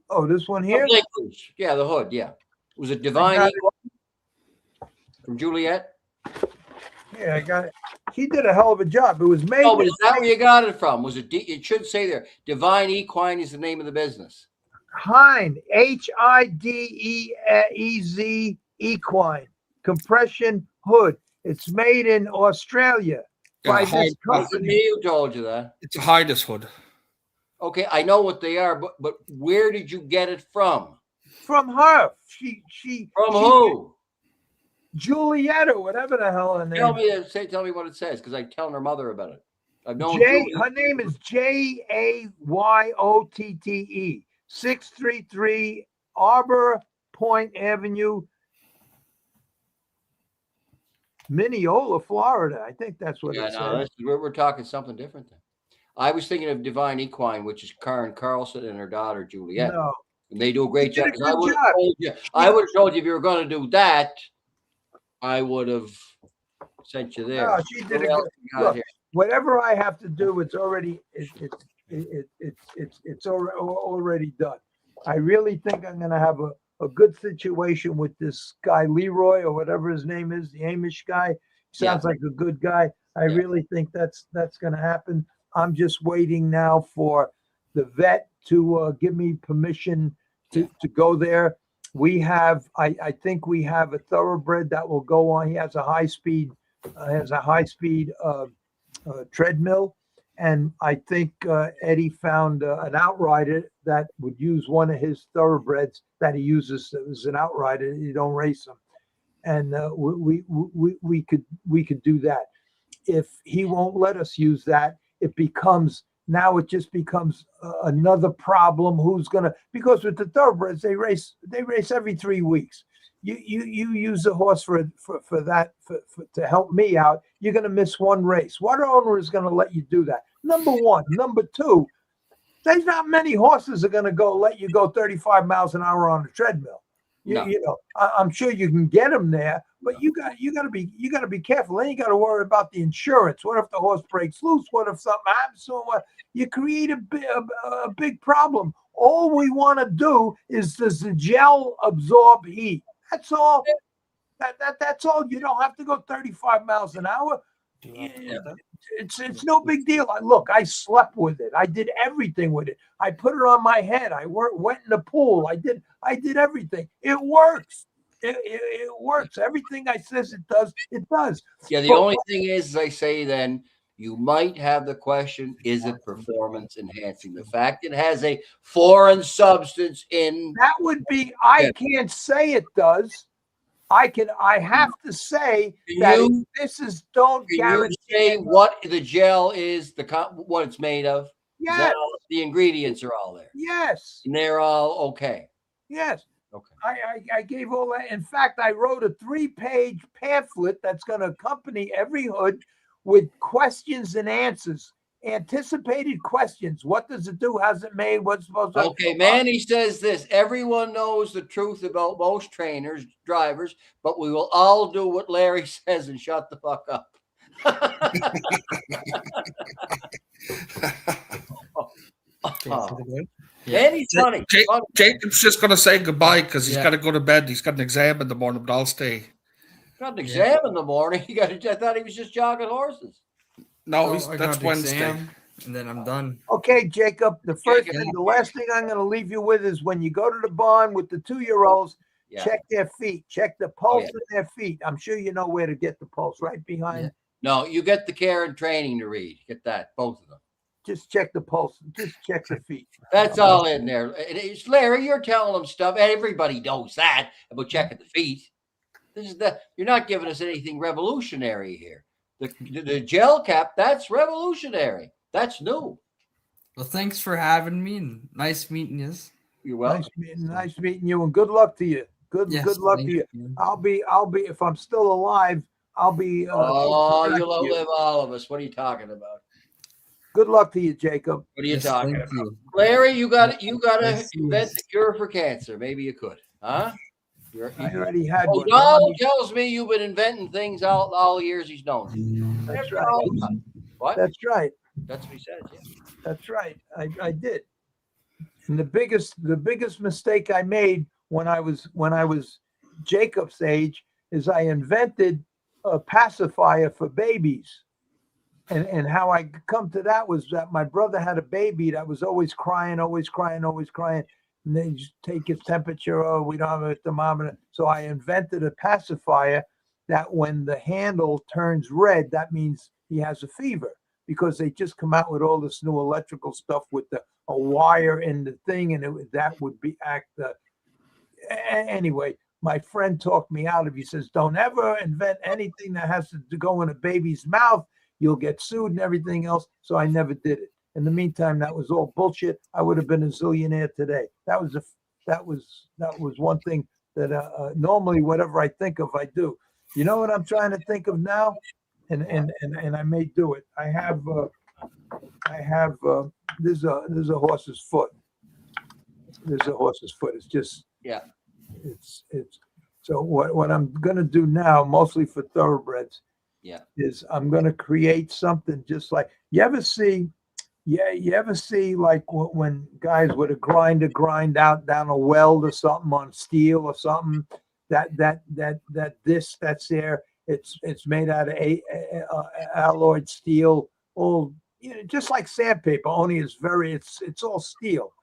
Oh, this one here? Yeah, the hood, yeah. Was it Divine Equine from Juliet? Yeah, I got it. He did a hell of a job. It was made. Oh, but is that where you got it from? Was it? It should say there. Divine Equine is the name of the business. Hind, Hidez, Equine, compression hood. It's made in Australia by this company. Me who told you that? It's a Hidez hood. Okay, I know what they are, but where did you get it from? From her. She. From who? Juliet or whatever the hell her name. Tell me what it says, because I'm telling her mother about it. I've known her name is Jayyotte, 633 Arbor Point Avenue, Mineola, Florida. I think that's what it says. We're talking something different then. I was thinking of Divine Equine, which is Karen Carlson and her daughter Juliet. No. And they do a great job. I would have told you if you were going to do that, I would have sent you there. No, she did a good job. Whatever I have to do, it's already already done. I really think I'm going to have a good situation with this guy Leroy or whatever his name is, the Amish guy. Sounds like a good guy. I really think that's going to happen. I'm just waiting now for the vet to give me permission to go there. We have, I think we have a thoroughbred that will go on. He has a high speed treadmill, and I think Eddie found an outrider that would use one of his thoroughbreds that he uses as an outrider. You don't race them, and we could do that. If he won't let us use that, it just becomes another problem. Who's gonna? Because with the thoroughbreds, they race every 3 weeks. You use a horse for that to help me out. You're gonna miss one race. What owner is gonna let you do that? Number one. Number two, there's not many horses are gonna let you go 35 miles an hour on a treadmill. I'm sure you can get them there, but you got to be careful. Then you got to worry about the insurance. What if the horse breaks loose? What if something happens? So you create a big problem. All we want to do is, does the gel absorb heat? That's all. That's all. You don't have to go 35 miles an hour. It's no big deal. I slept with it. I did everything with it. I put it on my head. I went in the pool. I did everything. It works. It works. Everything I says it does, it does. Yeah, the only thing is, as I say, then you might have the question, is it performance enhancing? The fact it has a foreign substance in that would be, I can't say it does. I have to say that this is don't guarantee. You say what the gel is, what it's made of? Yes. The ingredients are all there. Yes. And they're all okay. Yes. Okay. I gave all that. In fact, I wrote a 3-page pamphlet that's going to accompany every hood with questions and answers. Anticipated questions. What does it do? How's it made? What's supposed to? Okay, Manny says this. Everyone knows the truth about most trainers, drivers, but we will all do what Larry says and shut the fuck up. Manny's funny. Jacob's just gonna say goodbye because he's got to go to bed. He's got an exam in the morning, but I'll stay. Got an exam in the morning. I thought he was just jogging horses. No, that's Wednesday. And then I'm done. Okay, Jacob, the last thing I'm going to leave you with is when you go to the barn with the 2-year-olds, Yeah. Check their feet. Check the pulse yeah. in their feet. I'm sure you know where to get the pulse, right behind. Yeah. No, you get the care and training to read. Get that, both of them. Just check the pulse. Just check the feet. That's all in there. It's Larry, you're telling them stuff. Everybody knows that about checking the feet. You're not giving us anything revolutionary here. The gel cap, that's revolutionary. That's new. Well, thanks for having me, and nice meeting you. You're welcome. Nice meeting you, and good luck to you. Good luck to you. I'll be if I'm still alive, I'll be. You'll outlive all of us. What are you talking about? Good luck to you, Jacob. What are you talking about? Larry, you got to invent the cure for cancer. Maybe you could, huh? I already had one. Donald tells me you've been inventing things all the years he's known you. That's right. What? That's right. That's what he says. Yeah. That's right. I did. And the biggest mistake I made when I was Jacob's age is I invented a pacifier for babies. And how I come to that was that my brother had a baby that was always crying. And they just take his temperature. Oh, we don't have a thermometer. So I invented a pacifier that when the handle turns red, that means he has a fever, because they just come out with all this new electrical stuff with a wire in the thing, and that would be anyway. My friend talked me out of it. He says, don't ever invent anything that has to go in a baby's mouth. You'll get sued and everything else. So I never did it. In the meantime, that was all bullshit. I would have been a zillionaire today. That was one thing that normally whatever I think of, I do. You know what I'm trying to think of now, and I may do it. I have there's a horse's foot. There's a horse's foot. It's just It's so what I'm gonna do now, mostly for thoroughbreds, is I'm gonna create something just like you ever see like when guys with a grinder grind out down a weld or something on steel or something, that disc that's there, it's made out of alloyed steel, all just like sandpaper, only it's all steel,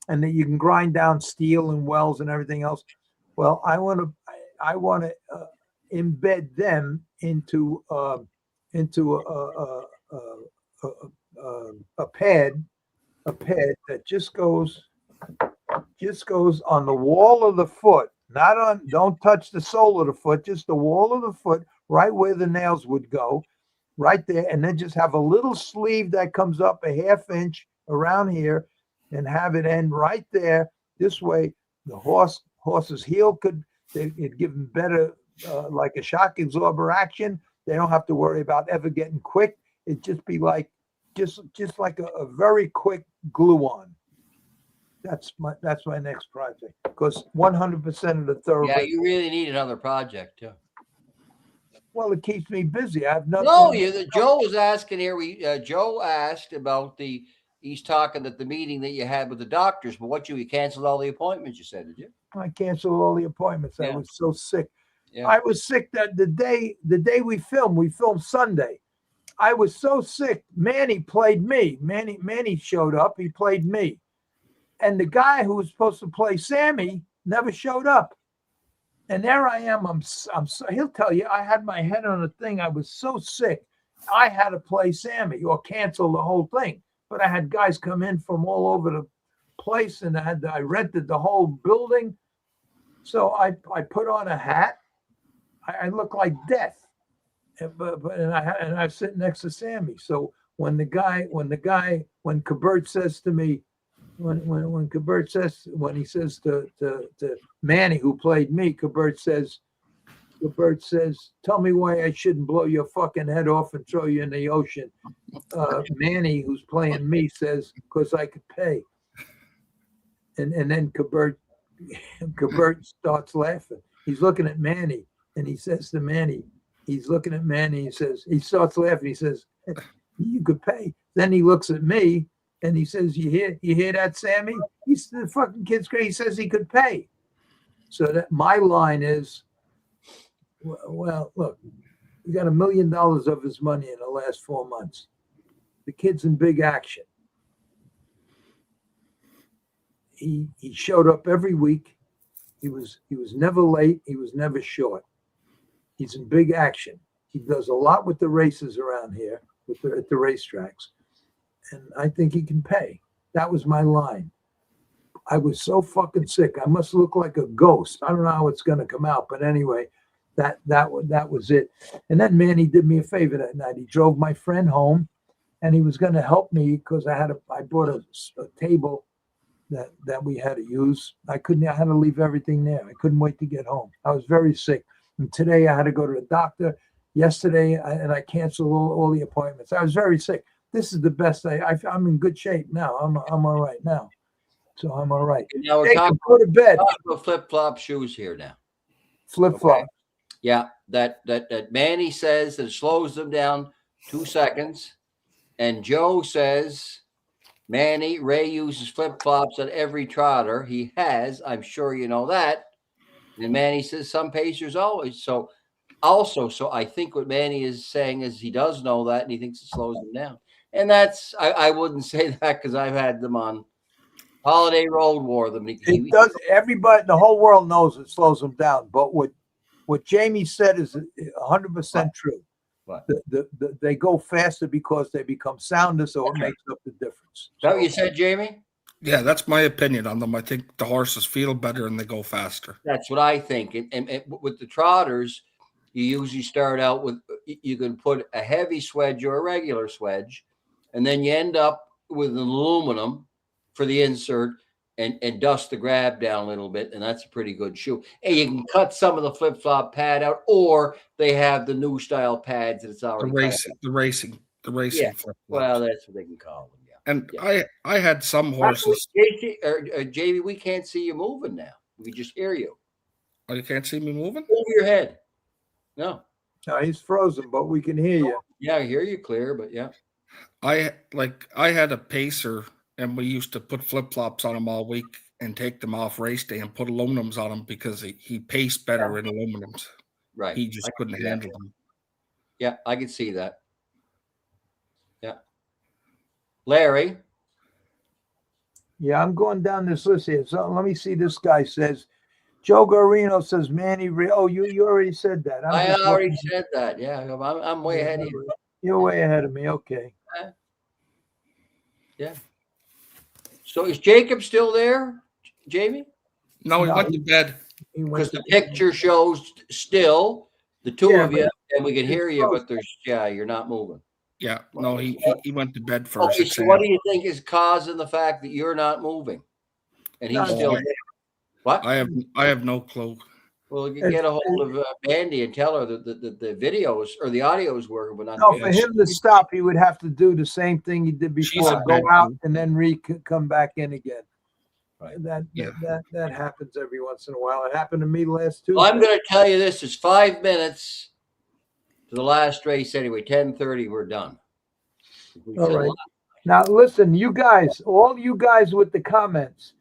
and then you can grind down steel and welds and everything else. Well, I want to embed them into a pad that just goes on the wall of the foot, don't touch the sole of the foot, just the wall of the foot, right where the nails would go, right there, and then just have a little sleeve that comes up a half inch around here, and have it end right there. This way, the horse's heel it'd give them better, like a shock absorber action. They don't have to worry about ever getting quick. It'd just be like just like a very quick glue on. That's my next project, because 100% of the thoroughbred. Yeah, you really need another project too. Well, it keeps me busy. I have nothing. No, Joe was asking here. Joe asked about he's talking at the meeting that you had with the doctors, but you canceled all the appointments, you said, did you? I canceled all the appointments. Yeah. I was so sick. Yeah. I was sick that the day we filmed Sunday. I was so sick. Manny played me. Manny showed up. He played me. And the guy who was supposed to play Sammy never showed up. And there I am. He'll tell you, I had my head on a thing. I was so sick. I had to play Sammy or cancel the whole thing. But I had guys come in from all over the place, and I rented the whole building. So I put on a hat. I look like death. And I sit next to Sammy. So when Kabert says to me, when he says to Manny, who played me, Kabert says, tell me why I shouldn't blow your fucking head off and throw you in the ocean. Manny, who's playing me, says, because I could pay. And then Kabert starts laughing. He's looking at Manny, and he says to Manny, he's looking at Manny, he starts laughing. He says, you could pay. Then he looks at me, and he says, you hear that, Sammy? The fucking kid's great. He says he could pay. So that my line is, well, look, we got $1 million of his money in the last 4 months. The kid's in big action. He showed up every week. He was never late. He was never short. He's in big action. He does a lot with the races around here, at the racetracks, and I think he can pay. That was my line. I was so fucking sick. I must look like a ghost. I don't know how it's going to come out, but anyway, that was it. And then Manny did me a favor that night. He drove my friend home, and he was going to help me because I bought a table that we had to use. I had to leave everything there. I couldn't wait to get home. I was very sick. And today I had to go to the doctor. Yesterday, I canceled all the appointments. I was very sick. This is the best. I'm in good shape now. I'm all right now. So I'm all right. Now we're Jacob, talking go to bed. about flip-flop shoes here now. Flip-flop. Okay. Yeah, that Manny says that it slows them down 2 seconds. And Joe says, Ray uses flip-flops on every trotter he has. I'm sure you know that. And Manny says some pacers always. So I think what Manny is saying is he does know that, and he thinks it slows them down. And that's, I wouldn't say that because I've had them on Holiday Road, wore them. It does. Everybody, the whole world knows it slows them down. But what Jamie said is 100% true. What? They go faster because they become sounder, so it makes up the difference. Is that what you said, Jamie? Yeah, that's my opinion on them. I think the horses feel better and they go faster. That's what I think. And with the trotters, you usually start out with, you can put a heavy swedge or a regular swedge, and then you end up with an aluminum for the insert and dust the grab down a little bit, and that's a pretty good shoe. And you can cut some of the flip-flop pad out, or they have the new style pads that it's already the racing yeah. flip-flops. Well, that's what they can call them. Yeah. And yeah. I had some horses. JV, we can't see you moving now. We can just hear you. Oh, you can't see me moving? Over your head. No, he's frozen, but we can hear you. Yeah, I hear you clear, but yeah. I had a pacer, and we used to put flip-flops on him all week and take them off race day and put aluminums on him because he paced better in aluminums. Right. He just couldn't handle them. Yeah, I could see that. Yeah. Larry. Yeah, I'm going down this list here. So let me see. This guy says, Joe Garino says Manny. Oh, you already said that. I already said that. Yeah, I'm way ahead of you. You're way ahead of me. Okay. Yeah. So is Jacob still there, Jamie? No, he went to bed. Because the picture shows still the two of you, and we can hear you, but you're not moving. Yeah, no, he went to bed first. Okay, so what do you think is causing the fact that you're not moving, and he's still there? What? I have no clue. Well, you get a hold of Andy and tell her that the videos or the audio is working, but not. No, for him to stop, he would have to do the same thing he did before: go out and then come back in again. Right. That happens every once in a while. It happened to me last Tuesday. Well, I'm going to tell you this: it's 5 minutes to the last race. Anyway, 10:30, we're done. All right. Now listen, you guys, all you guys with the comments.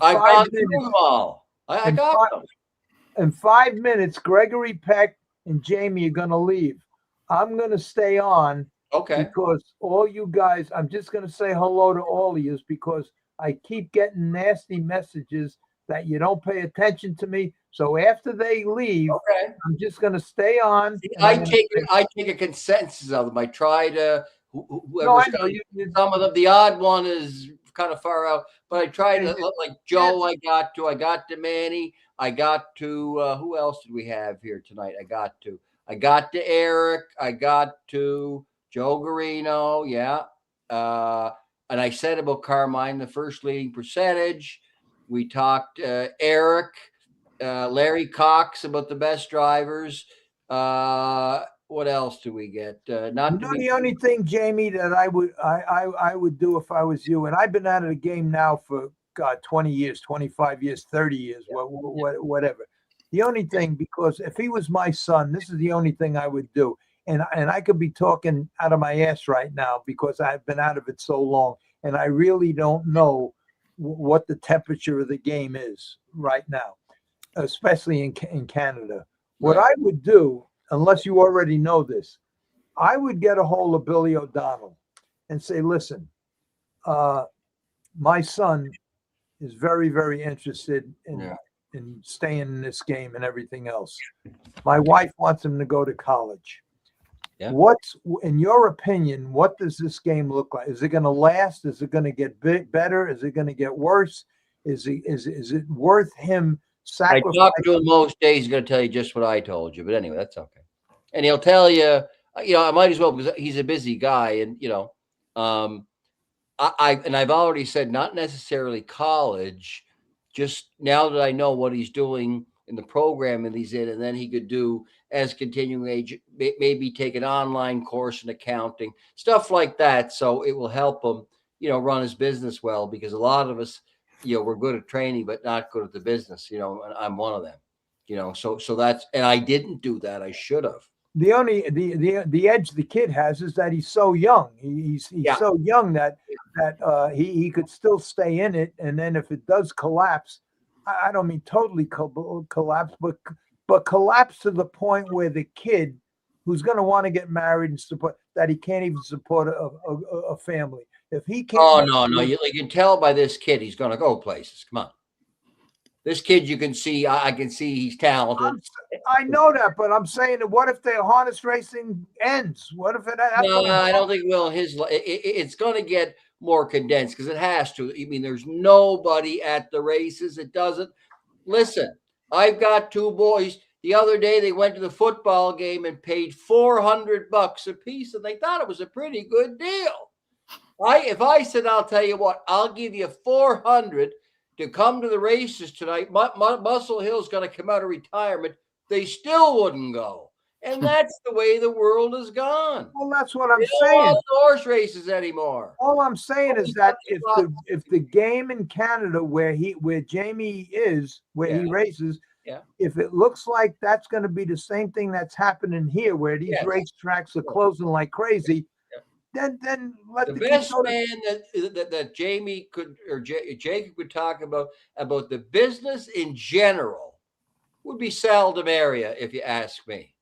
I got them all. I got them. In 5 minutes, Gregory, Peck, and Jamie are going to leave. I'm going to stay on. Okay. Because all you guys, I'm just going to say hello to all of you because I keep getting nasty messages that you don't pay attention to me. So after they leave, I'm just going to stay on. I take a consensus of them. I try to. Some of them, the odd one is kind of far out, but I try to like Joe. I got to Manny. I got to who else did we have here tonight? I got to Eric. I got to Joe Garino. Yeah. And I said about Carmine, the first leading percentage. We talked Eric, Larry Cox about the best drivers. What else do we get? The only thing, Jamie, that I would do if I was you, and I've been out of the game now for 20 years, 25 years, 30 years, whatever. The only thing, because if he was my son, this is the only thing I would do. And I could be talking out of my ass right now because I've been out of it so long, and I really don't know what the temperature of the game is right now, especially in Canada. What I would do, unless you already know this, I would get a hold of Billy O'Donnell and say, listen, my son is very, very interested in and staying in this game and everything else. My wife wants him to go to college. Yeah. What's, in your opinion, what does this game look like? Is it going to last? Is it going to get better? Is it going to get worse? Is it worth him I sacrificing? talk to him most days. He's going to tell you just what I told you. But anyway, that's okay. And he'll tell you, I might as well, because he's a busy guy. And, I've already said not necessarily college, just now that I know what he's doing in the program and he's in, and then he could do as continuing age, maybe take an online course in accounting, stuff like that. So it will help him, run his business well, because a lot of us, we're good at training, but not good at the business, and I'm one of them, so that's, and I didn't do that. I should have. The only the edge the kid has is that he's so young. He's so young that he could still stay in it, and then if it does collapse, I don't mean totally collapse, but collapse to the point where the kid who's going to want to get married and support, that he can't even support a family. If he can't. Oh no, you can tell by this kid he's going to go places. Come on. This kid, you can see, I can see he's talented. I know that, but I'm saying, what if the harness racing ends? What if it? No, I don't think it will. It's going to get more condensed, because it has to. I mean, there's nobody at the races. It doesn't. Listen, I've got two boys. The other day, they went to the football game and paid $400 a piece, and they thought it was a pretty good deal. If I said, I'll tell you what, I'll give you $400 to come to the races tonight, Muscle Hill's going to come out of retirement, they still wouldn't go. And that's the way the world has gone. Well, that's what I'm they saying. don't want horse races anymore. All I'm saying is that if the game in Canada where Jamie is, where he races, if it looks like that's going to be the same thing that's happening here, where these race tracks are closing like crazy, then let the best man that Jamie could, or Jacob could talk about the business in general would be Sal DeMaria, if you ask me.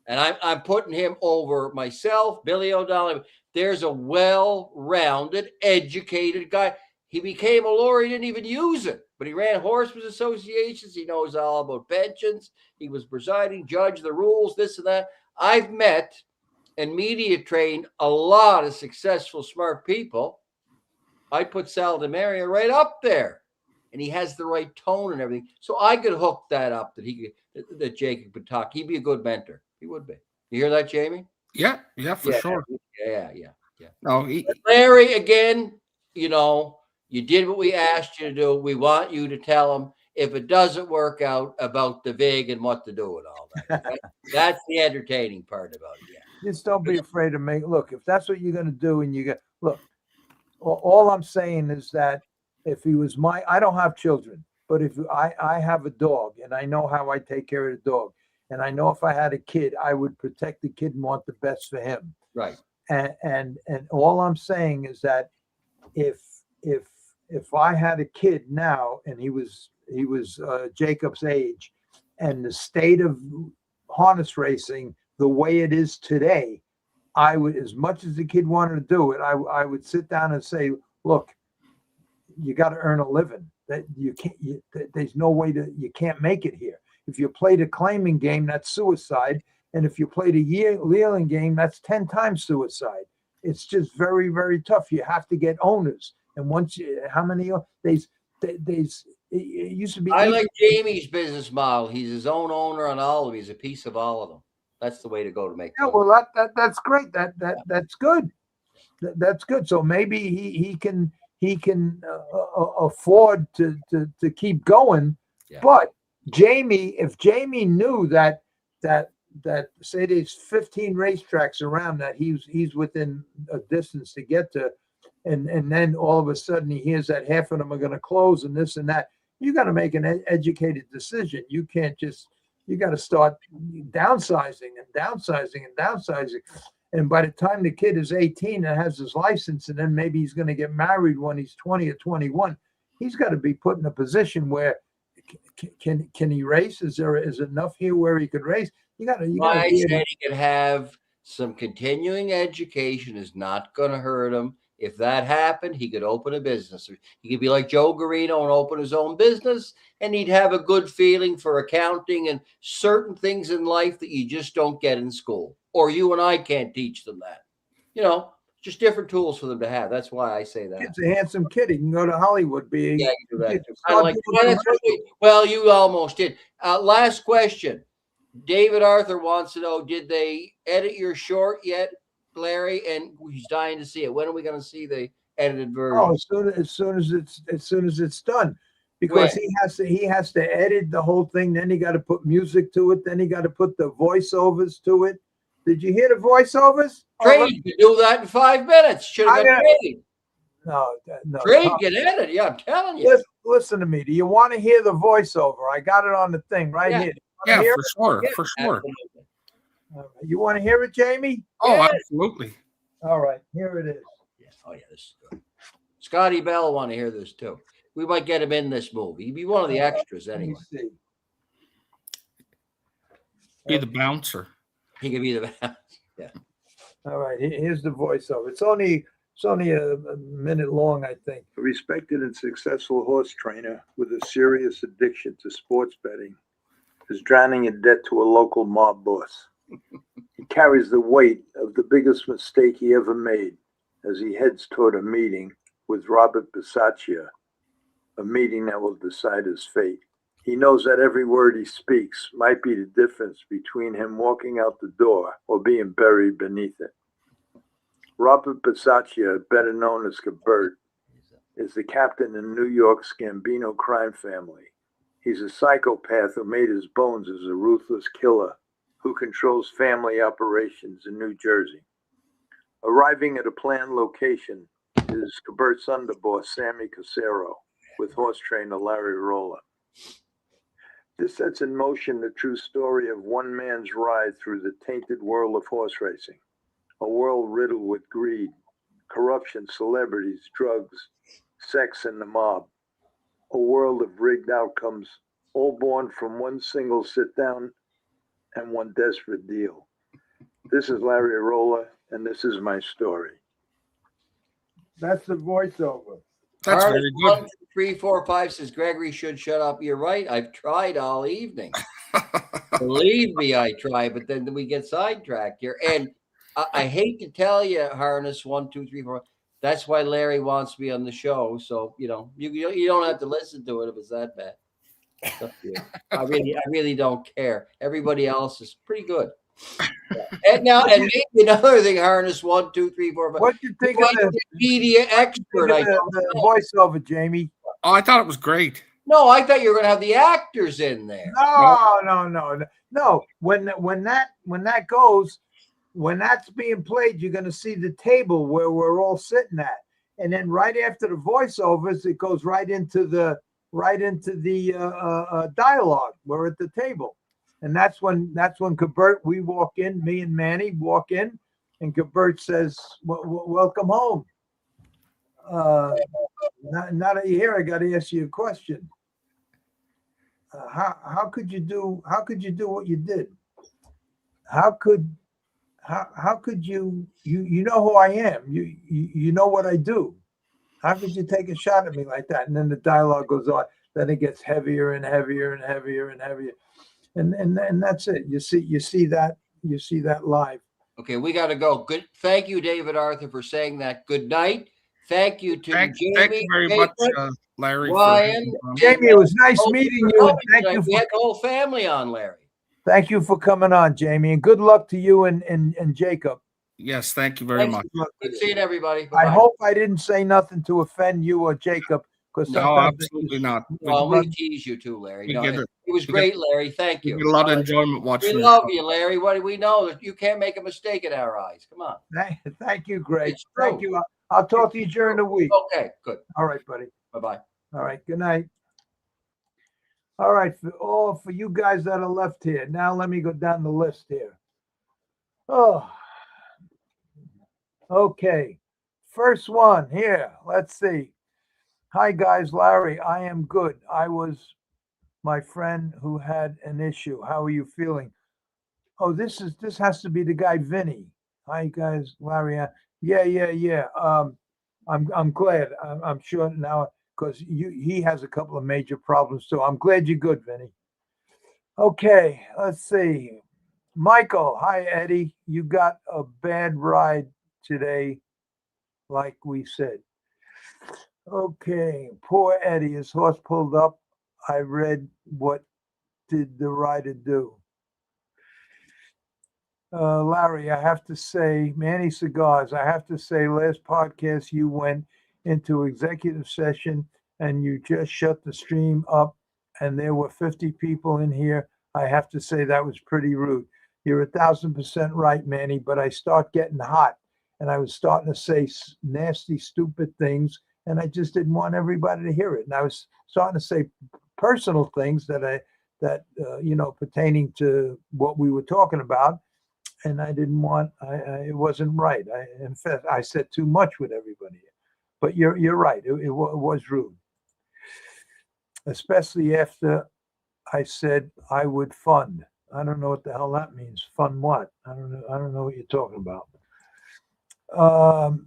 And I'm putting him over myself, Billy O'Donnell. There's a well-rounded, educated guy. He became a lawyer. He didn't even use it, but he ran horsemen's associations. He knows all about pensions. He was presiding judge, the rules, this and that. I've met and media trained a lot of successful, smart people. I put Sal DeMaria right up there, and he has the right tone and everything. So I could hook that up that Jacob could talk. He'd be a good mentor. He would be. You hear that, Jamie? Yeah, for sure. Yeah. No, Larry, again, you did what we asked you to do. We want you to tell him if it doesn't work out about the VIG and what to do and all that. That's the entertaining part about it. Yeah. Just don't be afraid to look, if that's what you're going to do, and all I'm saying is that if he was I don't have children, but if I have a dog, and I know how I take care of the dog, and I know if I had a kid, I would protect the kid and want the best for him. Right. And all I'm saying is that if I had a kid now, and he was Jacob's age, and the state of harness racing the way it is today, I would, as much as the kid wanted to do it, I would sit down and say, look, you got to earn a living. That you can't. There's no way you can't make it here. If you play the claiming game, that's suicide. And if you play the yearling game, that's 10 times suicide. It's just very, very tough. You have to get owners. And once it used to be. I like Jamie's business model. He's his own owner on all of them. He's a piece of all of them. That's the way to go to make. Yeah, well, that's great. That's good. That's good. So maybe he can afford to keep going. Yeah. But if Jamie knew that say there's 15 racetracks around that he's within a distance to get to, and then all of a sudden he hears that half of them are going to close and this and that, you got to make an educated decision. You can't just. You got to start downsizing. And by the time the kid is 18 and has his license, and then maybe he's going to get married when he's 20 or 21, he's got to be put in a position where can he race? Is enough here where he could race? I said he could have some continuing education is not going to hurt him. If that happened, he could open a business. He could be like Joe Garino and open his own business, and he'd have a good feeling for accounting and certain things in life that you just don't get in school, or you and I can't teach them that. You know, just different tools for them to have. That's why I say that. Kid's a handsome kid. He can go to Hollywood. Yeah, you do that. Well, you almost did. Last question. David Arthur wants to know, did they edit your short yet, Larry? And he's dying to see it. When are we going to see the edited version? Oh, as soon as it's done, because he has to edit the whole thing. Then he got to put music to it. Then he got to put the voiceovers to it. Did you hear the voiceovers? Trade can do that in 5 minutes. Should have been Trade. No. Trade can edit. Yeah, I'm telling you. Listen to me. Do you want to hear the voiceover? I got it on the thing right here. Yeah, for sure. You want to hear it, Jamie? Oh, yeah. Absolutely. All right, here it is. Yes. Oh, yeah, this is good. Scotty Bell want to hear this too. We might get him in this movie. He'd be one of the extras anyway. Let me see. Be the bouncer. He could be the bouncer. Yeah. All right, here's the voiceover. It's only a minute long, I think. A respected and successful horse trainer with a serious addiction to sports betting is drowning in debt to a local mob boss. He carries the weight of the biggest mistake he ever made as he heads toward a meeting with Robert Bisaccia, a meeting that will decide his fate. He knows that every word he speaks might be the difference between him walking out the door or being buried beneath it. Robert Bisaccia, better known as Gabert, is the captain in New York's Gambino crime family. He's a psychopath who made his bones as a ruthless killer who controls family operations in New Jersey. Arriving at a planned location is Gabert's underboss, Sammy Casero, with horse trainer Larry Rolla. This sets in motion the true story of one man's ride through the tainted world of horse racing, a world riddled with greed, corruption, celebrities, drugs, sex, and the mob. A world of rigged outcomes, all born from one single sit-down and one desperate deal. This is Larry Rolla, and this is my story. That's the voiceover. That's very good. 1, 2, 3, 4, 5 says Gregory should shut up. You're right. I've tried all evening. Believe me, I try, but then we get sidetracked here. And I hate to tell you, Harness 1, 2, 3, 4. That's why Larry wants me on the show. So, you don't have to listen to it if it's that bad. I really don't care. Everybody else is pretty good. And maybe another thing, Harness 1, 2, 3, 4, 5. What do you think of the media expert? The voiceover, Jamie? Oh, I thought it was great. No, I thought you were going to have the actors in there. No. When that goes. When that's being played, you're going to see the table where we're all sitting at, and then right after the voiceovers, it goes right into the dialogue. We're at the table, and that's when Gabert, we walk in, me and Manny walk in, and Gabert says, "Welcome home." Now that you're here, I got to ask you a question. How could you do what you did? How could you know who I am? You know what I do. How could you take a shot at me like that? And then the dialogue goes on. Then it gets heavier and heavier and heavier and heavier. And that's it. You see that live. Okay, we got to go. Good. Thank you, David Arthur, for saying that. Good night. Thank you to Jamie. Thank you very much, Larry. Ryan. Jamie, it was nice meeting you. Thank you. We had the whole family on, Larry. Thank you for coming on, Jamie, and good luck to you and Jacob. Yes, thank you very much. Good seeing everybody. Bye-bye. I hope I didn't say nothing to offend you or Jacob. No, absolutely not. Well, we tease you too, Larry. It was great, Larry. Thank you. We get a lot of enjoyment watching. We love you, Larry. We know that you can't make a mistake in our eyes. Come on. Thank you, Greg. Thank you. I'll talk to you during the week. Okay, good. All right, buddy. Bye-bye. All right, good night. All right, for you guys that are left here, now let me go down the list here. Oh, okay. First one here. Let's see. Hi, guys. Larry, I am good. I was my friend who had an issue. How are you feeling? Oh, this has to be the guy, Vinny. Hi, guys. Larry. Yeah. I'm glad. I'm sure now because he has a couple of major problems too. I'm glad you're good, Vinny. Okay, let's see. Michael, hi Eddie. You got a bad ride today, like we said. Okay, poor Eddie. His horse pulled up. I read what did the rider do. Larry, I have to say, Manny Cigars, I have to say, last podcast you went into executive session and you just shut the stream up and there were 50 people in here. I have to say that was pretty rude. You're 1,000% right, Manny, but I start getting hot and I was starting to say nasty, stupid things and I just didn't want everybody to hear it. And I was starting to say personal things that pertaining to what we were talking about. And I didn't want, it wasn't right. In fact, I said too much with everybody. But you're right. It was rude. Especially after I said I would fund. I don't know what the hell that means. Fund what? I don't know what you're talking about.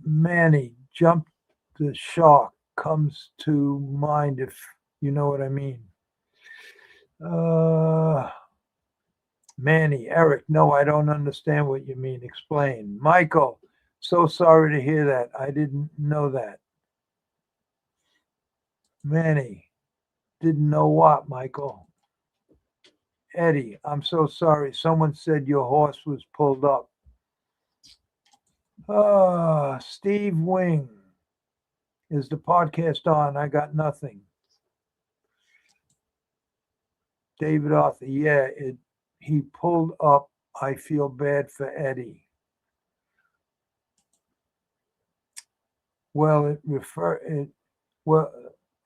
Manny, jump the shark comes to mind if you know what I mean. Manny, Eric, no, I don't understand what you mean. Explain. Michael, so sorry to hear that. I didn't know that. Manny, didn't know what, Michael? Eddie, I'm so sorry. Someone said your horse was pulled up. Steve Wing, is the podcast on? I got nothing. David Arthur, yeah, he pulled up. I feel bad for Eddie. Well,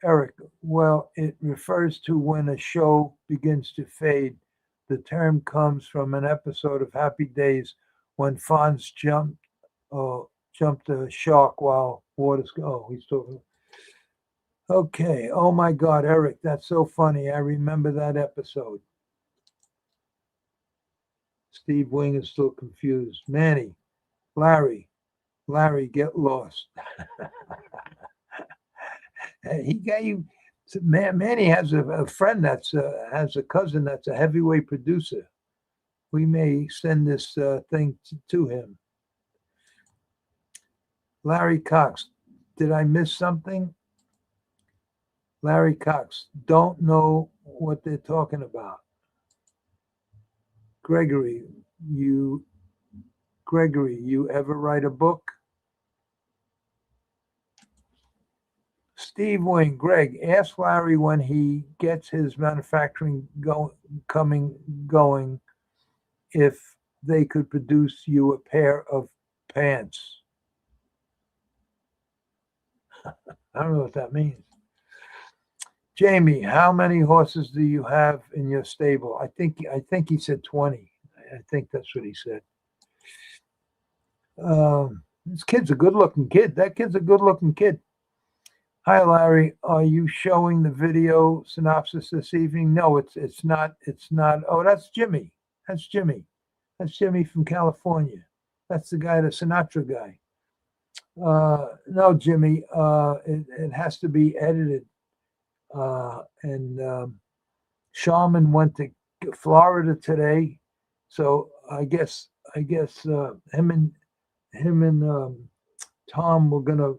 Eric, it refers to when a show begins to fade. The term comes from an episode of Happy Days when Fonz jumped a shark while waters go. Oh, he's talking. Okay. Oh my God, Eric, that's so funny. I remember that episode. Steve Wing is still confused. Manny, Larry, get lost. He got you. Manny has a friend that's has a cousin that's a heavyweight producer. We may send this thing to him. Larry Cox, did I miss something? Larry Cox, don't know what they're talking about. Gregory, you ever write a book? Steve Wing, Greg, ask Larry when he gets his manufacturing going, if they could produce you a pair of pants. I don't know what that means. Jamie, how many horses do you have in your stable? I think he said 20. I think that's what he said. This kid's a good-looking kid. That kid's a good-looking kid. Hi, Larry. Are you showing the video synopsis this evening? No, it's not. It's not. Oh, that's Jimmy. That's Jimmy from California. That's the guy, the Sinatra guy. No, Jimmy. It has to be edited. And Sharman went to Florida today, so I guess him and Tom were gonna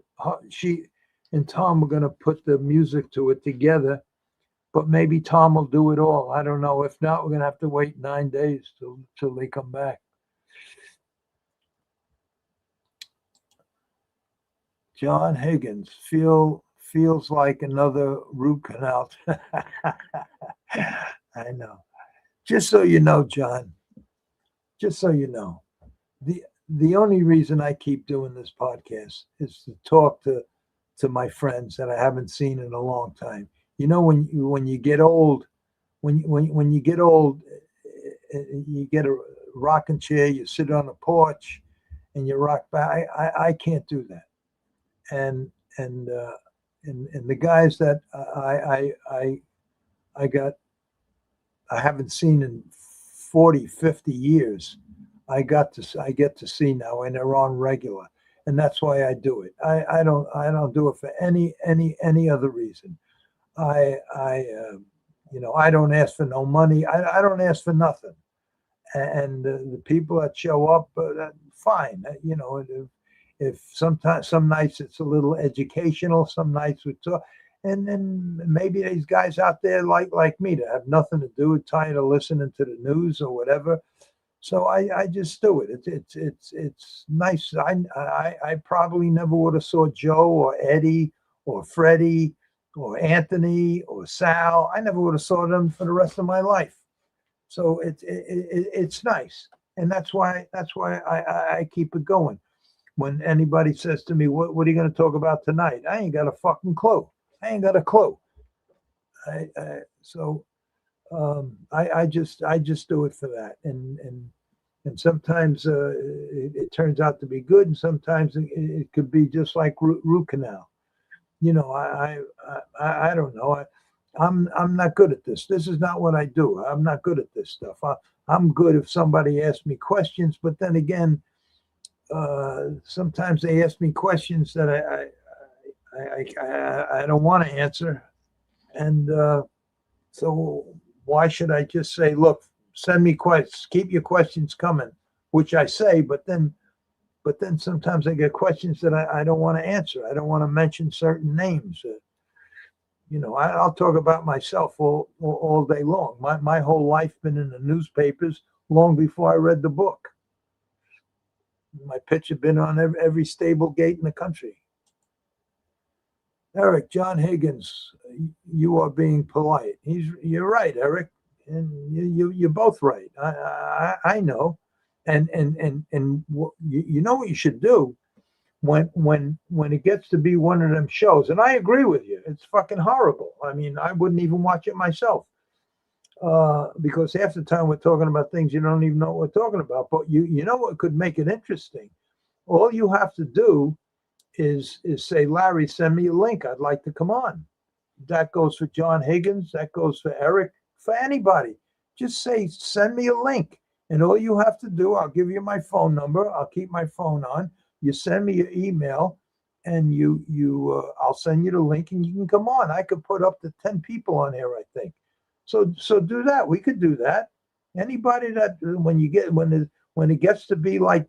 Tom were gonna put the music to it together, but maybe Tom will do it all. I don't know. If not, we're gonna have to wait 9 days till they come back. John Higgins, feels like another root canal. I know. Just so you know, John, just so you know, the only reason I keep doing this podcast is to talk to my friends that I haven't seen in a long time. You know, when you get old, when you get old, you get a rocking chair, you sit on a porch, and you rock back. I can't do that, and the guys that I haven't seen in 40, 50 years, I get to see now, and they're on regular. and that's why I do it. I don't do it for any other reason. I I don't ask for no money. I don't ask for nothing. And the people that show up, fine. If sometimes some nights it's a little educational, some nights we talk, and then maybe these guys out there like me that have nothing to do, tired of listening to the news or whatever. So I just do it. It's nice. I probably never would have saw Joe or Eddie or Freddie or Anthony or Sal. I never would have saw them for the rest of my life. So it's nice, and that's why I keep it going. When anybody says to me, "What are you going to talk about tonight?" I ain't got a fucking clue. I ain't got a clue. I just do it for that, and sometimes it turns out to be good, and sometimes it could be just like root canal. I don't know. I'm not good at this. This is not what I do. I'm not good at this stuff. I'm good if somebody asks me questions, but then again, sometimes they ask me questions that I don't want to answer, and so why should I just say, look, send me questions, keep your questions coming, which I say, but then sometimes I get questions that I don't want to answer. I don't want to mention certain names. I'll talk about myself all day long. My whole life been in the newspapers long before I read the book. My picture been on every stable gate in the country. Eric, John Higgins, you are being polite. You're right, Eric, and you're both right. I know, and you know what you should do when it gets to be one of them shows. And I agree with you. It's fucking horrible. I mean, I wouldn't even watch it myself because half the time we're talking about things you don't even know what we're talking about. But you know what could make it interesting? All you have to do is say, Larry, send me a link. I'd like to come on. That goes for John Higgins. That goes for Eric, for anybody. Just say, send me a link. And all you have to do, I'll give you my phone number. I'll keep my phone on. You send me your email and I'll send you the link and you can come on. I could put up to 10 people on here, I think. So do that. We could do that. Anybody that when it gets to be like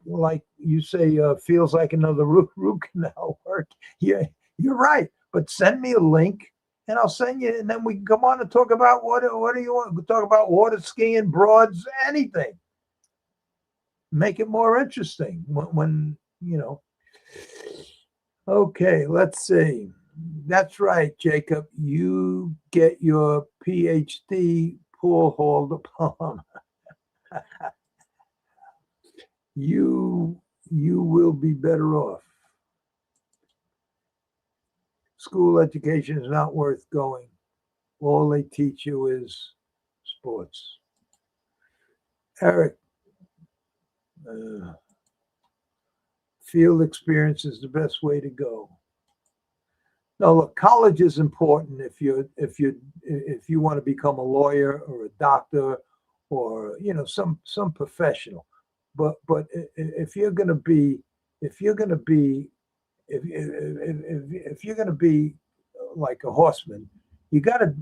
you say, feels like another root canal work. Yeah, you're right. But send me a link, and I'll send you, and then we can come on and talk about what do you want? We'll talk about water skiing, broads, anything. Make it more interesting. When Okay, let's see. That's right, Jacob. You get your PhD, Paul Hall diploma. You will be better off. School education is not worth going. All they teach you is sports. Eric, field experience is the best way to go. No, look, college is important if you want to become a lawyer or a doctor or some professional. But if you're going to be like a horseman, you gotta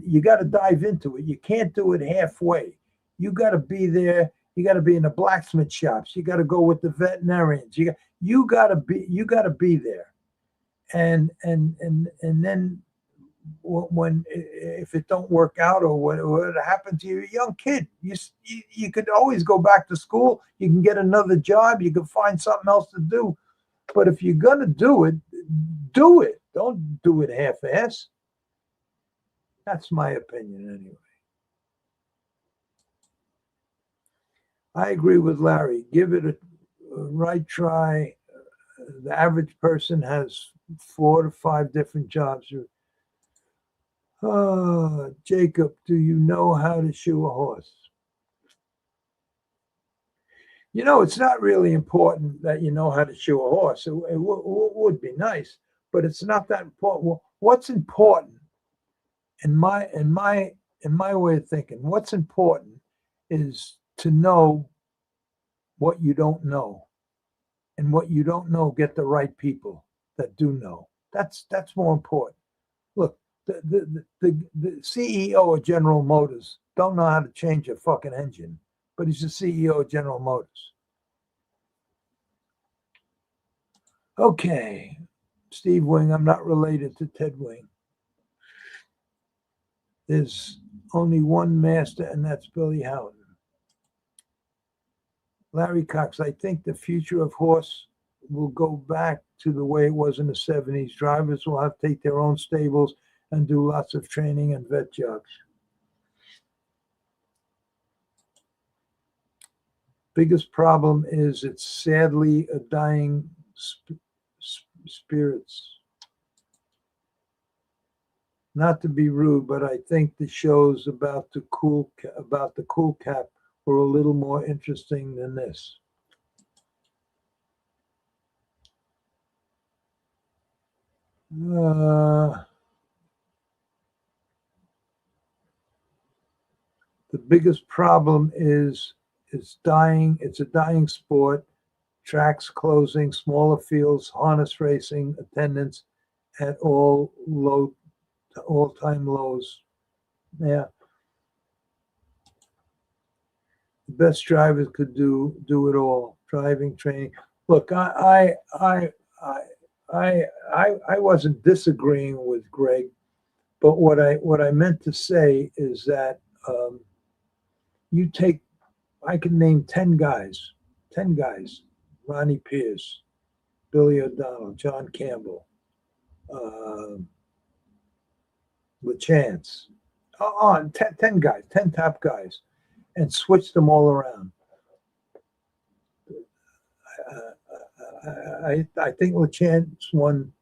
dive into it. You can't do it halfway. You got to be there. You got to be in the blacksmith shops. You got to go with the veterinarians. You got to be there. And then when if it don't work out or what happened to you, a young kid, you could always go back to school. You can get another job. You can find something else to do. But if you're gonna do it, do it. Don't do it half-ass. That's my opinion, anyway. I agree with Larry. Give it a right try. The average person has 4 to 5 different jobs. Jacob, do you know how to shoe a horse? It's not really important that you know how to shoe a horse. It would be nice, but it's not that important. Well, what's important in my way of thinking? What's important is to know what you don't know, And what you don't know, get the right people that do know. That's more important. Look, the CEO of General Motors don't know how to change a fucking engine, but he's the CEO of General Motors. Okay, Steve Wing, I'm not related to Ted Wing. There's only one master, and that's Billy Houghton. Larry Cox, I think the future of horse will go back to the way it was in the 70s. Drivers will have to take their own stables and do lots of training and vet jobs. Biggest problem is it's sadly a dying spirits. Not to be rude, but I think the shows about the cool cap were a little more interesting than this. The biggest problem is it's dying. It's a dying sport. Tracks closing, smaller fields, harness racing, attendance at all-time lows. Yeah. The best drivers could do it all. Driving, training. Look, I wasn't disagreeing with Greg, but what I meant to say is that I can name 10 guys. Ronnie Pierce, Billy O'Donnell, John Campbell, LaChance. 10 guys, 10 top guys, and switch them all around. I think LaChance won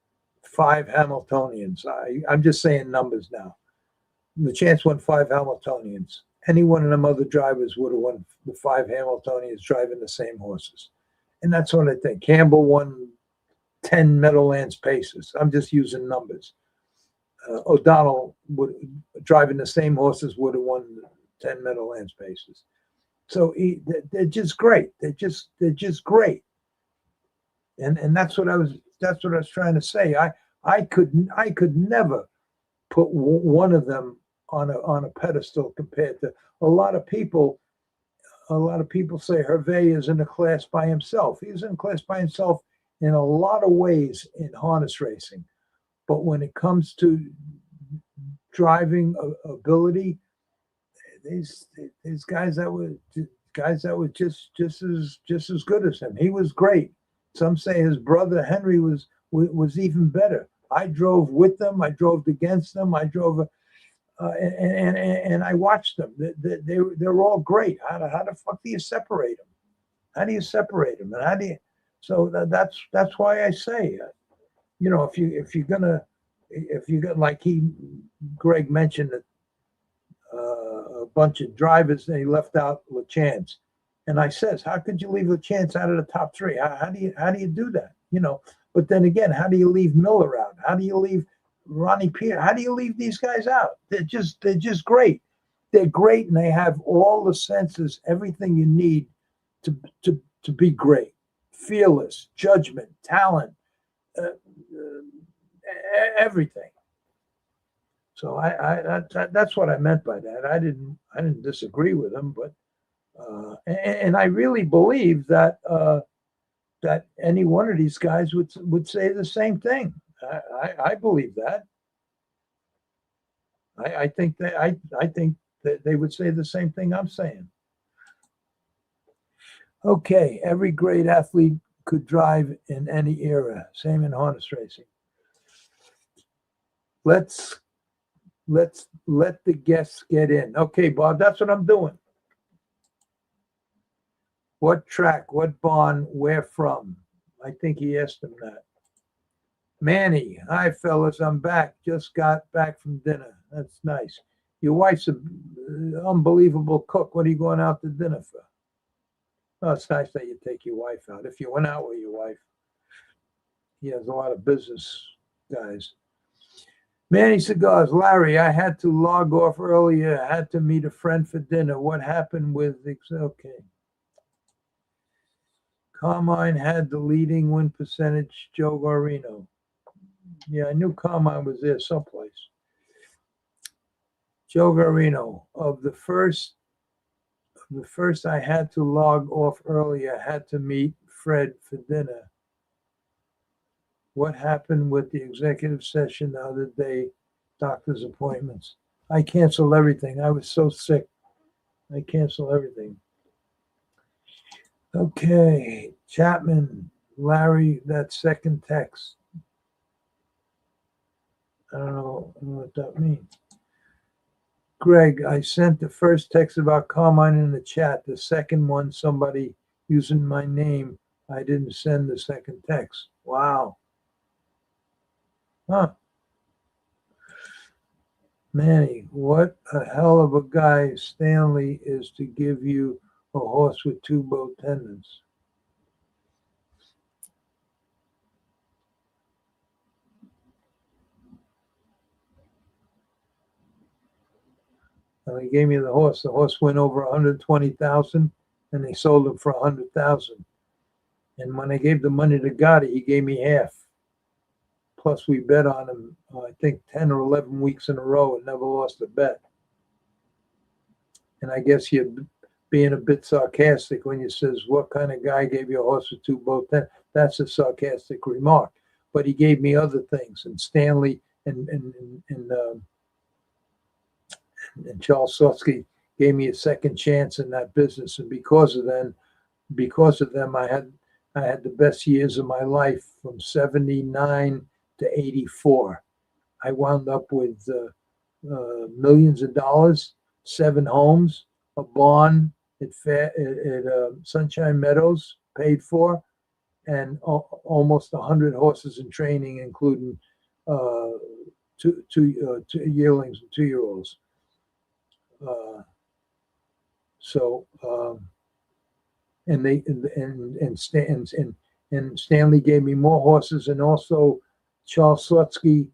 5 Hamiltonians. I'm just saying numbers now. LaChance won 5 Hamiltonians. Any one of them other drivers would have won the 5 Hamiltonians driving the same horses. And that's what I think. Campbell won 10 Meadowlands Paces. I'm just using numbers. O'Donnell driving the same horses would have won 10 Meadowlands Paces. So they're just great. They're just great. And that's what I was trying to say. I could never put one of them on a pedestal compared to a lot of people. A lot of people say Hervé is in a class by himself. He's in a class by himself in a lot of ways in harness racing, but when it comes to driving ability, these guys that were just as good as him. He was great. Some say his brother Henry was even better. I drove with them. I drove against them. I drove, and I watched them. They're all great. How the fuck do you separate them? How do you separate them? And how do you? So that's why I say, if you're gonna like Greg mentioned that a bunch of drivers and he left out LaChance, and I says, how could you leave LaChance out of the top 3? How do you do that? But then again, how do you leave Miller out? How do you leave Ronnie Pierre? How do you leave these guys out? They're just great. They're great, and they have all the senses, everything you need to be great. Fearless, judgment, talent, everything. So that's what I meant by that. I didn't disagree with him, but and I really believe that that any one of these guys would say the same thing. I believe that. I think that they would say the same thing I'm saying. Okay, every great athlete could drive in any era. Same in harness racing. Let's let the guests get in. Okay, Bob, that's what I'm doing. What track, what barn, where from? I think he asked him that. Manny, hi fellas, I'm back. Just got back from dinner. That's nice. Your wife's an unbelievable cook. What are you going out to dinner for? Oh, it's nice that you take your wife out. If you went out with your wife, he has a lot of business guys. Manny Cigars, Larry, I had to log off earlier. I had to meet a friend for dinner. What happened with the, okay. Carmine had the leading win percentage, Joe Guarino. Yeah, I knew Carmine was there someplace. Joe Guarino, of the first I had to log off early. I had to meet Fred for dinner. What happened with the executive session the other day, doctor's appointments? I canceled everything. I was so sick. I canceled everything. Okay, Chapman, Larry, that second text. I don't know what that means. Greg, I sent the first text about Carmine in the chat. The second one, somebody using my name. I didn't send the second text. Wow. Huh. Manny, what a hell of a guy Stanley is to give you a horse with 2 bow tendons. And he gave me the horse. The horse went over 120,000, and they sold him for 100,000. And when I gave the money to Gotti, he gave me half. Plus, we bet on him, I think 10 or 11 weeks in a row, and never lost a bet. And I guess you're being a bit sarcastic when you says, "What kind of guy gave you a horse with 2 bow tendons?" That's a sarcastic remark. But he gave me other things, and Stanley and Charles Sutsky gave me a second chance in that business, and because of them, I had the best years of my life from 79 to 84. I wound up with millions of dollars, 7 homes, a barn at Sunshine Meadows paid for, and almost 100 horses in training, including two yearlings and 2-year-olds. And Stanley gave me more horses, and also Charles Slutsky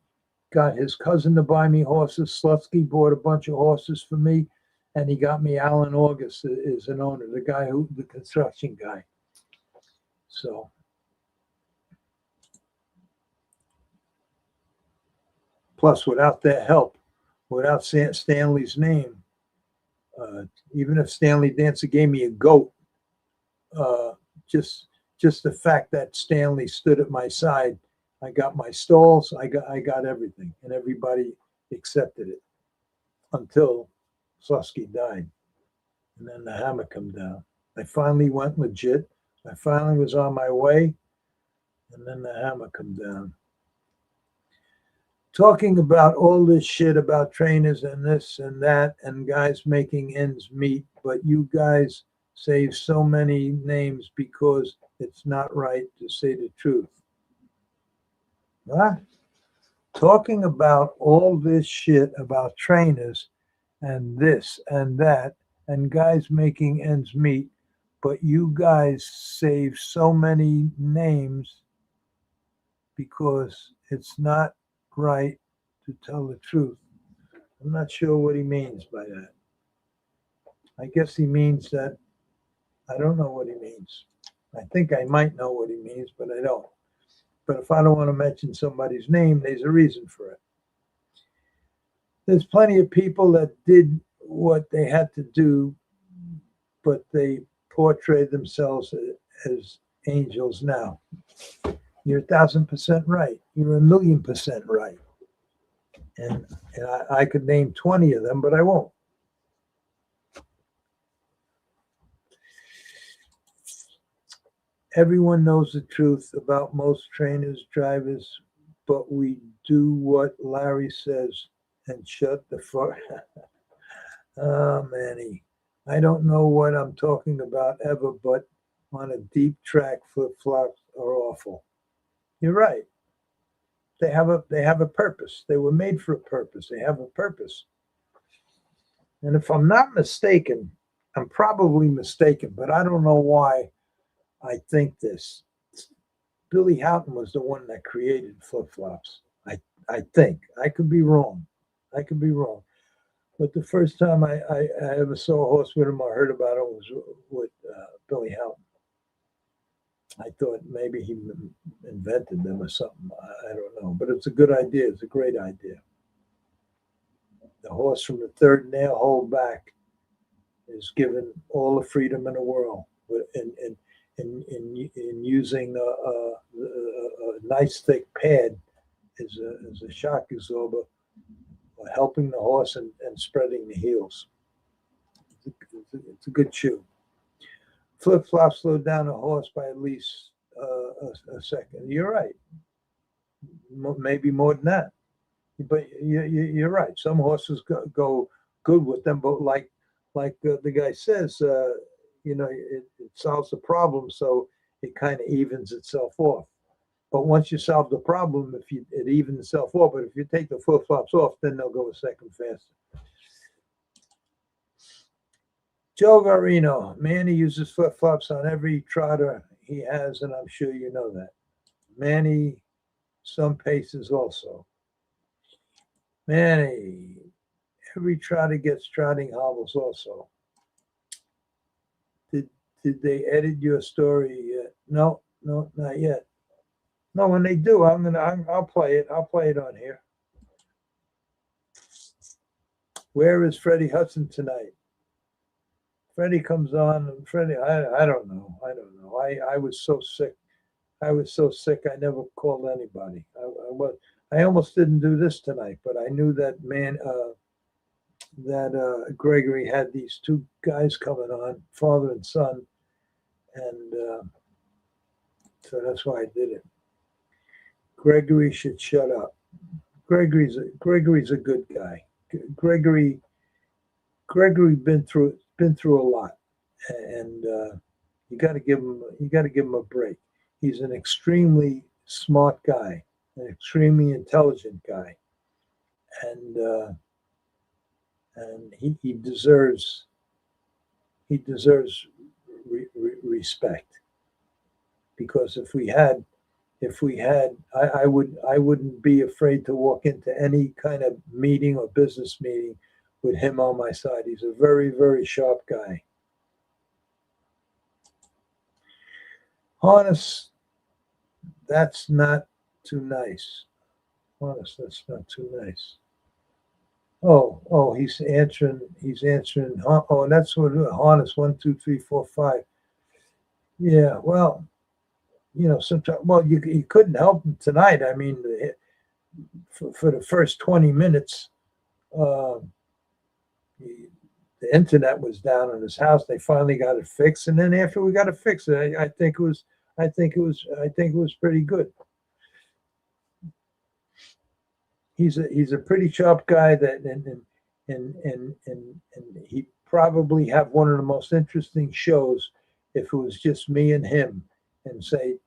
got his cousin to buy me horses. Slutsky bought a bunch of horses for me, and he got me Alan August as an owner, the construction guy. So. Plus, without their help, without Stanley's name, even if Stanley Dancer gave me a goat, just the fact that Stanley stood at my side, I got my stalls, I got everything, and everybody accepted it until Susky died, and then the hammer come down. I finally went legit. I finally was on my way, and then the hammer come down. Talking about all this shit about trainers and this and that and guys making ends meet, but you guys save so many names because it's not right to say the truth. What? Talking about all this shit about trainers and this and that and guys making ends meet, but you guys save so many names because it's not right to tell the truth. I'm not sure what he means by that. I guess he means that I don't know what he means. I think I might know what he means, but I don't. But if I don't want to mention somebody's name, there's a reason for it. There's plenty of people that did what they had to do, but they portray themselves as angels now. You're 1,000% right. You're 1,000,000% right. And I could name 20 of them, but I won't. Everyone knows the truth about most trainers, drivers, but we do what Larry says and shut the fuck. Oh, Manny. I don't know what I'm talking about ever, but on a deep track, flip-flops are awful. You're right. They have a purpose. They were made for a purpose. They have a purpose. And if I'm not mistaken, I'm probably mistaken, but I don't know why I think this. Billy Houghton was the one that created flip-flops. I think. I could be wrong. But the first time I ever saw a horse with him or heard about it was with Billy Houghton. I thought maybe he invented them or something. I don't know, but it's a good idea. It's a great idea. The horse from the third nail hold back is given all the freedom in the world in using a nice thick pad as a shock absorber, helping the horse and spreading the heels. It's a good shoe. Flip flop slowed down a horse by at least a second. You're right. Maybe more than that. But you're right. Some horses go good with them, but like the guy says, it solves the problem, so it kind of evens itself off. But once you solve the problem, it evens itself off. But if you take the flip flops off, then they'll go a second faster. Joe Garino, Manny uses flip flops on every trotter he has, and I'm sure you know that. Manny, some paces also. Manny, every trotter gets trotting hobbles also. Did they edit your story yet? No, not yet. No, when they do, I'll play it. I'll play it on here. Where is Freddie Hudson tonight? Freddie comes on, and Freddie, I don't know. I was so sick. I never called anybody. I almost didn't do this tonight, but I knew that Gregory had these two guys coming on, father and son, and so that's why I did it. Gregory should shut up. Gregory's a good guy. Gregory been through a lot, and you got to give him a break. He's an extremely smart guy, an extremely intelligent guy, and he deserves respect, because if we had, I wouldn't be afraid to walk into any kind of meeting or business meeting with him on my side. He's a very, very sharp guy. Honest, that's not too nice. Honest, that's not too nice. Oh, he's answering. Oh, that's what Honest 1, 2, 3, 4, 5. Yeah, well, sometimes. Well, you couldn't help him tonight. I mean, for the first 20 minutes, the internet was down in his house. They finally got it fixed, and then after we got it fixed, I think it was pretty good. He's a pretty sharp guy and he probably have one of the most interesting shows if it was just me and him, and say,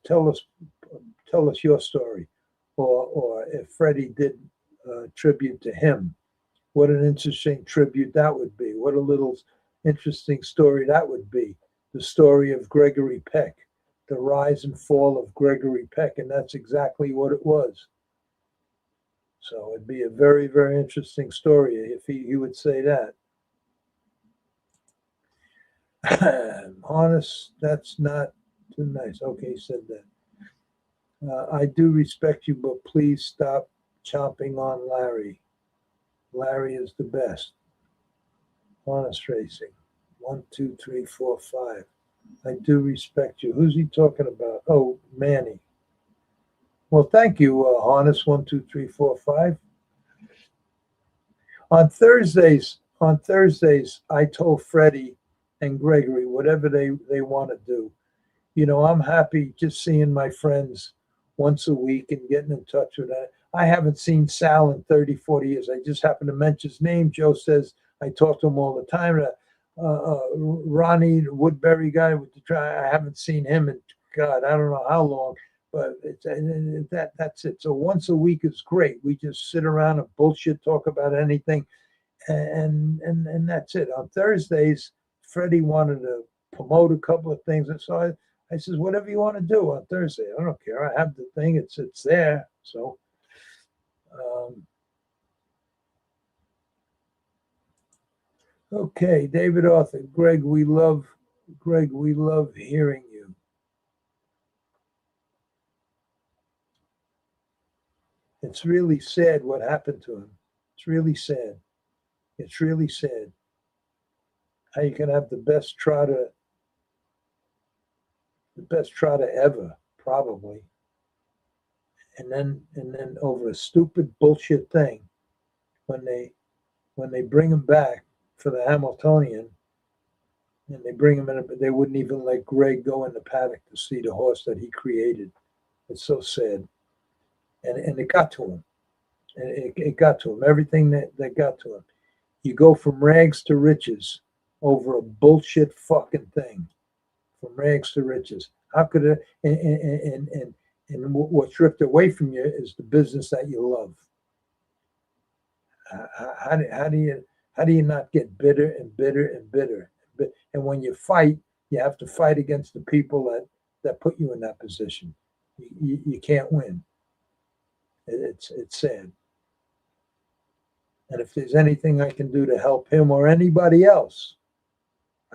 tell us your story, or if Freddie did a tribute to him, what an interesting tribute that would be. What a little interesting story that would be. The story of Gregory Peck, the rise and fall of Gregory Peck, and that's exactly what it was. So it'd be a very, very interesting story if he would say that. Honest, that's not too nice. Okay, he said that. I do respect you, but please stop chomping on Larry. Larry is the best. Honest Racing. 1, 2, 3, 4, 5. I do respect you. Who's he talking about? Oh, Manny. Well, thank you, Honest 1, 2, 3, 4, 5. On Thursdays, I told Freddie and Gregory whatever they want to do. I'm happy just seeing my friends once a week and getting in touch with that. I haven't seen Sal in 30, 40 years. I just happened to mention his name. Joe says I talk to him all the time. Ronnie, the Woodbury guy with the try, I haven't seen him in, God, I don't know how long. But that's it. So once a week is great. We just sit around and bullshit, talk about anything, and that's it. On Thursdays, Freddie wanted to promote a couple of things, and so I says, whatever you want to do on Thursday, I don't care. I have the thing. It's there. So, okay, David Arthur, Greg, we love hearing you. It's really sad what happened to him. It's really sad. It's really sad. How you can have the best trotter ever, probably. And then over a stupid bullshit thing, when they bring him back for the Hamiltonian, and they bring him in, but they wouldn't even let Greg go in the paddock to see the horse that he created. It's so sad. And it got to him. And it got to him. Everything that got to him. You go from rags to riches over a bullshit fucking thing. From rags to riches. How could it? And what's ripped away from you is the business that you love. How do you not get bitter and bitter and bitter? And when you fight, you have to fight against the people that put you in that position. You can't win. It's sad. And if there's anything I can do to help him or anybody else,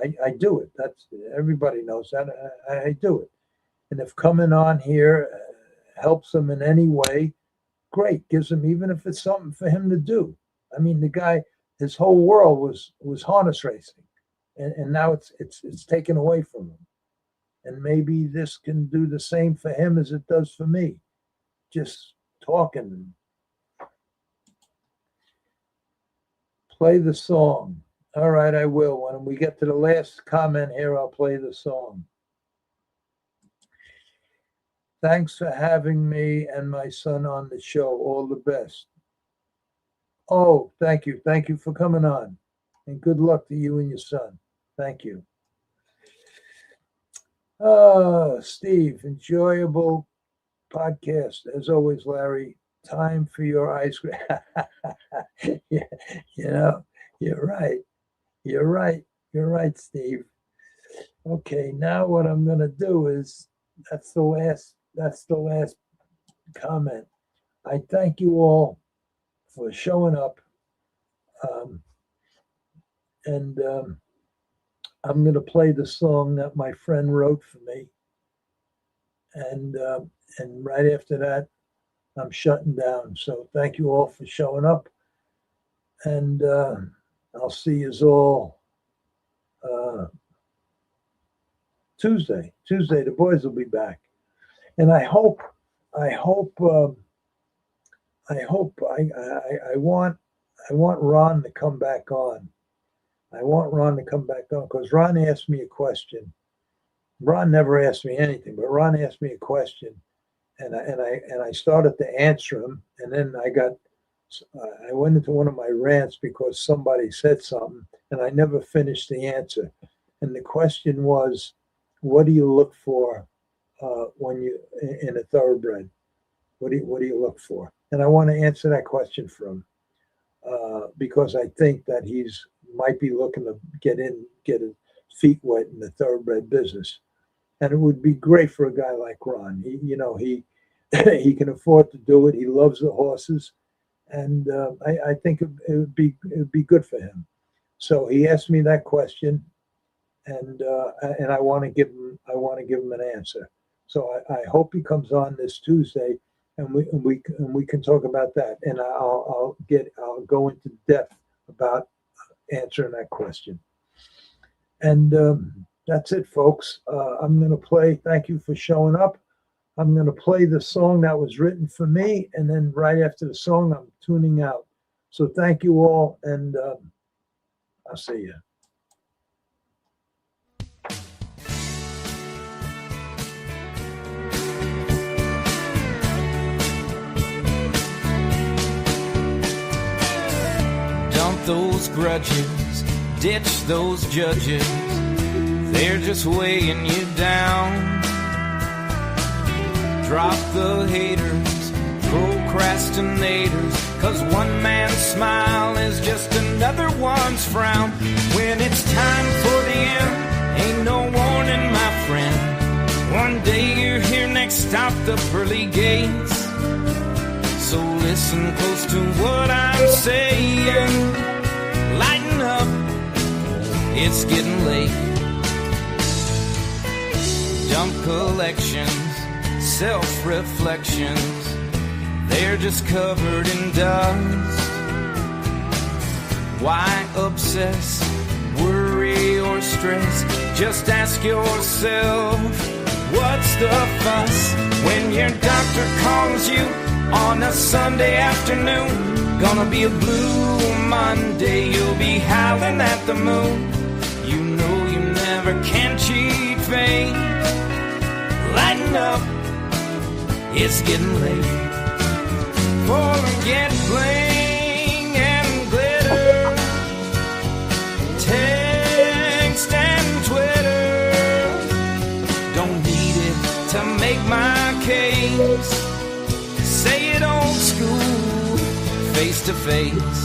I do it. That's everybody knows that. I do it. And if coming on here helps him in any way, great. Gives him, even if it's something for him to do. I mean, the guy, his whole world was harness racing, and now it's taken away from him. And maybe this can do the same for him as it does for me. Just talking. Play the song. All right, I will. When we get to the last comment here, I'll play the song. Thanks for having me and my son on the show. All the best. Oh, thank you. Thank you for coming on. And good luck to you and your son. Thank you. Steve, enjoyable podcast. As always, Larry, time for your ice cream. Yeah, you're right. You're right, Steve. Okay, now what I'm going to do is, that's the last comment. I thank you all for showing up. I'm going to play the song that my friend wrote for me. And right after that, I'm shutting down. So thank you all for showing up. And I'll see you all Tuesday. The boys will be back. And I want Ron to come back on. I want Ron to come back on because Ron asked me a question. Ron never asked me anything, but Ron asked me a question, and I started to answer him, and then I went into one of my rants because somebody said something, and I never finished the answer. And the question was, what do you look for when you in a thoroughbred? What do you look for? And I want to answer that question for him because I think that he's might be looking to get his feet wet in the thoroughbred business, and it would be great for a guy like Ron. He can afford to do it. He loves the horses, and I think it would be good for him. So he asked me that question, and I want to give him an answer. So I hope he comes on this Tuesday, and we can talk about that, and I'll go into depth about answering that question. And that's it, folks. I'm going to play. Thank you for showing up. I'm going to play the song that was written for me, and then right after the song, I'm tuning out. So thank you all, and I'll see you. Dump those grudges, ditch those judges, they're just weighing you down. Drop the haters, procrastinators, 'cause one man's smile is just another one's frown. When it's time for the end, ain't no warning, my friend. One day you're here, next stop the pearly gates. So listen close to what I'm saying. Lighten up, it's getting late. Dump collections, self-reflections, they're just covered in dust. Why obsess, worry or stress? Just ask yourself, what's the fuss? When your doctor calls you on a Sunday afternoon, gonna be a blue Monday, you'll be howling at the moon. You know you never can cheat fate. Lighten up, it's getting late. Forget bling and glitter, text and Twitter. Don't need it to make my case. Say it old school, face to face.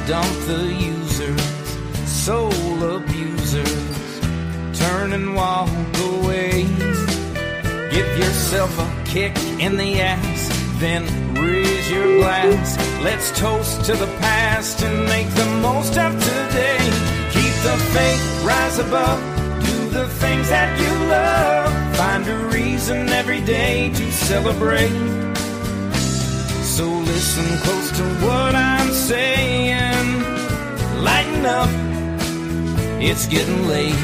Dump the users, soul abusers, turn and walk away. Give yourself a kick in the ass, then raise your glass. Let's toast to the past and make the most of today. Keep the faith, rise above, do the things that you love. Find a reason every day to celebrate. So listen close to what I'm saying. Lighten up, it's getting late.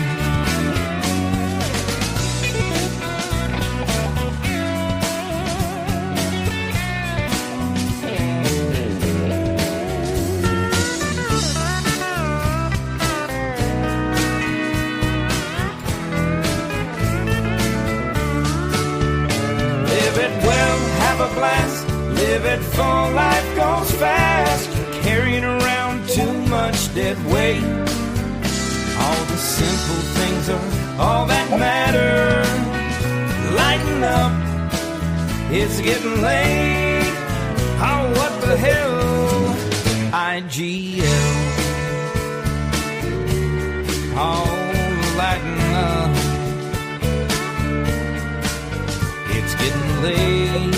Live it well, have a blast. Live it full, life goes fast. You're carrying around too much dead weight. All the simple things are all that matter. Lighten up, it's getting late. Oh, what the hell? IGL. Oh, lighten up, it's getting late.